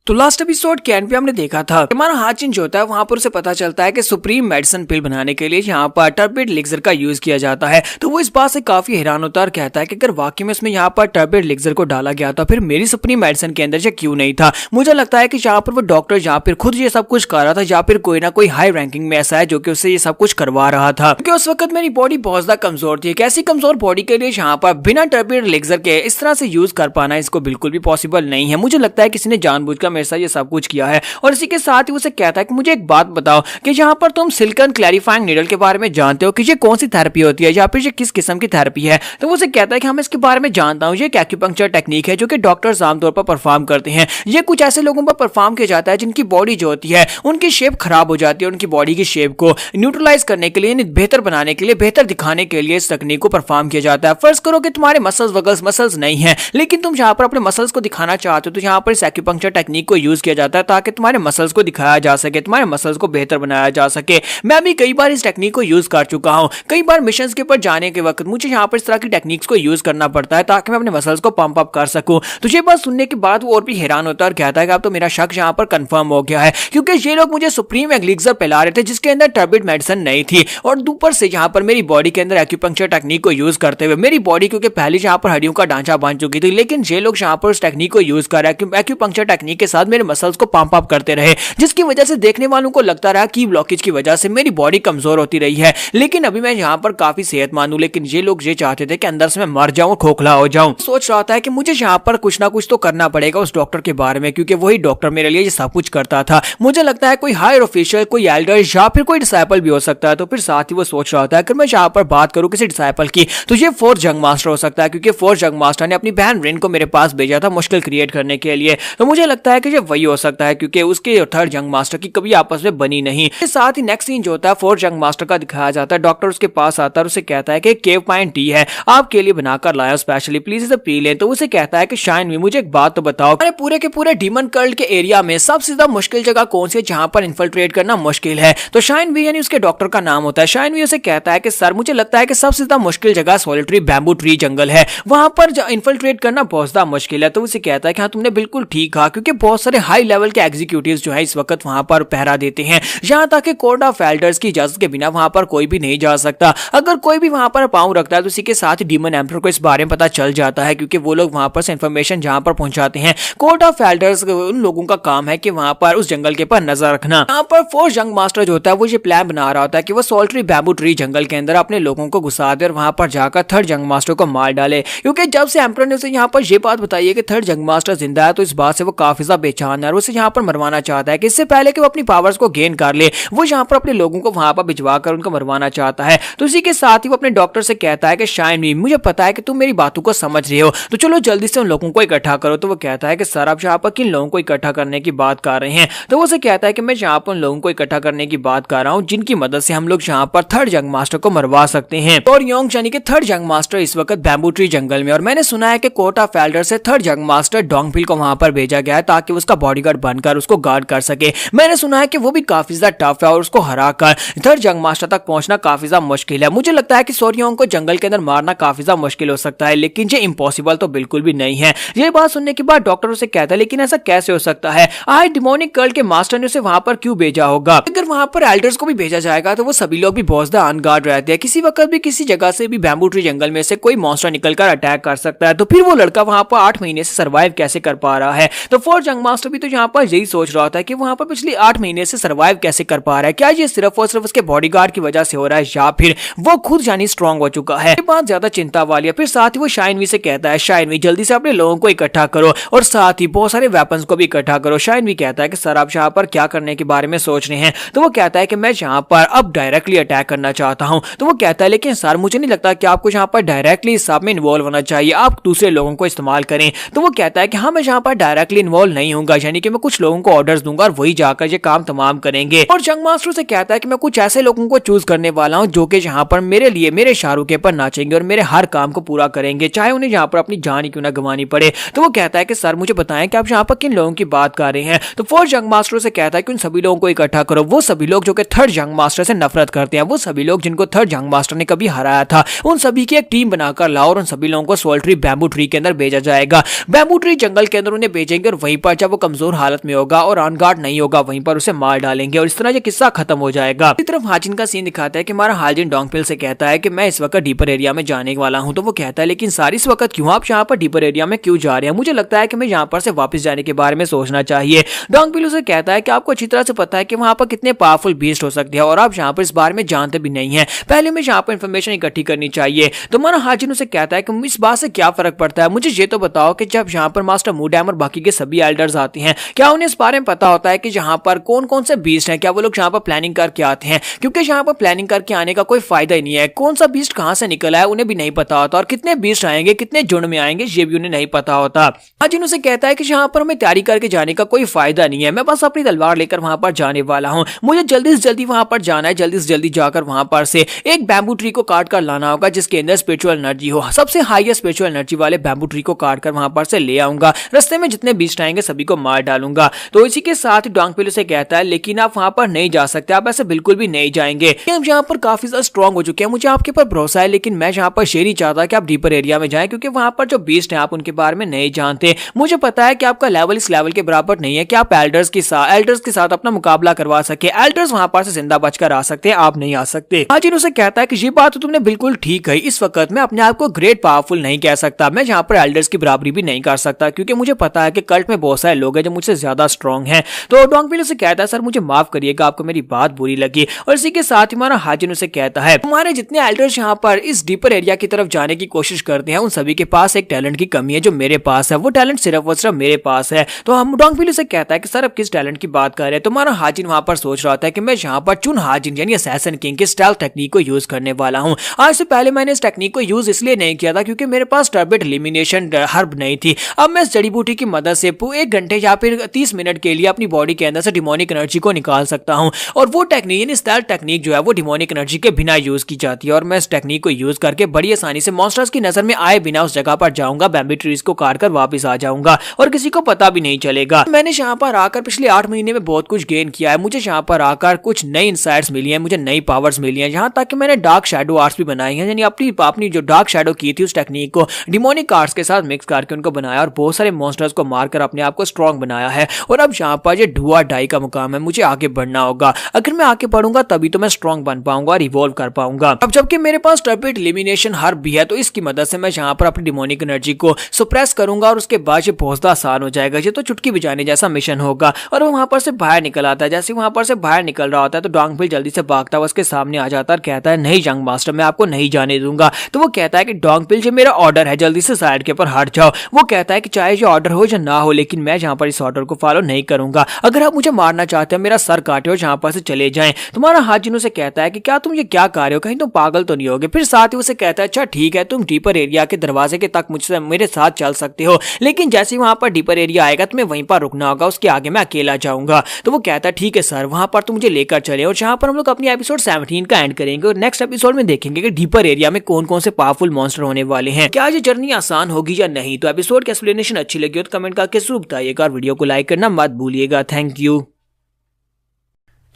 तो लास्ट एपिसोड के एंड पे हमने देखा था हमारा हाजिन जो होता है वहां पर उसे पता चलता है कि सुप्रीम मेडिसिन पिल बनाने के लिए यहाँ पर टर्बिड एलिक्सर का यूज किया जाता है। तो वो इस बात से काफी हैरान होता है और कहता है कि अगर वाकई में इसमें यहाँ पर टर्बिड एलिक्सर को डाला गया था फिर मेरी सुप्रीम मेडिसिन के अंदर ये क्यों नहीं था। मुझे लगता है कि यहाँ पर वो डॉक्टर यहाँ पर खुद ये सब कुछ कर रहा था या फिर कोई ना कोई हाई रैंकिंग में ऐसा है जो कि उससे ये सब कुछ करवा रहा था, क्योंकि उस वक्त मेरी बॉडी बहुत ज्यादा कमजोर थी। एक ऐसी कमजोर बॉडी के लिए यहाँ पर बिना टर्बिड एलिक्सर के इस तरह से यूज कर पाना इसको बिल्कुल भी पॉसिबल नहीं है। मुझे लगता है किसी ने जानबूझकर मेरे साथ ये सब कुछ किया है। और इसी के साथ ही उसे कहता है कि मुझे एक बात बताओ कि यहाँ पर तुम सिलिकॉन क्लैरिफाइंग नीडल के बारे में जानते हो कि ये कौन सी थेरेपी होती है या फिर ये किस किस्म की थेरेपी है। तो वो उसे कहता है कि हम इसके बारे में जानता हूँ, ये एक एक्यूपंक्चर टेक्निक है जो कि डॉक्टर्स आमतौर पर परफॉर्म करते हैं। ये कुछ ऐसे लोगों पर परफॉर्म किया जाता है जिनकी बॉडी जो होती है उनकी शेप खराब हो जाती है, उनकी बॉडी की शेप को न्यूट्रलाइज करने के लिए, बेहतर बनाने के लिए, बेहतर दिखाने के लिए इस तकनीक को परफॉर्म किया जाता है। फर्ज करो कि तुम्हारे मसल्स नहीं है लेकिन तुम यहाँ पर अपने मसल्स को दिखाना चाहते हो तो यहाँ पर इस एक्यूपंक्चर टेक्निक को यूज किया जाता है ताकि तुम्हारे मसल्स को दिखाया जा सके, तुम्हारे मसल्स को बेहतर बनाया जा सके। मैं भी कई बार इस टेक्निक को यूज कर चुका हूं। कई बार मिशंस के ऊपर जाने के वक्त मुझे यहाँ पर इस तरह की टेक्निक्स को यूज करना पड़ता है ताकि मैं अपने मसल्स को पंप अप कर सकूं। तो ये बात सुनने के बाद वो और भी हैरान होता है और कहता है कि अब तो मेरा शक यहाँ पर कंफर्म हो गया है, क्योंकि ये लोग मुझे सुप्रीम एलिक्सर पिला रहे थे जिसके अंदर टर्बिड मेडिसिन नहीं थी और ऊपर से यहाँ पर मेरी बॉडी के अंदर एक्यूपंक्चर टेक्निक को यूज करते हुए मेरी बॉडी क्योंकि पहले यहाँ पर हड्डियों का ढांचा बन चुकी थी, लेकिन ये लोग यहाँ पर उस टेक्निक को यूज कर रहे हैं एक्यूपंक्चर टेक्निक के साथ मेरे मसल्स को पंप अप करते रहे, जिसकी वजह से देखने वालों को लगता रहा कि ब्लॉकेज की वजह से मेरी बॉडी कमजोर होती रही है। लेकिन अभी मैं यहाँ पर काफी सेहतमंद हूं, लेकिन ये लोग ये चाहते थे कि अंदर से मैं मर जाऊं, खोखला हो जाऊं। सोच रहा था कि मुझे यहाँ पर कुछ ना कुछ तो करना पड़ेगा उस डॉक्टर के बारे में, क्योंकि वही डॉक्टर मेरे लिए ये सब कुछ करता था। मुझे लगता है कोई हायर ऑफिशियल, कोई एल्डर या फिर कोई डिसाइपल भी हो सकता है। तो फिर साथ ही वो सोच रहा था कि मैं यहाँ पर बात करूं किसी डिसाइपल की तो ये फोर्थ जंग मास्टर हो सकता है, क्योंकि फोर्थ जंग मास्टर ने अपनी बहन रिन को मेरे पास भेजा था मुश्किल क्रिएट करने के लिए। तो मुझे लगता है कि ये वही हो सकता है, क्योंकि उसके और थर्ड जंग मास्टर की कभी आपस में बनी नहीं। साथ ही नेक्स्ट सीन जो होता है फोर्थ जंग मास्टर का दिखाया जाता है। डॉक्टर उसके पास आता है और उसे कहता है कि केव पाइन टी है, आपके लिए बनाकर लाया स्पेशली, प्लीज इसे पी लें। तो उसे कहता है कि शाइन भी मुझे एक बात तो बताओ, अरे पूरे के पूरे डीमन कर्ल के एरिया में सबसे ज्यादा मुश्किल जगह कौन सी है जहां पर इन्फिल्ट्रेट करना मुश्किल है। तो शाइन भी यानी उसके डॉक्टर का नाम होता है। शाइन भी उसे कहता है कि सर मुझे लगता है कि सबसे ज्यादा मुश्किल जगह सॉलिटरी बैम्बू ट्री जंगल है, वहां पर इन्फिल्ट्रेट करना बहुत ज्यादा मुश्किल है। तो उसे कहता है कि हाँ तुमने बिल्कुल ठीक कहा, क्योंकि बहुत सारे हाई लेवल के एग्जीक्यूटिव्स जो है इस वक्त वहां पर पहरा देते हैं, जहां तक कि कोर्ट ऑफ एल्डर्स की इजाजत के बिना वहां पर कोई भी नहीं जा सकता। अगर कोई भी वहां पर पांव रखता है तो उसी के साथ डीमन एम्परर को इस बारे में पता चल जाता है, क्योंकि वो लोग वहां पर से इंफॉर्मेशन जहां पर पहुंचाते हैं। कोर्ट ऑफ एल्डर्स उन लोगों का काम है कि वहां पर उस जंगल के पर नजर रखना। यहाँ पर फोर्थ यंग मास्टर जो होता है वो ये प्लान बना रहा होता है कि वो सोल्ट्री बैम्बू ट्री जंगल के अंदर अपने लोगों को घुसा दे और वहां पर जाकर थर्ड यंग मास्टर को मार डाले, क्योंकि जब से एम्परर ने उसे यहाँ पर ये बात बताई है कि थर्ड यंग मास्टर जिंदा है तो इस बात से वो काफी ज्यादा बेचैन है और उसे यहाँ पर मरवाना चाहता है कि इससे पहले कि वो अपनी पावर्स को गेन कर ले, वो यहाँ पर अपने लोगों को वहां पर भिजवा कर उनको मरवाना चाहता है। तो इसी के साथ ही वो अपने डॉक्टर से कहता है कि शाइन, मुझे पता है कि तुम मेरी बातों को समझ रहे हो, तो चलो जल्दी से उन लोगों को इकट्ठा करो। तो वो कहता है कि सर आप यहाँ पर किन लोगों को इकट्ठा करने की बात कर रहे हैं? तो वो उसे कहता है कि मैं यहाँ पर उन लोगों को इकट्ठा करने की बात कर रहा हूँ जिनकी मदद से हम लोग यहाँ पर थर्ड यंग मास्टर को मरवा सकते हैं। और योंग यानी कि थर्ड यंग मास्टर इस वक्त बैम्बू ट्री जंगल में, और मैंने सुना है कि कोर्ट ऑफ एल्डर से थर्ड यंग मास्टर डोंगफिल को वहां पर भेजा गया है ताकि उसका बॉडीगार्ड बनकर उसको गार्ड कर सके। मैंने सुना है कि वो भी काफी ज्यादा टफ है और उसको हराकर थर्ड यंग मास्टर तक पहुंचना काफी ज्यादा मुश्किल है। मुझे लगता है कि सोरियोंग को जंगल के अंदर मारना काफी ज्यादा मुश्किल हो सकता है, लेकिन ये इम्पॉसिबल तो बिल्कुल भी नहीं है। ये बात सुनने के बाद डॉक्टर उसे कहता है लेकिन ऐसा कैसे हो सकता है? आज डिमोनिक कल्ट के मास्टर ने उसे वहां पर क्यों भेजा होगा? अगर वहां पर एल्डर्स को भी भेजा जाएगा तो वो सभी लोग भी बहुत ज्यादा अनगार्ड रहते हैं, किसी वक्त भी किसी जगह से भी बैम्बू ट्री जंगल में से कोई मॉन्स्टर निकलकर अटैक कर सकता है। तो फिर वो लड़का वहां पर 8 महीने से सर्वाइव कैसे कर पा रहा है? तो फोर्थ यंग मास्टर भी तो यहाँ पर यही सोच रहा था कि वहां पर पिछले 8 महीने से सर्वाइव कैसे कर पा रहा है। क्या ये सिर्फ और सिर्फ उसके बॉडीगार्ड की वजह से हो रहा है या फिर वो खुद यानी स्ट्रांग हो चुका है? ये बात ज्यादा चिंता वाली है। फिर साथ ही वो शाइनवी से कहता है शाइनवी जल्दी से अपने लोगों को इकट्ठा करो और साथ ही बहुत सारे वेपन्स को भी इकट्ठा करो। शाइनवी कहता है कि सर आप यहाँ पर क्या करने के बारे में सोच रहे हैं? तो वो कहता है कि मैं यहाँ पर अब डायरेक्टली अटैक करना चाहता हूँ। तो वो कहता है लेकिन सर मुझे नहीं लगता कि आपको यहाँ पर डायरेक्टली इस सब में इन्वॉल्व होना चाहिए, आप दूसरे लोगों को इस्तेमाल करें। तो वो कहता है कि हाँ मैं यहाँ पर डायरेक्टली इन्वॉल्व नहीं हूँ, यानी कि मैं कुछ लोगों को ऑर्डर्स दूंगा और वही जाकर ये काम तमाम करेंगे। और यंग मास्टर से कहता है कि मैं कुछ ऐसे लोगों को चूज करने वाला हूँ जो कि यहाँ पर मेरे लिए मेरे इशारों के पर नाचेंगे और मेरे हर काम को पूरा करेंगे, चाहे उन्हें यहाँ पर अपनी जान ही क्यों ना गंवानी पड़े। तो वो कहता है कि सर मुझे बताएं कि आप यहाँ पर किन लोगों की बात कर रहे हैं? तो फोर्थ यंग मास्टर से कहता है कि उन सभी लोगों को इकट्ठा करो, वो सभी लोग जो कि थर्ड यंग मास्टर से नफरत करते हैं, वो सभी लोग जिनको थर्ड यंग मास्टर ने कभी हराया था, उन सभी की एक टीम बनाकर लाओ और उन सभी लोगों को सोल्ट्री बैम्बू ट्री के अंदर भेजा जाएगा। बैम्बू ट्री जंगल के अंदर उन्हें भेजेंगे और वहीं पर जब वो कमजोर हालत में होगा और ऑन-गार्ड नहीं होगा वहीं पर उसे मार डालेंगे और इस तरह ये किस्सा खत्म हो जाएगा। इस तरफ हाजिन का सीन दिखाता है कि हमारा हाजिन डोंगफिल से कहता है कि मैं इस वक्त डीपर एरिया में जाने वाला हूं। तो वो कहता है लेकिन सारी इस वक्त क्यों आप यहाँ पर डीपर एरिया में क्यों जा रहे हैं? मुझे लगता है कि मैं यहाँ पर से वापस जाने के बारे में सोचना चाहिए। डोंगफिल उसे कहता है कि आपको अच्छी तरह से पता है कि वहां पर कितने पावरफुल बीस्ट हो सकते हैं और आप यहाँ पर इस बारे में जानते भी नहीं है, पहले में यहाँ पर इंफॉर्मेशन इकट्ठी करनी चाहिए। तो हमारा हाजिन उसे कहता है कि इस बात से क्या फर्क पड़ता है, मुझे ये तो बताओ कि जब यहाँ पर मास्टर मूडैम और बाकी के सभी एल्डर्स आते हैं क्या उन्हें इस बारे में पता होता है कि यहाँ पर कौन कौन से बीस्ट हैं? क्या वो लोग यहाँ पर प्लानिंग करके आते हैं? क्योंकि यहाँ पर प्लानिंग करके आने का कोई फायदा ही नहीं है, कौन सा बीस्ट कहां से निकला है उन्हें भी नहीं पता होता और कितने बीस्ट आएंगे कितने झुंड में आएंगे ये भी उन्हें नहीं पता होता। हाजिन उसे कहता है कि यहाँ पर हमें तैयारी करके जाने का कोई फायदा नहीं है, मैं बस अपनी तलवार लेकर वहां पर जाने वाला हूँ, मुझे जल्दी से जल्दी वहां पर जाना है, जल्दी से जल्दी जाकर वहां पर से एक बैम्बू ट्री को काट कर लाना होगा जिसके अंदर स्पिरिचुअल एनर्जी हो, सबसे हाईएस्ट स्पिरिचुअल एनर्जी वाले बैम्बू ट्री को काट कर वहां पर से ले आऊंगा, रास्ते में जितने बीस्ट आएंगे सभी को मार डालूंगा। तो इसी के साथ डोंगफिल उसे कहता है लेकिन आप वहां पर नहीं जा सकते, आप ऐसे बिल्कुल भी नहीं जाएंगे, हम यहाँ पर काफी ज्यादा स्ट्रॉन्ग हो चुके हैं, मुझे आपके ऊपर भरोसा है, लेकिन मैं यहाँ पर शेर ही चाहता कि आप डीपर एरिया में जाएं क्योंकि वहां पर जो बीस्ट है आप उनके बारे में नहीं जानते। मुझे पता है कि आपका लेवल इस लेवल के बराबर नहीं है कि आप एल्डर्स के साथ अपना मुकाबला करवा सके, एल्डर्स वहां पर से जिंदा बचकर आ सकते हैं, आप नहीं आ सकते। हाजिन उसे कहता है कि ये बात तो तुमने बिल्कुल ठीक कही, इस वक्त मैं अपने आप को ग्रेट पावरफुल नहीं कह सकता, मैं यहाँ पर एल्डर्स की बराबरी भी नहीं कर सकता क्योंकि मुझे पता है कि कल्ट में बहुत सारे लोग हैं जो मुझसे ज्यादा स्ट्रॉन्ग हैं। तो डोंगफिल उसे कहता है सर मुझे माफ करिएगा, आपको मेरी बात बुरी लगी। और इसी के साथ हमारा हाजिन उसे कहता है हमारे जितने एल्डर्स यहाँ पर इस डीपर एरिया की तरफ जाने की कोशिश करते हैं उन सभी के पास एक टैलेंट की कमी है जो मेरे पास है, वो टैलेंट सिर्फ और सिर्फ मेरे पास है। तो हम डोंगफिल उसे कहता है कि सर अब किस टैलेंट की बात कर रहे हैं? तो हमारा हाजिन वहां पर सोच रहा था कि मैं यहाँ पर चुन हाजिन यानी असैसिन किंग की स्टाइल टेक्निक को यूज करने वाला हूँ। आज से पहले मैंने इस टेक्निक को यूज इसलिए नहीं किया था क्योंकि मेरे पास टर्बिट एलिमिनेशन हर्ब नहीं थी। अब मैं इस जड़ी बूटी की मदद से 1 घंटे या फिर 30 मिनट के लिए अपनी बॉडी के अंदर से डिमोनिक एनर्जी को निकाल सकता हूँ और वो टेक्निक यानी स्टाइल टेक्निक जो है वो डिमोनिक एनर्जी के बिना यूज की जाती है और मैं इस टेक्निक को यूज करके बड़ी आसानी से मॉन्स्टर्स की नजर में आए बिना उस जगह पर जाऊंगा, बैम्बू ट्रीज को काट कर वापस आ जाऊंगा और किसी को पता भी नहीं चलेगा। मैंने यहाँ पर आकर पिछले 8 महीने में बहुत कुछ गेन किया है, मुझे यहाँ पर आकर कुछ नई इंसाइट्स मिली है, मुझे नई पावर्स मिली है, यहाँ तक कि मैंने डार्क शैडो आर्ट्स भी बनाई है, यानी अपनी जो डार्क शैडो की थी उस टेक्निक को डिमोनिक आर्ट्स के साथ मिक्स करके उनको बनाया और बहुत सारे मॉन्स्टर्स को मारकर अपने आप आपको स्ट्रॉन्ग बनाया है और अब यहाँ पर ये डू और डाई का मुकाम है, मुझे आगे बढ़ना होगा। अगर मैं आगे बढ़ूंगा तभी तो मैं स्ट्रॉन्ग बन पाऊंगा और इवॉल्व कर पाऊंगा। अब जबकि मेरे पास टर्पिड एलिमिनेशन हर्ब भी है तो इसकी मदद से मैं यहाँ पर अपनी डिमोनिक एनर्जी को सप्रेस करूंगा और उसके बाद ये पहुंचना आसान हो जाएगा। ये तो चुटकी बजाने जैसा मिशन होगा। और वो वहां पर से बाहर निकल आता है। जैसे वहां पर से बाहर निकल रहा होता है तो डोंगबिल जल्दी से भागता है, उसके सामने आ जाता है और कहता है नहीं यंग मास्टर, मैं आपको नहीं जाने दूंगा। तो वो कहता है कि डोंगबिल ये मेरा ऑर्डर है, जल्दी से साइड के ऊपर हट जाओ। वो कहता है कि चाहे ये ऑर्डर हो या ना हो लेकिन मैं यहाँ पर इस ऑर्डर को फॉलो नहीं करूंगा। अगर आप मुझे मारना चाहते हैं मेरा सर काटे और यहाँ पर से चले जाएं। तुम्हारा हाजिन उसे कहता है कि क्या तुम ये क्या कर रहे हो, कहीं तुम पागल तो नहीं होगे। फिर साथ ही उसे कहता है अच्छा ठीक है, तुम डीपर एरिया के दरवाजे के तक मुझसे मेरे साथ चल सकते हो, लेकिन जैसे वहां पर डीपर एरिया आएगा तुम्हें वहीं पर रुकना होगा, उसके आगे मैं अकेला जाऊंगा। तो वो कहता है ठीक है सर, वहां पर तुम मुझे लेकर चले। और जहां पर हम लोग अपनी एपिसोड 17 का एंड करेंगे और नेक्स्ट एपिसोड में देखेंगे कि डीपर एरिया में कौन कौन से पावरफुल मॉन्स्टर होने वाले हैं, क्या ये जर्नी आसान होगी या नहीं। तो एपिसोड की एक्सप्लेनेशन अच्छी लगी हो तो कमेंट करके जरूर बताइएगा और वीडियो को लाइक करना मत भूलिएगा। Thank you.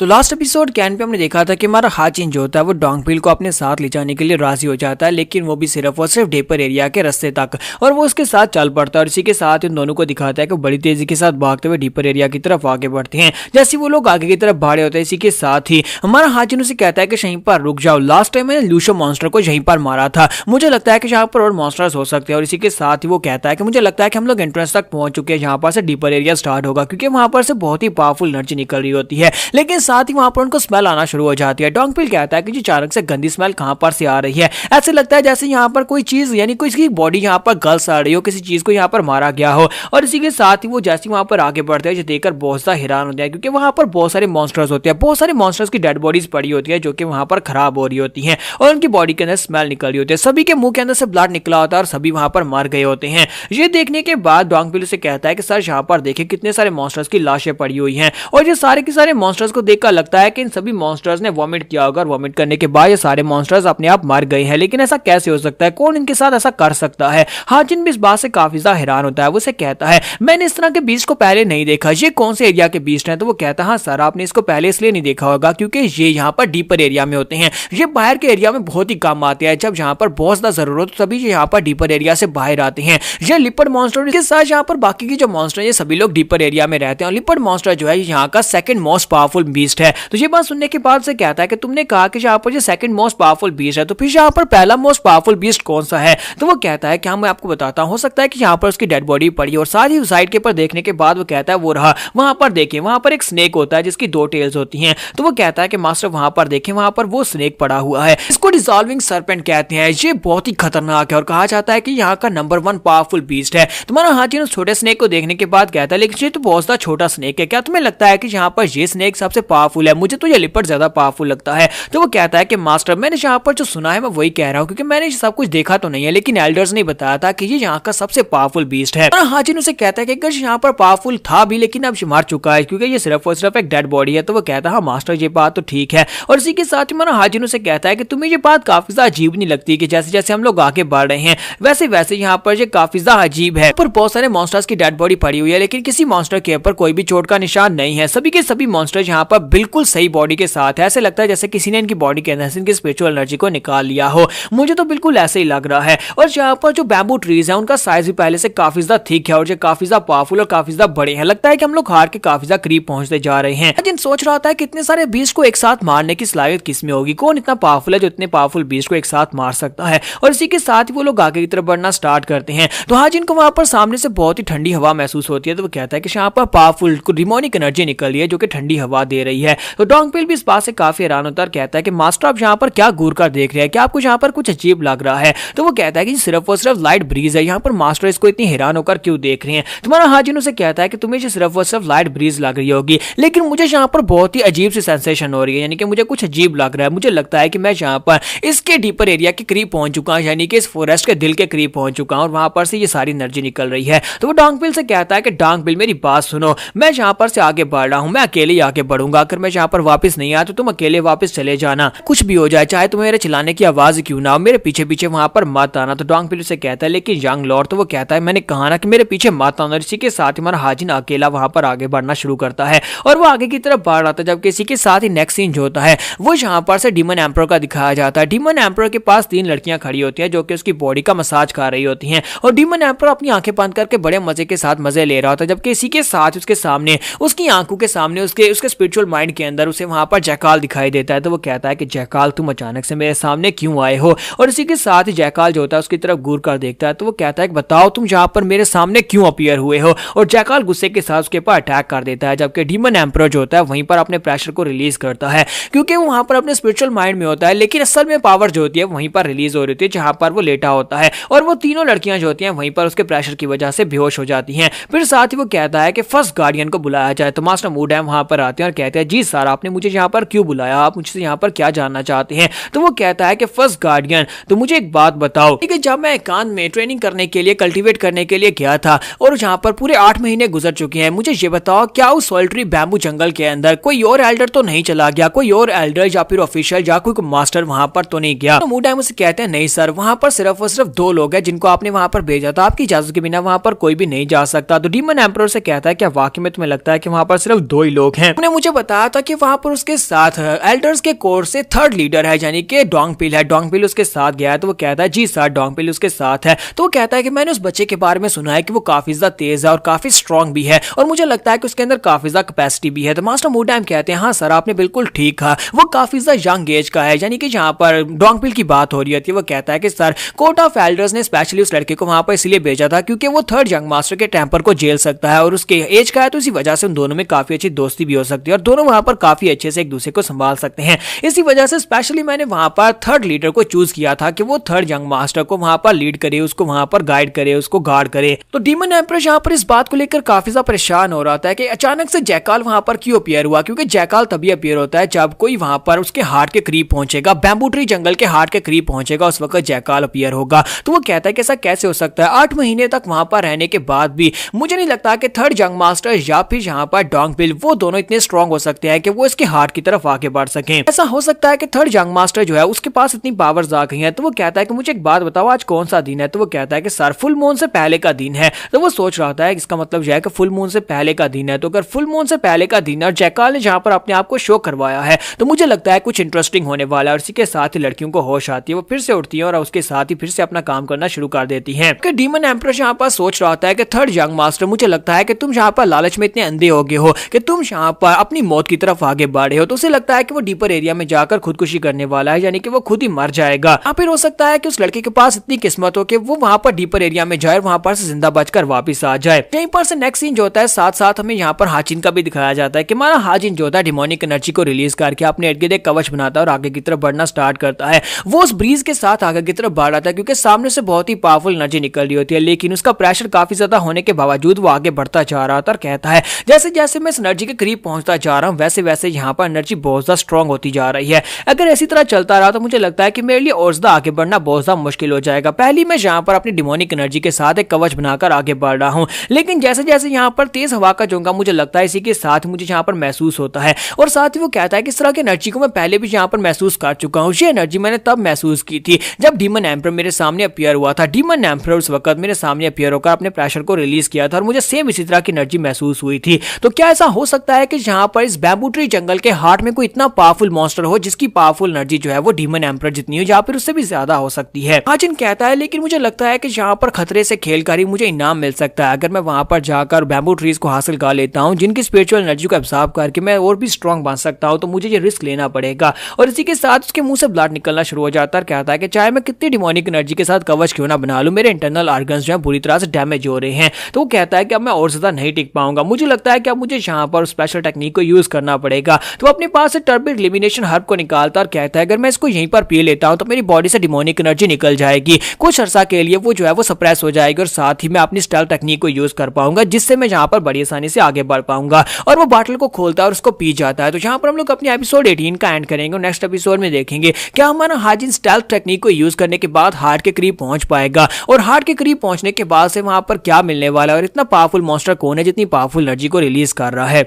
तो लास्ट एपिसोड के एंड पे हमने देखा था कि हमारा हाजिन जो होता है वो डोंगबिल को अपने साथ ले जाने के लिए राजी हो जाता है, लेकिन वो भी सिर्फ और सिर्फ डीपर एरिया के रास्ते तक, और वो उसके साथ चल पड़ता है। और इसी के साथ इन दोनों को दिखाता है कि बड़ी तेजी के साथ भागते हुए डीपर एरिया की तरफ आगे बढ़ते हैं। जैसे वो लोग आगे की तरफ भाड़े होते हैं इसी के साथ ही हमारा हाजिन उसे कहता है कि यहीं पर रुक जाओ, लास्ट टाइम मैंने लूशो मॉन्स्टर को यहीं पर मारा था, मुझे लगता है कि यहाँ पर और मॉन्स्टर्स हो सकते हैं। और इसी के साथ ही वो कहता है कि मुझे लगता है कि हम लोग एंट्रेंस तक पहुंच चुके हैं, यहाँ पर से डीपर एरिया स्टार्ट होगा, क्योंकि वहां पर से बहुत ही पावरफुल एनर्जी निकल रही होती है। लेकिन साथ ही वहां पर उनको स्मेल आना शुरू हो जाती है। डोंगबिल कहता है कि जी अचानक से गंदी स्मेल कहां पर से आ रही है, ऐसे लगता है जैसे यहाँ पर कोई चीज यानी कोई इसकी बॉडी यहाँ पर गल सड़ रही हो, किसी चीज को यहाँ पर मारा गया हो। और इसी के साथ ही वो जैसे वहां पर आगे बढ़ते हैं देखकर बहुत सा हैरान होता है, क्योंकि वहां पर बहुत सारे मॉन्स्टर्स होते हैं, बहुत सारे मॉन्स्टर्स की डेड बॉडीज पड़ी होती है जो कि वहां पर खराब हो रही होती है और उनकी बॉडी के अंदर स्मेल निकल रही होती है, सभी के मुंह के अंदर से ब्लड निकला होता है और सभी वहां पर मर गए होते हैं। ये देखने के बाद डोंगबिल उसे कहता है कि सर यहाँ पर देखे कितने सारे मॉन्स्टर्स की लाशें पड़ी हुई हैं, और ये सारे के सारे मॉन्स्टर्स को देखकर लगता है कि इन सभी मॉन्स्टर्स ने वॉमिट किया होगा और वॉमिट करने के बाद ये सारे मॉन्स्टर्स अपने आप मर गए हैं। लेकिन ऐसा कैसे हो सकता है, कौन इनके साथ ऐसा कर सकता है। हाजिन भी इस बात से काफी ज्यादा हैरान होता है। वो उसे कहता है मैंने इस तरह के बीस्ट को पहले नहीं देखा, ये कौन से एरिया के बीस्ट हैं। तो वो कहता है हाँ सर, आपने इसको पहले इसलिए नहीं देखा होगा क्योंकि ये यहाँ पर डीपर एरिया में होते हैं, ये बाहर के एरिया में बहुत ही कम आते हैं, जब यहाँ पर बहुत ज्यादा जरूरत हो तभी यहाँ पर डीपर एरिया से बाहर आते हैं। ये लिपर्ड मॉन्स्टर के साथ यहाँ पर बाकी की जो मॉन्स्टर ये सभी लोग डीपर एरिया में रहते हैं, और लिपर्ड मॉन्स्टर जो है यहाँ का सेकंड मोस्ट पावरफुल बीस्ट है। तो ये बात सुनने के बाद से कहता है कि तुमने कहा कि यहाँ पर ये सेकंड मोस्ट पावरफुल बीस्ट है, तो फिर यहाँ पर पहला मोस्ट पावरफुल बीस्ट कौन सा है। तो वो कहता है कि हाँ मैं आपको बताता हूँ, हो सकता है कि यहाँ पर उसकी डेड बॉडी पड़ी और साथ ही साइड के ऊपर देखने के बाद वो कहता है वो रहा, वहां पर देखें वहां पर एक स्नेक होता है जिसकी 2 टेल्स होती हैं। तो वो कहता है कि मास्टर वहां पर देखें, वहां पर वो स्नेक पड़ा हुआ है, इसको डिसॉल्विंग सर्पेंट कहते हैं, ये बहुत ही खतरनाक है और कहा जाता है कि यहाँ का नंबर 1 पावरफुल बीस्ट है। तुम्हारा हाजिन उस छोटे स्नेक को देखने के बाद कहता है लेकिन ये तो बहुत सा छोटा स्नेक है, क्या तुम्हें लगता है कि यहाँ पर ये स्नेक सबसे पावरफुल है, मुझे तो ये लिपर्ड ज्यादा पावरफुल लगता है। तो वो कहता है कि मास्टर मैंने यहाँ पर जो सुना है मैं वही कह रहा हूँ, क्योंकि मैंने सब कुछ देखा तो नहीं है, लेकिन एल्डर्स ने बताया था कि ये यहाँ का सबसे पावरफुल बीस्ट है। और हाजिन उसे कहता है कि यहाँ पर पावरफुल था भी लेकिन अब मर चुका है क्योंकि ये सिर्फ और सिर्फ एक डेड बॉडी है। तो वो कहता है हाँ मास्टर ये बात तो ठीक है। और इसी के साथ ही हमारा हाजिन उसे कहता है कि तुम्हें ये बात काफी ज्यादा अजीब नहीं लगती कि जैसे जैसे हम लोग आगे बढ़ रहे हैं वैसे वैसे यहाँ पर ये काफी ज्यादा अजीब है। पर बहुत सारे मॉन्स्टर्स की डेड बॉडी पड़ी हुई है लेकिन किसी मॉन्स्टर के ऊपर कोई भी चोट का निशान नहीं है, सभी के सभी मॉन्स्टर यहाँ पर बिल्कुल सही बॉडी के साथ है, ऐसे लगता है जैसे किसी ने इनकी बॉडी के अंदर से इनकी स्पिरिचुअल एनर्जी को निकाल लिया हो, मुझे तो बिल्कुल ऐसे ही लग रहा है। और यहाँ पर जो बैम्बू ट्रीज है उनका साइज भी पहले से काफी ज्यादा थिक है और ये काफी ज्यादा पावरफुल और काफी ज्यादा बड़े हैं, लगता है कि हम लोग हार के काफी ज्यादा करीब पहुंचते जा रहे हैं। जिन सोच रहा था कि इतने सारे बीस्ट को एक साथ मारने की सलाहियत किसमें होगी, कौन इतना पावरफुल है जो इतने पावरफुल बीस्ट को एक साथ मार सकता है। और इसी के साथ ही वो लोग आगे की तरफ बढ़ना स्टार्ट करते हैं। तो हाजिन को वहां पर सामने से बहुत ही ठंडी हवा महसूस होती है। तो वो कहता है कि यहाँ पर पावरफुल डिमोनिक एनर्जी निकल रही है जो कि ठंडी हवा दे रही है। तो डोंगबिल भी इस बात से काफी हैरान होता है और कहता है कि मास्टर आप यहाँ पर क्या घूर कर देख रहे हैं, क्या आपको यहाँ पर कुछ अजीब लग रहा है। तो वो कहता है कि सिर्फ और सिर्फ लाइट ब्रीज है, यहाँ पर मास्टर इसको इतनी हैरान होकर क्यों देख रहे हैं। तुम्हारा हाजिन उसे कहता है कि तुम्हें सिर्फ और सिर्फ लाइट ब्रीज लग रही होगी लेकिन मुझे यहाँ पर बहुत ही अजीब सी सेंसेशन हो रही है, यानी कि मुझे कुछ अजीब लग रहा है, मुझे लगता है कि मैं यहाँ पर इसके डीपर एरिया के करीब पहुंच चुका हूँ, यानी कि इस फॉरेस्ट के दिल के करीब पहुंच चुका हूँ और वहां पर से ये सारी एनर्जी निकल रही है। तो वो डोंगबिल से कहता है कि डोंगबिल मेरी बात सुनो, मैं यहाँ पर से आगे बढ़ रहा हूँ, मैं अकेले ही आगे बढ़ूंगा अगर मैं यहाँ पर वापस नहीं आया तो तुम अकेले वापस चले जाना, कुछ भी हो जाए, चाहे तुम्हें मेरे चिल्लाने की आवाज क्यों ना हो, मेरे पीछे पीछे वहां पर मत आना। तो डोंगपिल उसे कहता है लेकिन यंग लॉर्ड, तो वो कहता है मैंने कहा ना कि मेरे पीछे मत आना। इसी के साथ हमारा हाजिन अकेला वहां पर आगे बढ़ना शुरू करता है और वो आगे की तरफ बढ़ रहा था, जबकि इसी के साथ ही नेक्स्ट सीन जो होता है वो यहाँ पर से डीमन एम्परर का दिखाया जाता है। डीमन एम्परर के पास 3 लड़कियां खड़ी होती हैं जो कि उसकी बॉडी का मसाज कर रही होती हैं और डीमन एम्परर अपनी आंखें बंद करके बड़े मजे के साथ मजे ले रहा होता है, जबकि इसी के साथ उसके सामने, उसकी आंखों के सामने, उसके स्पिरिचुअल माइंड के अंदर उसे वहां पर जैकाल दिखाई देता है। तो वो कहता है कि जैकाल तुम अचानक से मेरे सामने क्यों आए हो, और इसी के साथ ही जैकाल जो होता है उसकी तरफ घूर कर देखता है। तो वो कहता है कि बताओ तुम यहाँ पर मेरे सामने क्यों अपीयर हुए हो, और जैकाल गुस्से के साथ उसके ऊपर अटैक कर देता है, जबकि डीमन एम्परर जो होता है वहीं पर अपने प्रेशर को रिलीज करता है क्योंकि वो वहां पर अपने स्पिरिचुअल माइंड में होता है, लेकिन असल में पावर जो होती है वहीं पर रिलीज हो रही होती है जहां पर वो लेटा होता है, और वो तीनों लड़कियां जो होती हैं वहीं पर उसके प्रेशर की वजह से बेहोश हो जाती हैं। फिर साथ ही वो कहता है कि फर्स्ट गार्डियन को बुलाया जाए। तो मास्टर मूडैम वहां पर आते हैं और कहते हैं जी सर, आपने मुझे यहाँ पर क्यों बुलाया, आप मुझसे यहाँ पर क्या जानना चाहते हैं। तो वो कहता है कि फर्स्ट गार्डियन, तो मुझे एक बात बताओ कि जब मैं एकांत में ट्रेनिंग करने के लिए, कल्टीवेट करने के लिए गया था और जहाँ पर पूरे 8 महीने गुजर चुके हैं, मुझे ये बताओ क्या उस सॉलिटरी बैम्बू जंगल के अंदर कोई और एल्डर तो नहीं चला गया, कोई और एल्डर या फिर ऑफिशियल या कोई मास्टर वहां पर तो नहीं गया। तो मूडैम उसे कहते हैं नहीं सर, वहां पर सिर्फ और सिर्फ 2 लोग हैं जिनको आपने वहां पर भेजा था, आपकी इजाजत के बिना वहां पर कोई भी नहीं जा सकता। तो डीमन एम्परर से कहता है क्या वाकई में तुम्हें लगता है कि वहां पर सिर्फ 2 ही लोग हैं? उन्होंने मुझे बताया था कि वहां पर उसके साथ एल्डर्स के कोर से 3rd लीडर है, यानी कि डोंगपिल है, डोंगपिल उसके साथ गया है। तो वो कहता है जी सर, डोंगपिल उसके साथ है। तो वो कहता है कि मैंने उस बच्चे के बारे में सुना है कि वो काफी ज्यादा तेज है और काफी स्ट्रॉन्ग भी है, और मुझे लगता है कि उसके अंदर काफी ज्यादा कैपेसिटी भी है। तो मास्टर मूडैम कहते हैं हाँ सर, आपने बिल्कुल ठीक कहा, वो काफी ज्यादा यंग एज का है, यानी कि जहां पर डोंगपिल की बात हो रही होती है। वो कहता है कि सर, कोर्ट ऑफ एल्डर्स ने स्पेशली उस लड़के को वहां पर इसलिए भेजा था क्योंकि वो 3rd यंग मास्टर के टेम्पर को झेल सकता है और उसके एज का है, तो इसी वजह से उन दोनों में काफी अच्छी दोस्ती भी हो सकती है और दोनों वहां पर काफी अच्छे से एक दूसरे को संभाल सकते हैं। इसी वजह से स्पेशली मैंने वहां पर 3rd लीडर को चूज किया था कि वो 3rd यंग मास्टर को वहां पर लीड करे, उसको वहां पर गाइड करे, उसको गार्ड करे। तो डीमन एम्परर यहाँ पर इस बात को लेकर काफी ज्यादा परेशान हो रहा था कि अचानक से जैकाल वहां पर क्यों अपीयर हुआ, क्योंकि जैकाल तभी अपीयर होता है जब कोई वहां पर उसके हार्ट के करीब पहुंचेगा, बैम्बू ट्री जंगल के हार्ट के करीब पहुंचेगा, उस वक्त जैकाल अपीयर होगा। तो वो कहता है कि ऐसा कैसे हो सकता है, 8 महीने तक वहां पर रहने के बाद भी मुझे नहीं लगता कि 3rd यंग मास्टर या फिर यहाँ पर डोंगपिल वो दोनों इतने स्ट्रॉन्ग हो सकते हैं कि वो इसके हार्ट की तरफ आगे बढ़ सकें। ऐसा हो सकता है कि 3rd यंग मास्टर जो है उसके पास इतनी पावर्स आ गई हैं। तो वो कहता है कि मुझे एक बात बताओ, आज कौन सा दिन है? तो वो कहता है कि सर, फुल मून से पहले का दिन है। तो वो सोच रहा था इसका मतलब यह है कि फुल मून से पहले का दिन है, तो अगर फुल मून से पहले का दिन है और जैकाल ने जहां पर अपने आप को शो करवाया है तो मुझे लगता है कुछ इंटरेस्टिंग होने वाला है। और इसी के साथ ही लड़कियों को होश आती है, वो फिर से उठती है और उसके साथ ही फिर से अपना काम करना शुरू कर देती है। डीमन एम्परर यहाँ पर सोच रहा था कि 3rd यंग मास्टर, मुझे लगता है कि तुम यहाँ पर लालच में इतने अंधे हो गए हो कि तुम यहाँ पर अपनी मौत की तरफ आगे बढ़े हो। तो उसे लगता है कि वो डीपर एरिया में जाकर खुदकुशी करने वाला है, यानी कि वो खुद ही मर जाएगा। या फिर हो सकता है कि उस लड़के के पास इतनी किस्मत हो कि वो वहां पर डीपर एरिया में जाए, वहां पर से जिंदा बचकर वापस आ जाए। यहीं पर से नेक्स्ट सीन जो होता है, साथ साथ हमें यहाँ पर हाजिन का भी दिखाया जाता है कि हमारा हाजिन जो होता है डिमोनिक एनर्जी को रिलीज करके अपने इर्द गिर्द एक कवच बनाता है और आगे की तरफ बढ़ना स्टार्ट करता है। वो उस ब्रीज के साथ आगे की तरफ बढ़ रहा था क्योंकि सामने से बहुत ही पावरफुल एनर्जी निकल रही होती है, लेकिन उसका प्रेशर काफी ज्यादा होने के बावजूद वो आगे बढ़ता जा रहा था और कहता है जैसे जैसे मैं इस एनर्जी के करीब पहुंचता जा रहा हूं वैसे वैसे यहाँ पर एनर्जी बहुत ज्यादा स्ट्रॉन्ग होती जा रही है। अगर इसी तरह चलता रहा तो मुझे लगता है कि मेरे लिए और ज्यादा आगे बढ़ना बहुत ज्यादा मुश्किल हो जाएगा। पहली मैं यहाँ पर अपनी डिमोनिक एनर्जी के साथ एक कवच बनाकर आगे बढ़ रहा हूँ, लेकिन जैसे जैसे यहाँ पर तेज हवा का झोंका मुझे लगता है इसी के साथ मुझे यहाँ पर महसूस होता है। और साथ ही वो कहता है कि इस तरह की एनर्जी को मैं पहले भी यहाँ पर महसूस कर चुका हूँ। ये एनर्जी मैंने तब महसूस की थी जब डीमन एम्परर मेरे सामने अपीयर हुआ था। डीमन एम्परर उस वक्त मेरे सामने अपीयर होकर अपने प्रेशर को रिलीज किया था और मुझे सेम इसी तरह की एनर्जी महसूस हुई थी। तो क्या ऐसा हो सकता है कि यहाँ पर इस बैम्बू ट्री जंगल के हार्ट में कोई इतना पावरफुल मॉन्स्टर हो जिसकी पावरफुल एनर्जी जो है वो डीमन एम्परर जितनी हो या फिर उससे भी ज्यादा हो सकती है? हाजिन कहता है लेकिन मुझे लगता है कि यहाँ पर खतरे से खेलकर ही मुझे इनाम मिल सकता है। अगर मैं वहां पर जाकर बैम्बू ट्रीज को हासिल कर लेता हूँ जिनकी स्पिरिचुअल एनर्जी को एब्जॉर्ब करके मैं और भी स्ट्रॉन्ग बन सकता हूँ, तो मुझे ये रिस्क लेना पड़ेगा। और इसी के साथ उसके मुंह से ब्लड निकलना शुरू हो जाता है। कहता है कि चाहे मैं कितनी डिमोनिक एनर्जी के साथ कवच क्यों ना बना लूं, मेरे इंटरनल ऑर्गन्स जो है बुरी तरह से डैमेज हो रहे हैं। तो वो कहता है कि अब मैं और ज्यादा नहीं टिक पाऊंगा, मुझे लगता है कि अब मुझे यहाँ पर स्पेशल टेक्निक को यूज करना पड़ेगा। तो अपने पास से टर्बिड एलिमिनेशन हर्ब को निकालता और कहता है अगर मैं इसको यहीं पर पी लेता हूँ तो मेरी बॉडी से डिमोनिक एनर्जी निकल जाएगी, कुछ अर्सा के लिए वो जो है वो सप्रेस हो जाएगी और साथ ही मैं अपनी स्टेल्थ टेक्निक को यूज कर पाऊंगा जिससे मैं यहाँ पर बड़ी आसानी से आगे बढ़ पाऊंगा। और वो बॉटल को खोलता है और उसको पी जाता है। तो यहाँ पर हम लोग अपने एपिसोड 18 का एंड करेंगे और नेक्स्ट एपिसोड में देखेंगे क्या हमारा हाजिन स्टेल्थ टेक्निक को यूज करने के बाद हार्ट के करीब पहुंच पाएगा और हार्ट के करीब पहुंचने के बाद से वहां पर क्या मिलने वाला है और इतना पावरफुल मॉन्स्टर कौन है जितनी पावरफुल एनर्जी को रिलीज कर रहा है।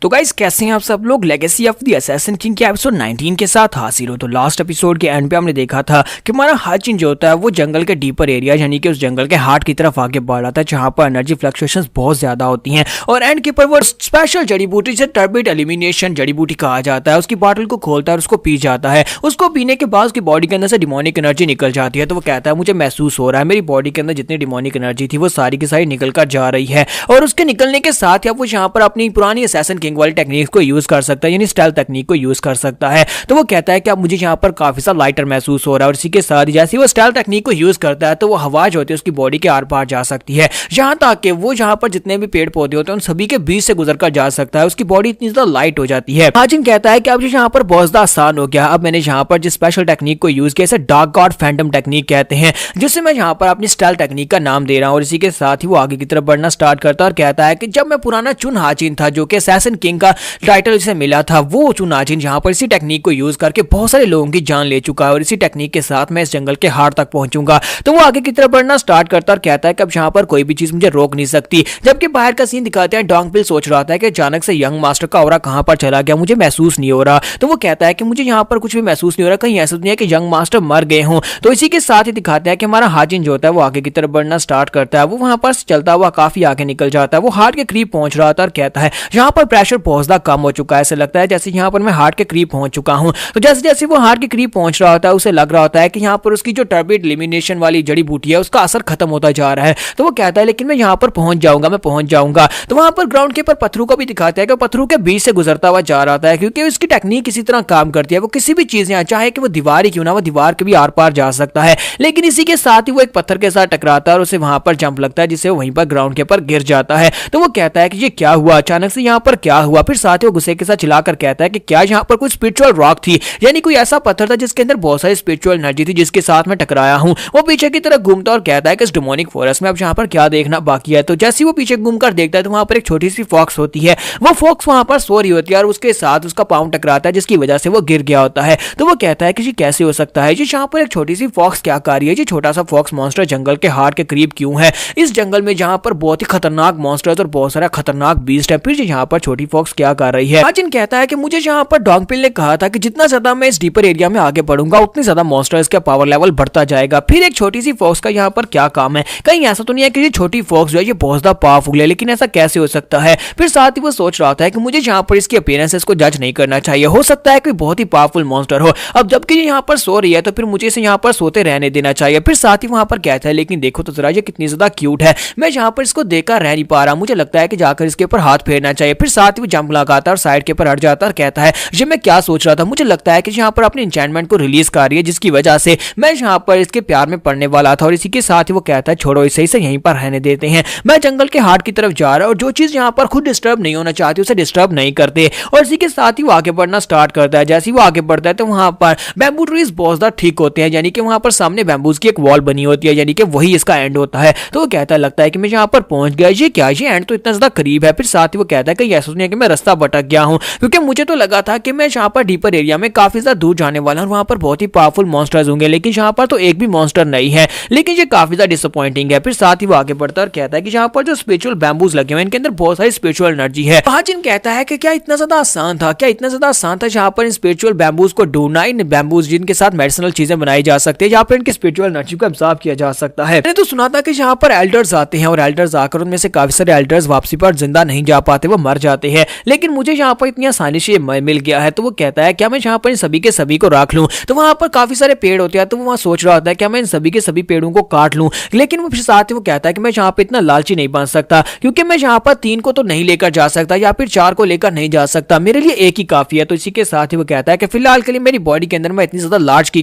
तो गाइस कैसे हैं आप सब लोग। Legacy of the assassin king के एपिसोड 19 के साथ हाजिर हो। तो लास्ट एपिसोड के एंड पे हमने देखा था कि हमारा हाचिन जो होता है वो जंगल के डीपर एरिया यानी कि उस जंगल के हार्ट की तरफ आगे बढ़ रहा था जहां पर एनर्जी फ्लक्चुएशंस बहुत ज्यादा होती हैं और एंड के ऊपर वो स्पेशल जड़ी बूटी जिसे टर्बिड एलिमिनेशन जड़ी बूटी कहा जाता है उसकी बॉटल को खोलता है और उसको पी जाता है। उसको पीने के बाद उसकी बॉडी के अंदर से डिमोनिक एनर्जी निकल जाती है। तो वो कहता है मुझे महसूस हो रहा है मेरी बॉडी के अंदर जितनी डिमोनिक एनर्जी थी वो सारी की सारी निकल कर जा रही है और उसके निकलने के साथ ही वो यहाँ पर अपनी पुरानी असैसिन किंग वाली टेक्निक को यूज कर सकता है यानी स्टाइल तकनीक को यूज कर सकता है। तो वो कहता है कि अब मुझे यहाँ पर काफी सा लाइटर महसूस हो रहा है और इसी के साथ ही जैसे वो स्टाइल तकनीक को यूज करता है तो वो हवा जो होती है उसकी बॉडी के आर पार जा सकती है जहां तक कि वो जहां पर जितने भी पेड़ पौधे होते हैं उन सभी के बीच से गुजर कर जा सकता है। उसकी बॉडी इतनी ज्यादा लाइट हो जाती है। हाजिन कहता है कि अब यहाँ पर बहुत ज्यादा आसान हो गया। अब मैंने यहाँ पर जिस स्पेशल टेक्निक को यूज किया इसे डार्क गॉड फैंटम टेक्निक कहते हैं जिससे मैं यहाँ पर अपनी स्टाइल तकनीक का नाम दे रहा हूँ। और इसी के साथ ही वो आगे की तरफ बढ़ना स्टार्ट करता है और कहता है कि जब मैं पुराना चुन हाजिन था जो कि असैसिन किंग का टाइटल जिसे मिला था वो चुन हाजिन यहाँ पर इसी टेक्निक को यूज करके बहुत सारे लोगों की जान ले चुका है और इसी टेक्निक के साथ मैं इस जंगल के हार्ट तक पहुंचूंगा। तो वो आगे की तरफ बढ़ना स्टार्ट करता है और कहता है कि अब यहाँ पर कोई भी चीज मुझे रोक नहीं सकती। जबकि बाहर का सीन दिखाते हैं डोंगबिल सोच रहा था कि अचानक से यंग मास्टर का ऑरा कहां पर चला गया मुझे महसूस नहीं हो रहा। तो वो कहता है कि मुझे यहाँ पर कुछ भी महसूस नहीं हो रहा कहीं ऐसा नहीं है कि यंग मास्टर मर गए हों। तो इसी के साथ ही दिखाते हैं कि हमारा हाजिन जो होता है वो आगे की तरफ बढ़ना स्टार्ट करता है। वो वहां पर चलता हुआ काफी आगे निकल जाता है। वो हार्ट के करीब पहुंच रहा था और कहता है यहाँ पर प्रेशर बहुत ज्यादा कम हो चुका है। ऐसा लगता है जैसे यहाँ पर मैं हार्ट के करीब पहुंच चुका हूँ। तो जैसे जैसे वो हार्ट के करीब पहुंच रहा होता है उसे लग रहा होता है कि यहाँ पर उसकी जो टर्बिड एलिमिनेशन वाली जड़ी बूटी है उसका असर खत्म होता जा रहा है। तो वो कहता है लेकिन मैं यहाँ पर पहुंच जाऊंगा मैं पहुंच जाऊंगा। तो वहां पर ग्राउंड के ऊपर पत्थरों को भी दिखाता है कि पत्थरों के बीच से गुजरता हुआ जा रहा था क्योंकि उसकी टेक्निक इसी तरह काम करती है। वो किसी भी चीज यहाँ चाहे कि वो दीवार ही क्यों ना वो दीवार के भी आर पार जा सकता है। लेकिन इसी के साथ ही वो एक पत्थर के साथ टकराता है और उसे वहां पर जंप लगता है जिससे वो वहीं पर ग्राउंड के ऊपर गिर जाता है। तो वो कहता है कि ये क्या हुआ अचानक से यहाँ पर क्या हुआ। फिर साथ ही वो गुस्से के साथ चिल्लाकर कहता है कि क्या यहाँ पर कोई स्पिरिचुअल रॉक थी यानी कोई ऐसा पत्थर था जिसके अंदर बहुत सारी स्पिरिचुअल एनर्जी थी जिसके साथ मैं टकराया हूँ। वो पीछे की तरफ घूमता और कहता है कि इस डेमोनिक फॉरेस्ट में अब यहाँ पर क्या देखना बाकी है। तो जैसे वो पीछे घूमकर देखता है तो वहां पर एक छोटी सी फॉक्स होती है। वो फॉक्स वहां पर सो रही होती है और उसके साथ उसका पाँव टकराता है जिसकी वजह से वो गिर गया होता है। तो वो कहता है कि ये कैसे हो सकता है, ये यहाँ पर एक छोटी सी फॉक्स क्या कर रही है, ये छोटा सा फॉक्स मॉन्स्टर जंगल के हार्ट के करीब क्यों है, इस जंगल में जहाँ पर बहुत ही खतरनाक मॉन्स्टर्स और बहुत सारा खतरनाक बीस्ट है, फिर यहाँ पर छोटी फॉक्स क्या कर रही है। हाजिन कहता है कि मुझे यहाँ पर डोंगबिल ने कहा था कि जितना ज्यादा मैं इस डीपर एरिया में आगे बढ़ूंगा उतनी ज्यादा मॉन्स्टर्स का पावर लेवल बढ़ता जाएगा। फिर एक छोटी सी फॉक्स का यहाँ पर क्या काम है, कहीं ऐसा तो नहीं है कि ये छोटी फॉक्स जो है ये बहुत ज्यादा पावरफुल है, लेकिन ऐसा कैसे हो सकता है। फिर साथ ही वो सोच रहा था कि मुझे यहाँ पर इसकी अपीयरेंस को जज नहीं करना चाहिए, हो सकता है कोई बहुत ही पावरफुल मॉन्स्टर हो। अब जबकि ये यहाँ पर सो रही है तो फिर मुझे इसे यहाँ पर सोते रहने देना चाहिए। फिर साथ ही वहां पर कहता है लेकिन देखो तो जरा ये कितनी ज्यादा क्यूट है, मैं यहाँ पर इसको देखकर रह नहीं पा रहा, मुझे लगता है कि जाकर इसके ऊपर हाथ फेरना चाहिए। फिर साथ ही वो जंप लगाता है और साइड के ऊपर हट जाता है और कहता है ये मैं क्या सोच रहा था, मुझे लगता है कि यहाँ पर अपने एन्चेंटमेंट को रिलीज कर रही है जिसकी वजह से मैं यहाँ पर इसके प्यार में पड़ने वाला था। और इसी के साथ ही वो कहता है छोड़ो इसे यहीं पर रहने देते हैं, मैं जंगल के हार्ट की तरफ जा रहा हूं और जो चीज यहाँ पर खुद डिस्टर्ब नहीं होना चाहती उसे डिस्टर्ब नहीं करते। और इसी के साथ ही वो आगे बढ़ना स्टार्ट करता है। जैसे ही वो आगे बढ़ता है तो वहां पर बैम्बू ट्रीज बहुत ज्यादा ठीक होते हैं यानी कि वहां पर सामने बैम्बूज की एक वॉल बनी होती है यानी कि वही इसका एंड होता है। तो वो कहता है लगता है कि मैं यहाँ पर पहुंच गया, ये क्या ये एंड तो इतना ज्यादा करीब है। फिर साथ ही वो कहता है कि ऐसा नहीं है कि मैं रास्ता भटक गया हूँ क्योंकि मुझे तो लगा था कि मैं यहाँ पर डीपर एरिया में काफी ज्यादा दूर जाने वाला हूँ, वहां पर बहुत ही पावरफुल मॉन्स्टर्स होंगे, लेकिन यहाँ पर तो एक भी मॉन्स्टर नहीं है, लेकिन ये काफी ज्यादा डिसअपॉइंटिंग है। फिर साथ ही वो आगे बढ़ता है और कहता है कि यहाँ पर जो स्पिरिचुअल बैम्बूज लगे हुए हैं इनके अंदर बहुत सारी स्पिरिचुअल एनर्जी है। हाजिन कहता है कि क्या इतना ज्यादा आसान था, क्या इतना ज्यादा आसान था यहाँ पर इन स्पिरिचुअल बैम्बूज को ढूंढना, इन बैम्बूज जिनके साथ मेडिसिनल चीजें बनाई जा सकती है, यहाँ पर इनकी स्पिरिचुअल एनर्जी को एब्जॉर्ब किया जा सकता है। मैंने तो सुना था कि यहाँ पर एल्डर्स आते हैं और एल्डर्स आकर उनमें से काफी सारे एल्डर्स वापसी पर जिंदा नहीं जा पाते, वो मर जाते हैं, लेकिन मुझे यहाँ पर इतनी आसानी से मिल गया है। तो वो कहता है क्या मैं यहाँ पर इन सभी के सभी को रख लूं। तो वहां पर काफी सारे पेड़ होते हैं तो वो वहां सोच रहा होता है क्या मैं इन सभी के सभी पेड़ों को काट लूं, लेकिन वो फिर साथ ही वो कहता है कि मैं यहाँ पे इतना लालची नहीं बन सकता क्योंकि मैं यहाँ पर 3 को तो नहीं लेकर जा सकता या फिर 4 को लेकर नहीं जा सकता, मेरे लिए एक ही काफी है। तो इसी के साथ ही वो कहता है कि फिलहाल के लिए मेरी बॉडी के अंदर मैं इतनी ज्यादा लार्ज की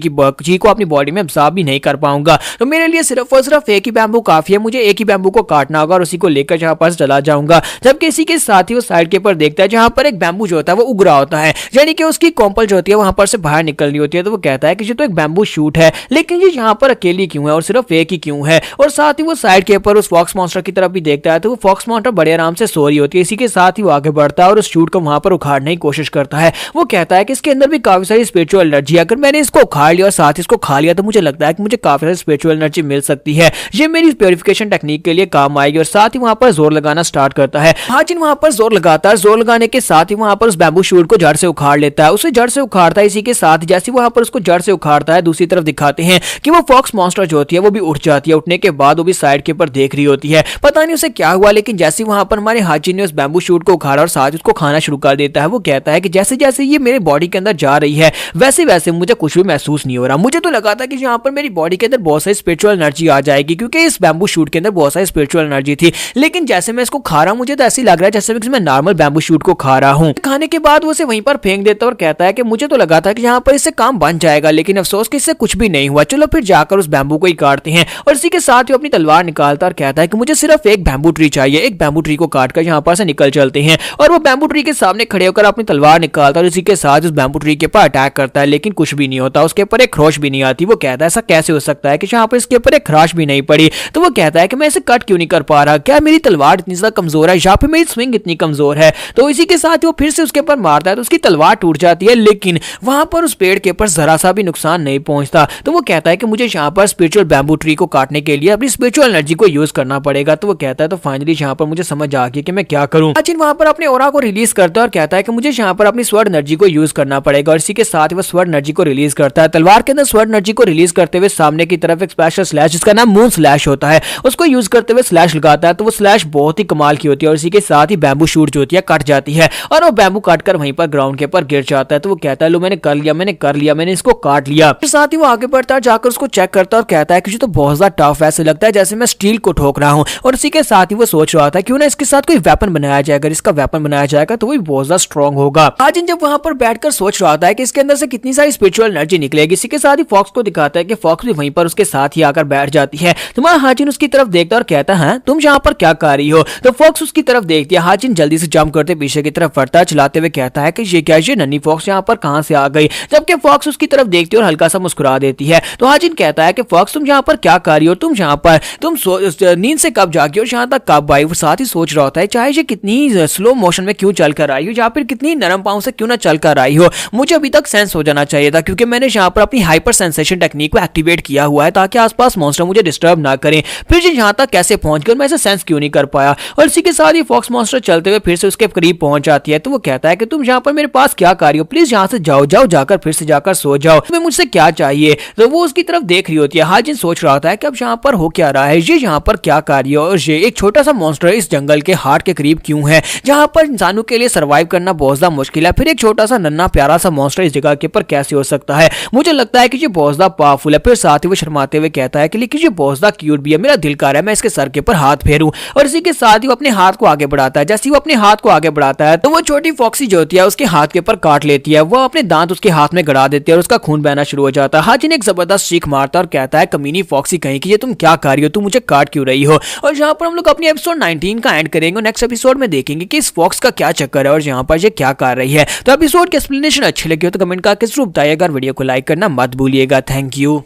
को अपनी बॉडी में एब्जॉर्ब भी नहीं कर पाऊंगा, तो मेरे लिए सिर्फ और सिर्फ एक ही बैम्बू काफी है, मुझे एक ही बैम्बू को काटना होगा और उसी को लेकर यहाँ पर चला जाऊंगा। जबकि इसी के साथ ही वो साइड के ऊपर देखता है जहां पर एक बैम्बू जो होता है वो उग रहा होता है यानी कि उसकी कॉम्पल जो होती है वहां पर से बाहर निकलनी होती है। तो वो कहता है कि ये तो एक बैम्बू शूट है, लेकिन ये यहाँ पर अकेली क्यों है और सिर्फ एक ही क्यों है। और साथ ही वो साइड के ऊपर उस फॉक्स मॉन्स्टर की तरफ भी देखता है तो वो फॉक्स मॉन्स्टर बड़े आराम से सो रही होती है। इसी के साथ ही वो आगे बढ़ता है और उस शूट को वहां पर उखाड़ने की कोशिश करता है। वो कहता है कि इसके अंदर भी काफी सारी स्पिरिचुअल एनर्जी है, अगर मैंने इसको उखाड़ लिया और साथ ही इसको खा लिया तो मुझे लगता है कि मुझे काफी सारी स्पिरिचुअल एनर्जी मिल सकती है, ये मेरी प्योरिफिकेशन टेक्निक के लिए काम आएगी। और साथ ही वहां पर जोर लगाना स्टार्ट करता है। हाजिन वहां पर जोर लगाता लगातार जोर लगाने के साथ ही वहां पर उस बैम्बू शूट को जड़ से उखाड़ लेता है, उसे जड़ से उखाड़ता है। इसी के साथ जैसे वहां पर उसको जड़ से उखाड़ता है, दूसरी तरफ दिखाते हैं कि वो फॉक्स मॉन्स्टर जो होती है वो भी उठ जाती है। उठने के बाद वो भी साइड के ऊपर देख रही होती है, पता नहीं उसे क्या हुआ, लेकिन जैसे वहां पर हमारे हाजिन ने उस बैम्बू शूट को उखाड़ा और साथ उसको खाना शुरू कर देता है। वो कहता है कि जैसे जैसे ये मेरे बॉडी के अंदर जा रही है वैसे वैसे मुझे कुछ भी महसूस नहीं हो रहा। मुझे तो लगा था कि यहाँ पर मेरी बॉडी के अंदर बहुत सारी स्पिरिचुअल एनर्जी आ जाएगी, क्योंकि इस बैम्बू शूट के अंदर बहुत सारी स्पिरिचुअल एनर्जी थी, लेकिन जैसे मैं इसको खा रहा हूं मुझे तो ऐसे लग रहा है जैसे मैं नॉर्मल बैम्बू शूट को खा रहा हूं। खाने के बाद वो उसे वहीं पर फेंक देता है और कहता है कि मुझे तो लगा था कि यहाँ पर इससे काम बन जाएगा, लेकिन अफसोस कि इससे कुछ भी नहीं हुआ। चलो फिर जाकर उस बैम्बू को ही काटते हैं। और इसी के साथ वो अपनी तलवार निकालता और कहता है कि मुझे सिर्फ एक बैम्बू ट्री चाहिए। एक बैम्बू ट्री को काटकर यहाँ पर से निकल चलते हैं और वो बैम्बू ट्री के सामने खड़े होकर अपनी तलवार निकालता और इसी के साथ उस बैम्बू ट्री के ऊपर अटैक करता है, लेकिन कुछ भी नहीं होता, उसके ऊपर एक खरोच भी नहीं आती। वो कहता है ऐसा कैसे हो सकता है कि यहाँ पर इसके ऊपर एक खराश भी नहीं पड़ी। तो वो कहता है कि मैं इसे कट क्यों नहीं कर पा रहा, क्या मेरी तलवार इतनी ज्यादा कमजोर है या फिर मेरी स्विंग इतनी कमजोर है। तो इसी के साथ वो फिर से उसके ऊपर मारता है तो उसकी तलवार टूट जाती है, लेकिन वहां पर उस पेड़ के ऊपर जरा सा भी नुकसान नहीं पहुंचता। तो वो कहता है कि मुझे यहाँ पर स्पिरिचुअल बैम्बू ट्री को काटने के लिए अपनी स्पिरिचुअल एनर्जी को यूज करना पड़ेगा। तो वो कहता है तो फाइनली यहाँ पर मुझे समझ आ गया कि मैं क्या करूं। हाजिन वहां पर अपने ऑरा को रिलीज करता है और कहता है कि मुझे यहाँ पर अपनी स्वर्ड एनर्जी को यूज करना पड़ेगा, और इसी के साथ वो स्वर्ड एनर्जी को रिलीज करता है। तलवार के अंदर स्वर्ड एनर्जी को रिलीज करते हुए सामने की तरफ एक स्पेशल स्लैश जिसका नाम मून स्लैश होता है उसको यूज करते हुए स्लैश लगाता है। तो वो स्लैश बहुत ही कमाल की होती है और इसी के साथ ही बैम्बू शूट जो होती है कट जाती है और वो बैम्बू काटकर वहीं पर ग्राउंड के ऊपर गिर जाता है। तो वो कहता है लो मैंने कर लिया, मैंने इसको काट लिया। फिर साथ ही वो आगे बढ़ता है, जाकर उसको चेक करता है और कहता है कि तो बहुत ज्यादा टफ है, ऐसे लगता है जैसे मैं स्टील को ठोक रहा हूं। और इसी के साथ ही वो सोच रहा था क्यों ना इसके साथ कोई वेपन बनाया जाए, अगर इसका वेपन बनाया जाएगा तो वो बहुत ज्यादा स्ट्रॉन्ग होगा। हाजिन जब वहां पर बैठकर सोच रहा था कि इसके अंदर से कितनी सारी स्पिरिचुअल एनर्जी निकलेगी, इसी के साथ ही फॉक्स को दिखाता है कि फॉक्स भी वहीं पर उसके साथ ही आकर बैठ जाती है। तुम्हारा हाजिन उसकी तरफ देखता और कहता है तुम यहाँ पर क्या कर रही हो। तो फॉक्स उसकी तरफ देखती है। हाजिन जल्दी से जंप करते पीछे की तरफ बढ़ता है, चलाते हुए कहता है कि ये क्या, ये नन्ही फॉक्स यहाँ पर कहां से आ गई। जबकि फॉक्स उसकी तरफ देखती है और हल्का सा मुस्कुरा देती है। तो हाजिन कहता है कि फॉक्स तुम यहाँ पर क्या कर रही हो, तुम यहाँ पर तुम नींद से कब जागी और यहाँ तक कब आई। वो साथ ही सोच रहा होता है चाहे ये कितनी स्लो मोशन में क्यों चल कर आई हो या फिर कितनी नरम पाँव से क्यों ना चल कर आई हो, मुझे अभी तक सेंस हो जाना चाहिए था, क्योंकि मैंने यहाँ पर अपनी हाइपर सेंसेशन टेक्निक को एक्टिवेट किया हुआ है ताकि आसपास मॉन्स्टर मुझे डिस्टर्ब ना करें। फिर ये यहाँ तक कैसे पहुंच गया और मैं इसे सेंस क्यों नहीं कर पाया। और इसी के साथ ही फॉक्स मॉन्स्टर चलते हुए फिर से उसके करीब पहुंच जाती है। तो वो कहता है कि तुम यहाँ पर मेरे पास क्या कर रही हो, प्लीज यहाँ से जाओ जाकर फिर से जाकर सो जाओ, तुम्हें मुझसे क्या चाहिए। तो वो उसकी तरफ देख रही होती है। हाजिन सोच रहा था कि अब यहाँ पर हो क्या रहा है, ये यहाँ पर क्या कर रही है और ये एक छोटा सा मॉन्स्टर इस जंगल के हार्ट के करीब क्यों है जहाँ पर इंसानों के लिए सर्वाइव करना बहुत ज्यादा मुश्किल है। फिर एक छोटा सा नन्हा प्यारा सा मॉन्स्टर इस जगह के ऊपर कैसे हो सकता है, मुझे लगता है कि ये बहुत ज्यादा पावरफुल है। फिर साथ ही वो शर्माते हुए कहता है कि लेकिन ये बहुत ज्यादा क्यूट भी है, मेरा दिल कर रहा है मैं इसके सर के ऊपर हाथ फेरूं। और इसी के साथ ही वो अपने हाथ को आगे बढ़ाता है। जैसे वो अपने हाथ को आगे बढ़ाता है तो वो छोटी फॉक्सी जो होती है उसके हाथ के ऊपर काट लेती है। वो अपने दांत उसके हाथ में गड़ा देती है और उसका खून बहना शुरू हो जाता है। हाजिन एक जबरदस्त चीख मारता और कहता है कमीनी फॉक्सी कहीं की, ये तुम क्या कर रही हो, तुम मुझे काट क्यों रही हो। और यहाँ पर हम लोग अपनी एपिसोड 19 का एंड करेंगे। नेक्स्ट एपिसोड में देखेंगे कि इस फॉक्स का क्या चक्कर है और यहाँ पर ये क्या कर रही है। तो एपिसोड की एक्सप्लेनेशन अच्छी लगी हो तो कमेंट करके जरूर बताइएगा, वीडियो को लाइक करना मत भूलिएगा। Thank you.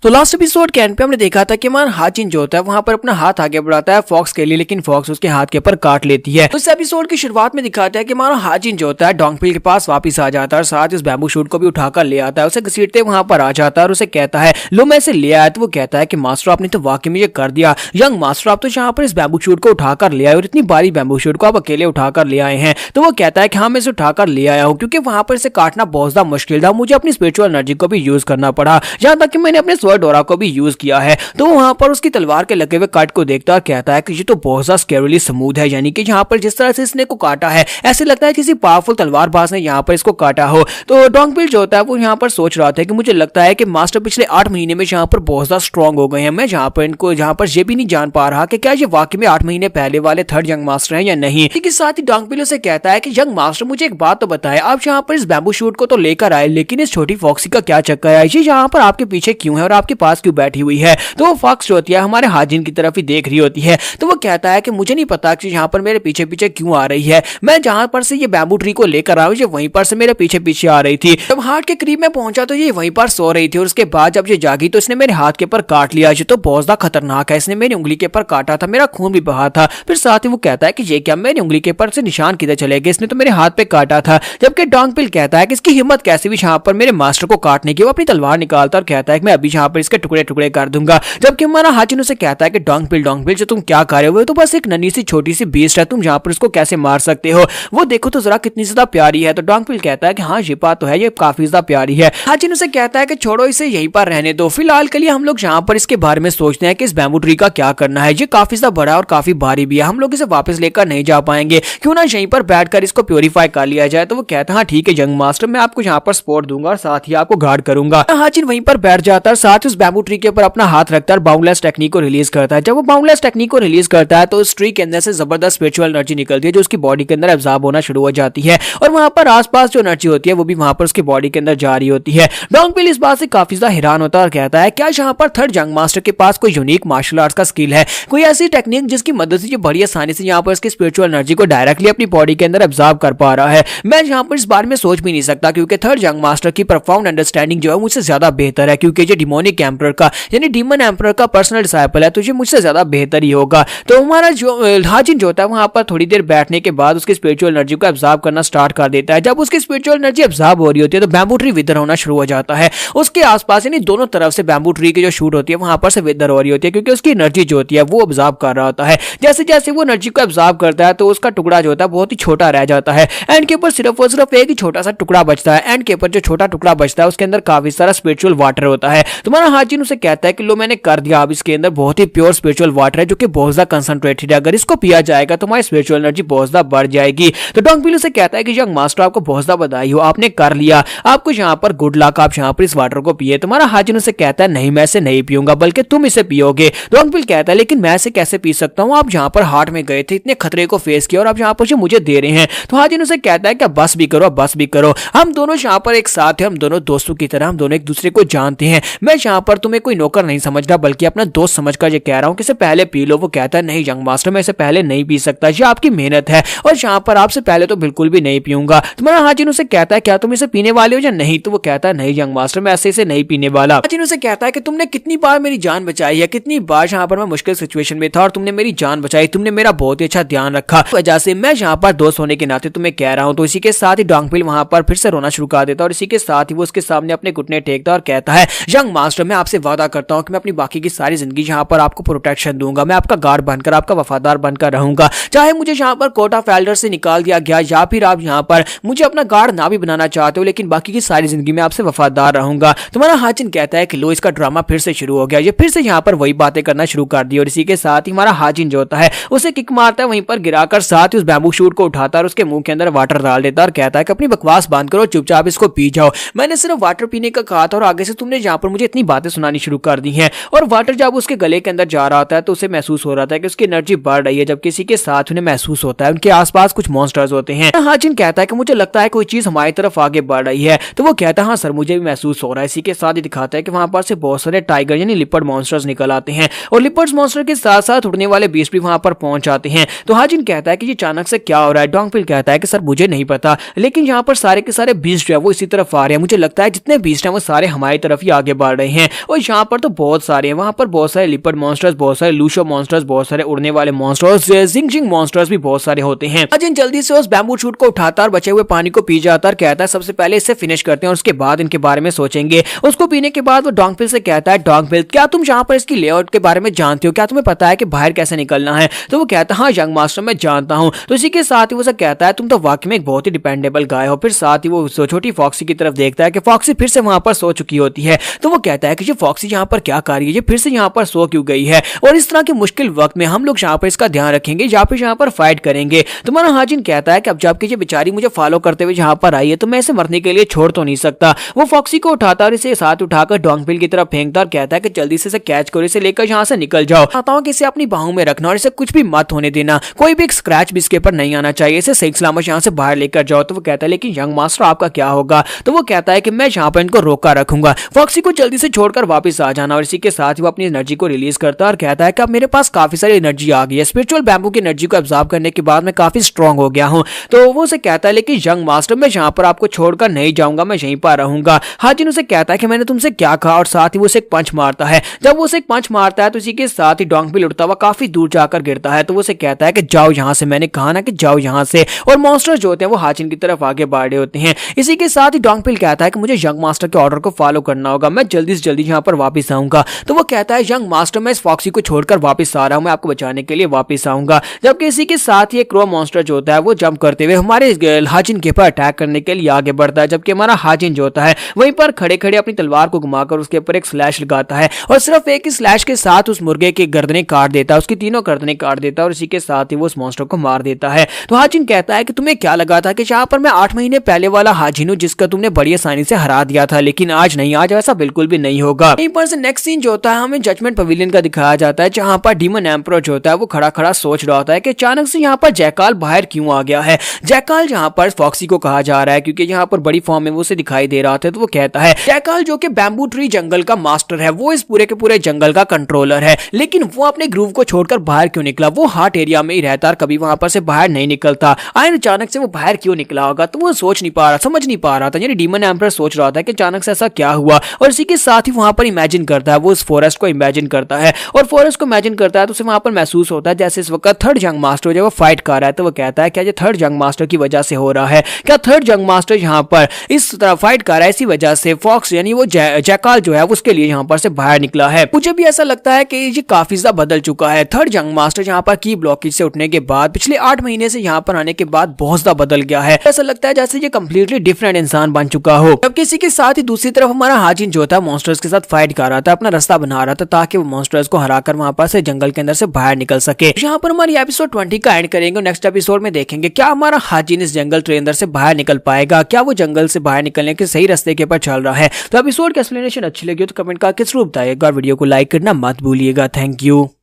तो लास्ट एपिसोड के एंड पे हमने देखा था कि हमारा हाजिन जो होता है वहां पर अपना हाथ आगे बढ़ाता है फॉक्स के लिए, लेकिन फॉक्स उसके हाथ के ऊपर काट लेती है। तो इस एपिसोड की शुरुआत में दिखाता है कि हमारा हाजिन जो होता है डोंगपिल के पास वापस आ जाता है और साथ उस बैम्बू शूट को भी उठाकर ले आता है। उसे घसीटते वहां पर आ जाता है और उसे कहता है लो मैं इसे ले आया। तो वो कहता है कि मास्टर आपने तो वाकई में ये कर दिया, यंग मास्टर आप तो यहाँ पर इस बैम्बू शूट को उठाकर ले आए और इतनी भारी बैम्बू शूट को आप अकेले उठाकर ले आए हैं। तो वो कहता है कि हाँ मैं इसे उठाकर ले आया हूँ क्योंकि वहां पर इसे काटना बहुत ज्यादा मुश्किल था, मुझे अपनी स्पिरिचुअल एनर्जी को भी यूज करना पड़ा, यहाँ तक कि मैंने अपने स्वर्ड ऑरा को भी किया है। तो वहां पर उसकी तलवार के लगे हुए कट को देखता और कहता है कि ये तो बहुत ज्यादा स्कैरिली स्मूथ है, यानी कि यहाँ पर जिस तरह से इसने को काटा है ऐसे लगता है किसी पावरफुल तलवारबाज ने यहाँ पर इसको काटा हो। तो डोंगपिल जो होता है वो यहाँ पर सोच रहा था कि मुझे लगता है कि मास्टर पिछले 8 महीने में यहाँ पर बहुत ज्यादा स्ट्रॉन्ग हो गए हैं, मैं यहाँ पर इनको यहाँ पर ये भी नहीं जान पा रहा कि क्या ये वाकई में 8 महीने पहले वाले थर्ड यंग मास्टर हैं या नहीं। इसके साथ ही डोंगपिल से कहता है कि यंग मास्टर मुझे एक बात तो बताए, आप यहाँ पर इस बैम्बू शूट को तो लेकर आए लेकिन इस छोटी फॉक्सी का क्या चक्कर है, ये यहाँ पर आपके पीछे क्यों है और आपके पास क्यों बैठी हुई है। तो वो फॉक्स जो होती है हमारे हाजिन की तरफ ही देख रही होती है। तो वो कहता है कि मुझे नहीं पता कि यहाँ पर मेरे पीछे पीछे क्यों आ रही है, मैं जहां पर से ये बैम्बू ट्री को लेकर आया हूँ वहीं पर से मेरे पीछे पीछे आ रही थी। जब हार्ट के करीब में पहुंचा तो ये वहीं पर सो रही थी और उसके बाद जब ये जागी तो इसने मेरे हाथ के ऊपर काट लिया। ये तो बहुत ज्यादा खतरनाक है, इसने मेरी उंगली के ऊपर काटा था, मेरा खून भी बहा था। फिर साथ ही वो कहता है कि ये क्या, मेरी उंगली के ऊपर से निशान किधर चले गए, इसने तो मेरे हाथ पे काटा था। जबकि डोंगपिल कहता है कि इसकी हिम्मत कैसे भी यहाँ पर मेरे मास्टर को काटने की। वो अपनी तलवार निकालता और कहता है कि मैं अभी यहाँ यहाँ पर इसके टुकड़े टुकड़े कर दूंगा। जबकि हमारा हाजिन उसे कहता है कि डोंगपिल जो तुम क्या कर रहे हो, तो बस एक नन्ही सी छोटी सी बीस्ट है, तुम यहाँ पर इसको कैसे मार सकते हो, वो देखो तो जरा कितनी ज्यादा प्यारी है। तो डोंगपिल कहता है कि हाँ ये बात तो है, ये काफी ज्यादा प्यारी है। हाजिन उसे कहता है कि छोड़ो इसे यहीं पर रहने दो, फिलहाल के लिए हम लोग यहाँ पर इसके बारे में सोचते हैं कि इस बैम्बू ट्री का क्या करना है। ये काफी ज्यादा बड़ा और काफी भारी भी है, हम लोग इसे वापस लेकर नहीं जा पाएंगे, क्यों ना यहीं पर बैठकर इसको प्योरीफाई कर लिया जाए। तो वो कहता है हाँ ठीक है यंग मास्टर, मैं आपको यहाँ पर सपोर्ट दूंगा और साथ ही आपको गार्ड करूंगा। हाजिन वहीं पर बैठ जाता है, साथ ही उस बैम्बू ट्री के ऊपर अपना हाथ रखता है, बाउंडलेस टेक्निक को रिलीज करता है। जब वो बाउंडलेस टेक्निक को रिलीज करता है तो उस ट्री के अंदर से जबरदस्त स्पिरिचुअल एनर्जी निकलती है, जो उसकी बॉडी के अंदर एब्जॉर्ब होना शुरू हो जाती है, और वहां पर आसपास जो एनर्जी होती है वो भी वहां पर उसकी बॉडी के अंदर जा रही होती है। डोंगपिल इस बात से काफी ज्यादा हैरान होता है और कहता है क्या यहाँ पर थर्ड यंग मास्टर के पास कोई यूनिक मार्शल आर्ट्स का स्किल है, कोई ऐसी टेक्निक जिसकी मदद से ये बड़ी आसानी से यहाँ पर इसकी स्पिरिचुअल एनर्जी को डायरेक्टली अपनी बॉडी के अंदर एब्जॉर्ब कर पा रहा है। मैं यहाँ पर इस बारे में सोच भी नहीं सकता, क्योंकि थर्ड यंग मास्टर की प्रोफाउंड अंडरस्टैंडिंग जो है मुझसे ज्यादा बेहतर है, क्योंकि ये डिमोनिक एम्परर का यानी डीमन एम्परर का पर्सनल डिसाइपल है, तो ये मुझसे ज्यादा बेहतर ही होगा। तो हमारा जो हाजिन जो होता है वहां पर थोड़ी देर बैठने के बाद उसकी स्पिरिचुअल एनर्जी को एब्जॉर्ब करना स्टार्ट कर देता है। जब उसकी स्पिरिचुअल एनर्जी एब्जॉर्ब हो रही होती है तो बैम्बू ट्री विदर होना शुरू हो जाता है। उसके आसपास यानी दोनों तरफ से बैम्बू ट्री की जो शूट होती है वहां पर से विदर हो रही होती है, क्योंकि उसकी एनर्जी जो होती है वो एब्जॉर्ब कर रहा होता है। जैसे जैसे वो एनर्जी को एब्जॉर्ब करता है तो उसका टुकड़ा जो होता है बहुत ही छोटा रह जाता है। एंड के ऊपर सिर्फ और सिर्फ एक ही छोटा सा टुकड़ा बचता है। एंड के ऊपर जो छोटा टुकड़ा बचता है उसके अंदर काफी सारा स्पिरिचुअल वाटर होता है। तुम्हारा हाजिन उसे कहता है कि लो मैंने कर दिया, अब इसके अंदर बहुत ही प्योर स्पिरिचुअल वाटर है जो कि बहुत ज्यादा कंसंट्रेटेड है, अगर इसको पिया जाएगा तो हमारी स्पिरिचुअल एनर्जी बहुत ज्यादा बढ़ जाएगी। तो डोंगपिल उसे कहता है कि यंग मास्टर आपको बहुत ज्यादा बधाई हो, आपने कर लिया, आपको यहाँ पर गुड लक, आप यहाँ पर इस वाटर को पिए। तुम्हारा हाजिन उसे कहता है नहीं मैं इसे नहीं पीऊंगा, बल्कि तुम इसे पियोगे। डोंगपिल कहता है लेकिन मैं इसे कैसे पी सकता हूँ, आप यहाँ पर हार्ट में गए थे, इतने खतरे को फेस किया और आप यहाँ पर मुझे दे रहे हैं। तो हाजिन उसे कहता है कि बस भी करो, बस भी करो, हम दोनों यहाँ पर एक साथ हैं, हम दोनों दोस्तों की तरह, हम दोनों एक दूसरे को जानते हैं। मैं यहाँ पर तुम्हें कोई नौकर नहीं समझ रहा, बल्कि अपना दोस्त समझकर ये कह रहा हूँ कि इसे पहले पी लो। वो कहता है नहीं यंग मास्टर, मैं इसे पहले नहीं पी सकता, ये आपकी मेहनत है और यहाँ पर आपसे पहले तो बिल्कुल भी नहीं पीऊंगा। तुम्हारा हाजिन उसे कहता है क्या तुम इसे पीने वाले हो या नहीं? तो वो कहता है नहीं यंग मास्टर, मैं ऐसे इसे नहीं पीने वाला। हाजिन उसे कहता है कि तुमने कितनी बार मेरी जान बचाई है, कितनी बार यहाँ पर मैं मुश्किल सिचुएशन में था और तुमने मेरी जान बचाई, तुमने मेरा बहुत ही अच्छा ध्यान रखा, वजह से मैं यहाँ पर दोस्त होने के नाते तुम्हें कह रहा हूँ। तो इसी के साथ ही डोंगपिल वहां पर फिर से रोना शुरू कर देता और इसी के साथ ही वो उसके सामने अपने घुटने टेकता और कहता है यंग मास्टर, मैं आपसे वादा करता हूँ कि मैं अपनी बाकी की सारी जिंदगी यहाँ पर आपको प्रोटेक्शन दूंगा, मैं आपका गार्ड बनकर, आपका वफादार बनकर रहूंगा, चाहे मुझे यहाँ पर कोर्ट ऑफ एल्डर से निकाल दिया गया या फिर आप यहाँ पर मुझे अपना गार्ड ना भी बनाना चाहते हो, लेकिन बाकी की सारी जिंदगी में आपसे वफादार रहूंगा। तुम्हारा हाजिन कहता है कि लो इसका ड्रामा फिर से शुरू हो गया, ये फिर से यहाँ पर वही बातें करना शुरू कर दी और इसी के साथ ही हमारा हाजिन जो होता है उसे किक मारता है, वहीं पर गिराकर साथ ही उस बैम्बू शूट को उठाता है और उसके मुंह के अंदर वाटर डाल देता है और कहता है कि अपनी बकवास बंद करो, चुपचाप इसको पी जाओ, मैंने सिर्फ वाटर पीने का कहा था और आगे से तुमने यहाँ पर मुझे इतनी बातें सुनानी शुरू कर दी हैं। और वाटर जब उसके गले के अंदर जा रहा था तो उसे महसूस हो रहा था कि उसकी एनर्जी बढ़ रही है, जबकि इसी के साथ उन्हें महसूस होता है उनके आसपास कुछ मॉन्स्टर्स होते हैं। हाजिन कहता है कि मुझे लगता है कोई चीज हमारी तरफ आगे बढ़ रही है। तो वो कहता है हाँ सर मुझे भी महसूस हो रहा है। इसी के साथ ही दिखाता है कि वहां पर से बहुत सारे टाइगर यानी लिपर्ड मॉन्स्टर्स निकल आते हैं और लिपर्ड मॉन्स्टर के साथ साथ उड़ने वाले बीस्ट भी वहां पर पहुंच जाते हैं। तो हाजिन कहता है कि ये अचानक से क्या हो रहा है? डोंगपिल कहता है कि सर मुझे नहीं पता, लेकिन यहाँ पर सारे के सारे बीस्ट है वो इसी तरफ आ रहे हैं, मुझे लगता है जितने बीस्ट हैं वो सारे हमारी तरफ ही आगे बढ़ रहे हैं और यहाँ पर तो बहुत सारे हैं, वहां पर बहुत सारे लिपर्ड मॉन्स्टर्स, बहुत सारे लूशो मॉन्स्टर्स, बहुत सारे उड़ने वाले मॉन्स्टर्स, जिंग मॉन्स्टर्स भी बहुत सारे होते हैं। हाजिन जल्दी से उस बैम्बू शूट को उठाता और बचे हुए पानी को पी जाता और कहता है सबसे पहले इससे फिनिश करते हैं और उसके बाद इनके बारे में सोचेंगे। उसको पीने के बाद वो डोंगपिल से कहता है डोंगपिल क्या तुम यहाँ पर इसकी लेआउट के बारे में जानते हो, क्या तुम्हें पता है कि बाहर कैसे निकलना है? तो वो कहता है हाँ यंग मास्टर मैं जानता हूँ। तो इसी के साथ ही वो कहता है तुम तो वाकई में एक बहुत ही डिपेंडेबल गाय हो। फिर साथ ही वो छोटी फॉक्सी की तरफ देखता है कि फॉक्सी फिर से वहां पर सो चुकी होती है। तो वो कहता है कि ये फॉक्सी यहाँ पर क्या कर रही है, ये फिर से यहाँ पर सो क्यों गई है और इस तरह के मुश्किल वक्त में हम लोग यहाँ पर इसका ध्यान रखेंगे या फिर यहाँ पर फाइट करेंगे। तुम्हारा हाजिन कहता है कि अब जबकि ये बेचारी मुझे फॉलो करते हुए यहाँ पर आई है तो मैं इसे मरने के लिए छोड़ तो नहीं सकता। वो फॉक्सी को उठाता और इसे साथ उठाकर डोंगपिल की तरफ फेंकता और कहता है कि जल्दी से इसे कैच करो, इसे लेकर यहाँ से निकल जाओ, चाहता हूँ कि इसे अपनी बाहों में रखना और इसे कुछ भी मत होने देना, कोई भी एक स्क्रैच भी इसके ऊपर नहीं आना चाहिए, इसे सही सलामत यहाँ से बाहर लेकर जाओ। तो वो कहता है लेकिन यंग मास्टर आपका क्या होगा? तो वो कहता है कि मैं यहाँ पर इनको रोका रखूंगा, फॉक्सी को जल्दी से छोड़कर वापस आ जाना। और इसी के साथ ही वो अपनी एनर्जी को रिलीज करता है और कहता है कि अब मेरे पास काफी सारी एनर्जी आ गई है, स्पिरिचुअल बैम्बू की एनर्जी को एब्जॉर्ब करने के बाद मैं काफी स्ट्रांग हो गया हूँ। तो वो उसे कहता है लेकिन यंग मास्टर मैं यहाँ पर आपको छोड़कर नहीं जाऊंगा, मैं यहीं पर रहूंगा। हाजिन उसे कहता है कि मैंने तुमसे क्या कहा और साथ ही वो उसे एक पंच मारता है। जब वो उसे एक पंच मारता है तो इसी के साथ ही डोंगपिल उड़ता हुआ काफी दूर जाकर गिरता है। तो वो उसे कहता है कि जाओ यहाँ से, मैंने कहा ना कि जाओ यहाँ से। और मॉन्स्टर जो होते हैं वो हाजिन की तरफ आगे बढ़ रहे होते हैं। इसी के साथ ही डोंगपिल कहता है कि मुझे यंग मास्टर के ऑर्डर को फॉलो करना होगा, मैं जल्दी प्लीज जल्दी यहाँ पर वापस आऊंगा। तो वो कहता है यंग मास्टर मैं इस फॉक्सी को छोड़कर वापस आ रहा हूँ, मैं आपको बचाने के लिए वापस आऊंगा। जबकि इसी के साथ ही क्रो मॉन्स्टर जो होता है वो जंप करते हुए हमारे हाजिन के ऊपर अटैक करने के लिए आगे बढ़ता है। जबकि हमारा हाजिन जो होता है वहीं पर खड़े खड़े अपनी तलवार को घुमाकर उसके ऊपर एक स्लैश लगाता है और सिर्फ एक ही स्लैश के साथ उस मुर्गे की गर्दनें काट देता है, उसकी तीनों गर्दनें काट देता है और इसी के साथ ही वो उस मॉन्स्टर को मार देता है। तो हाजिन कहता है कि तुम्हें क्या लगा था कि जहां पर मैं 8 महीने पहले वाला हाजिन हूं जिसका तुमने बड़ी आसानी से हरा दिया था, लेकिन आज नहीं, आज ऐसा बिल्कुल भी नहीं होगा। यहीं पर से नेक्स्ट सीन जो होता है हमें जजमेंट पवेलियन का दिखाया जाता है जहां पर डीमन एम्परर जो होता है वो खड़ा खड़ा सोच रहा होता है कि अचानक से यहाँ पर जैकाल बाहर क्यों आ गया है। जैकाल जहां पर फॉक्सी को कहा जा रहा है क्योंकि यहाँ पर बड़ी फॉर्म में वो उसे दिखाई दे रहा था। तो वो कहता है जैकाल जो कि बैम्बू ट्री जंगल का मास्टर है, वो इस पूरे के पूरे जंगल का कंट्रोलर है, लेकिन वो अपने ग्रूव को छोड़कर बाहर क्यों निकला? वो हार्ट एरिया में ही रहता और कभी वहां पर से बाहर नहीं निकलता, आयन अचानक से वो बाहर क्यों निकला होगा? तो वो सोच नहीं पा रहा, समझ नहीं पा रहा था। यानी डीमन एम्परर सोच रहा था कि अचानक से ऐसा क्या हुआ और इसी के साथ ही वहां पर इमेजिन करता है, वो उस फॉरेस्ट को इमेजिन करता है और फॉरेस्ट को इमेजिन करता है तो उसे वहां पर महसूस होता है जैसे इस वक्त थर्ड जंग मास्टर जो वो फाइट कर रहा है। तो वो कहता है क्या ये थर्ड जंग मास्टर की वजह से हो रहा है? क्या थर्ड जंग मास्टर यहाँ पर इस तरह फाइट कर रहा है, इसी वजह से फॉक्स यानी वो जैकाल जो है उसके लिए यहाँ पर से बाहर निकला है? मुझे भी ऐसा लगता है कि ये काफी ज्यादा बदल चुका है। थर्ड जंग मास्टर यहाँ पर की ब्लॉकेज से उठने के बाद पिछले 8 महीने से यहाँ पर आने के बाद बहुत ज्यादा बदल गया है। ऐसा लगता है जैसे ये कंप्लीटली डिफरेंट इंसान बन चुका हो। जबकि इसी के साथ ही दूसरी तरफ हमारा हाजिन जो था मॉन्स्टर्स के साथ फाइट कर रहा था, अपना रास्ता बना रहा था ताकि वो मॉन्स्टर्स को हराकर वहां पर से जंगल के अंदर से बाहर निकल सके। यहाँ पर हमारी एपिसोड 20 का एंड करेंगे। नेक्स्ट एपिसोड में देखेंगे क्या हमारा हाजिन इस जंगल के अंदर से बाहर निकल पाएगा, क्या वो जंगल से बाहर निकलने के सही रास्ते के ऊपर चल रहा है। तो एपिसोड की एक्सप्लेनेशन अच्छी लगी हो तो कमेंट करके जरूर बताइएगा और वीडियो को लाइक करना मत भूलिएगा। Thank you.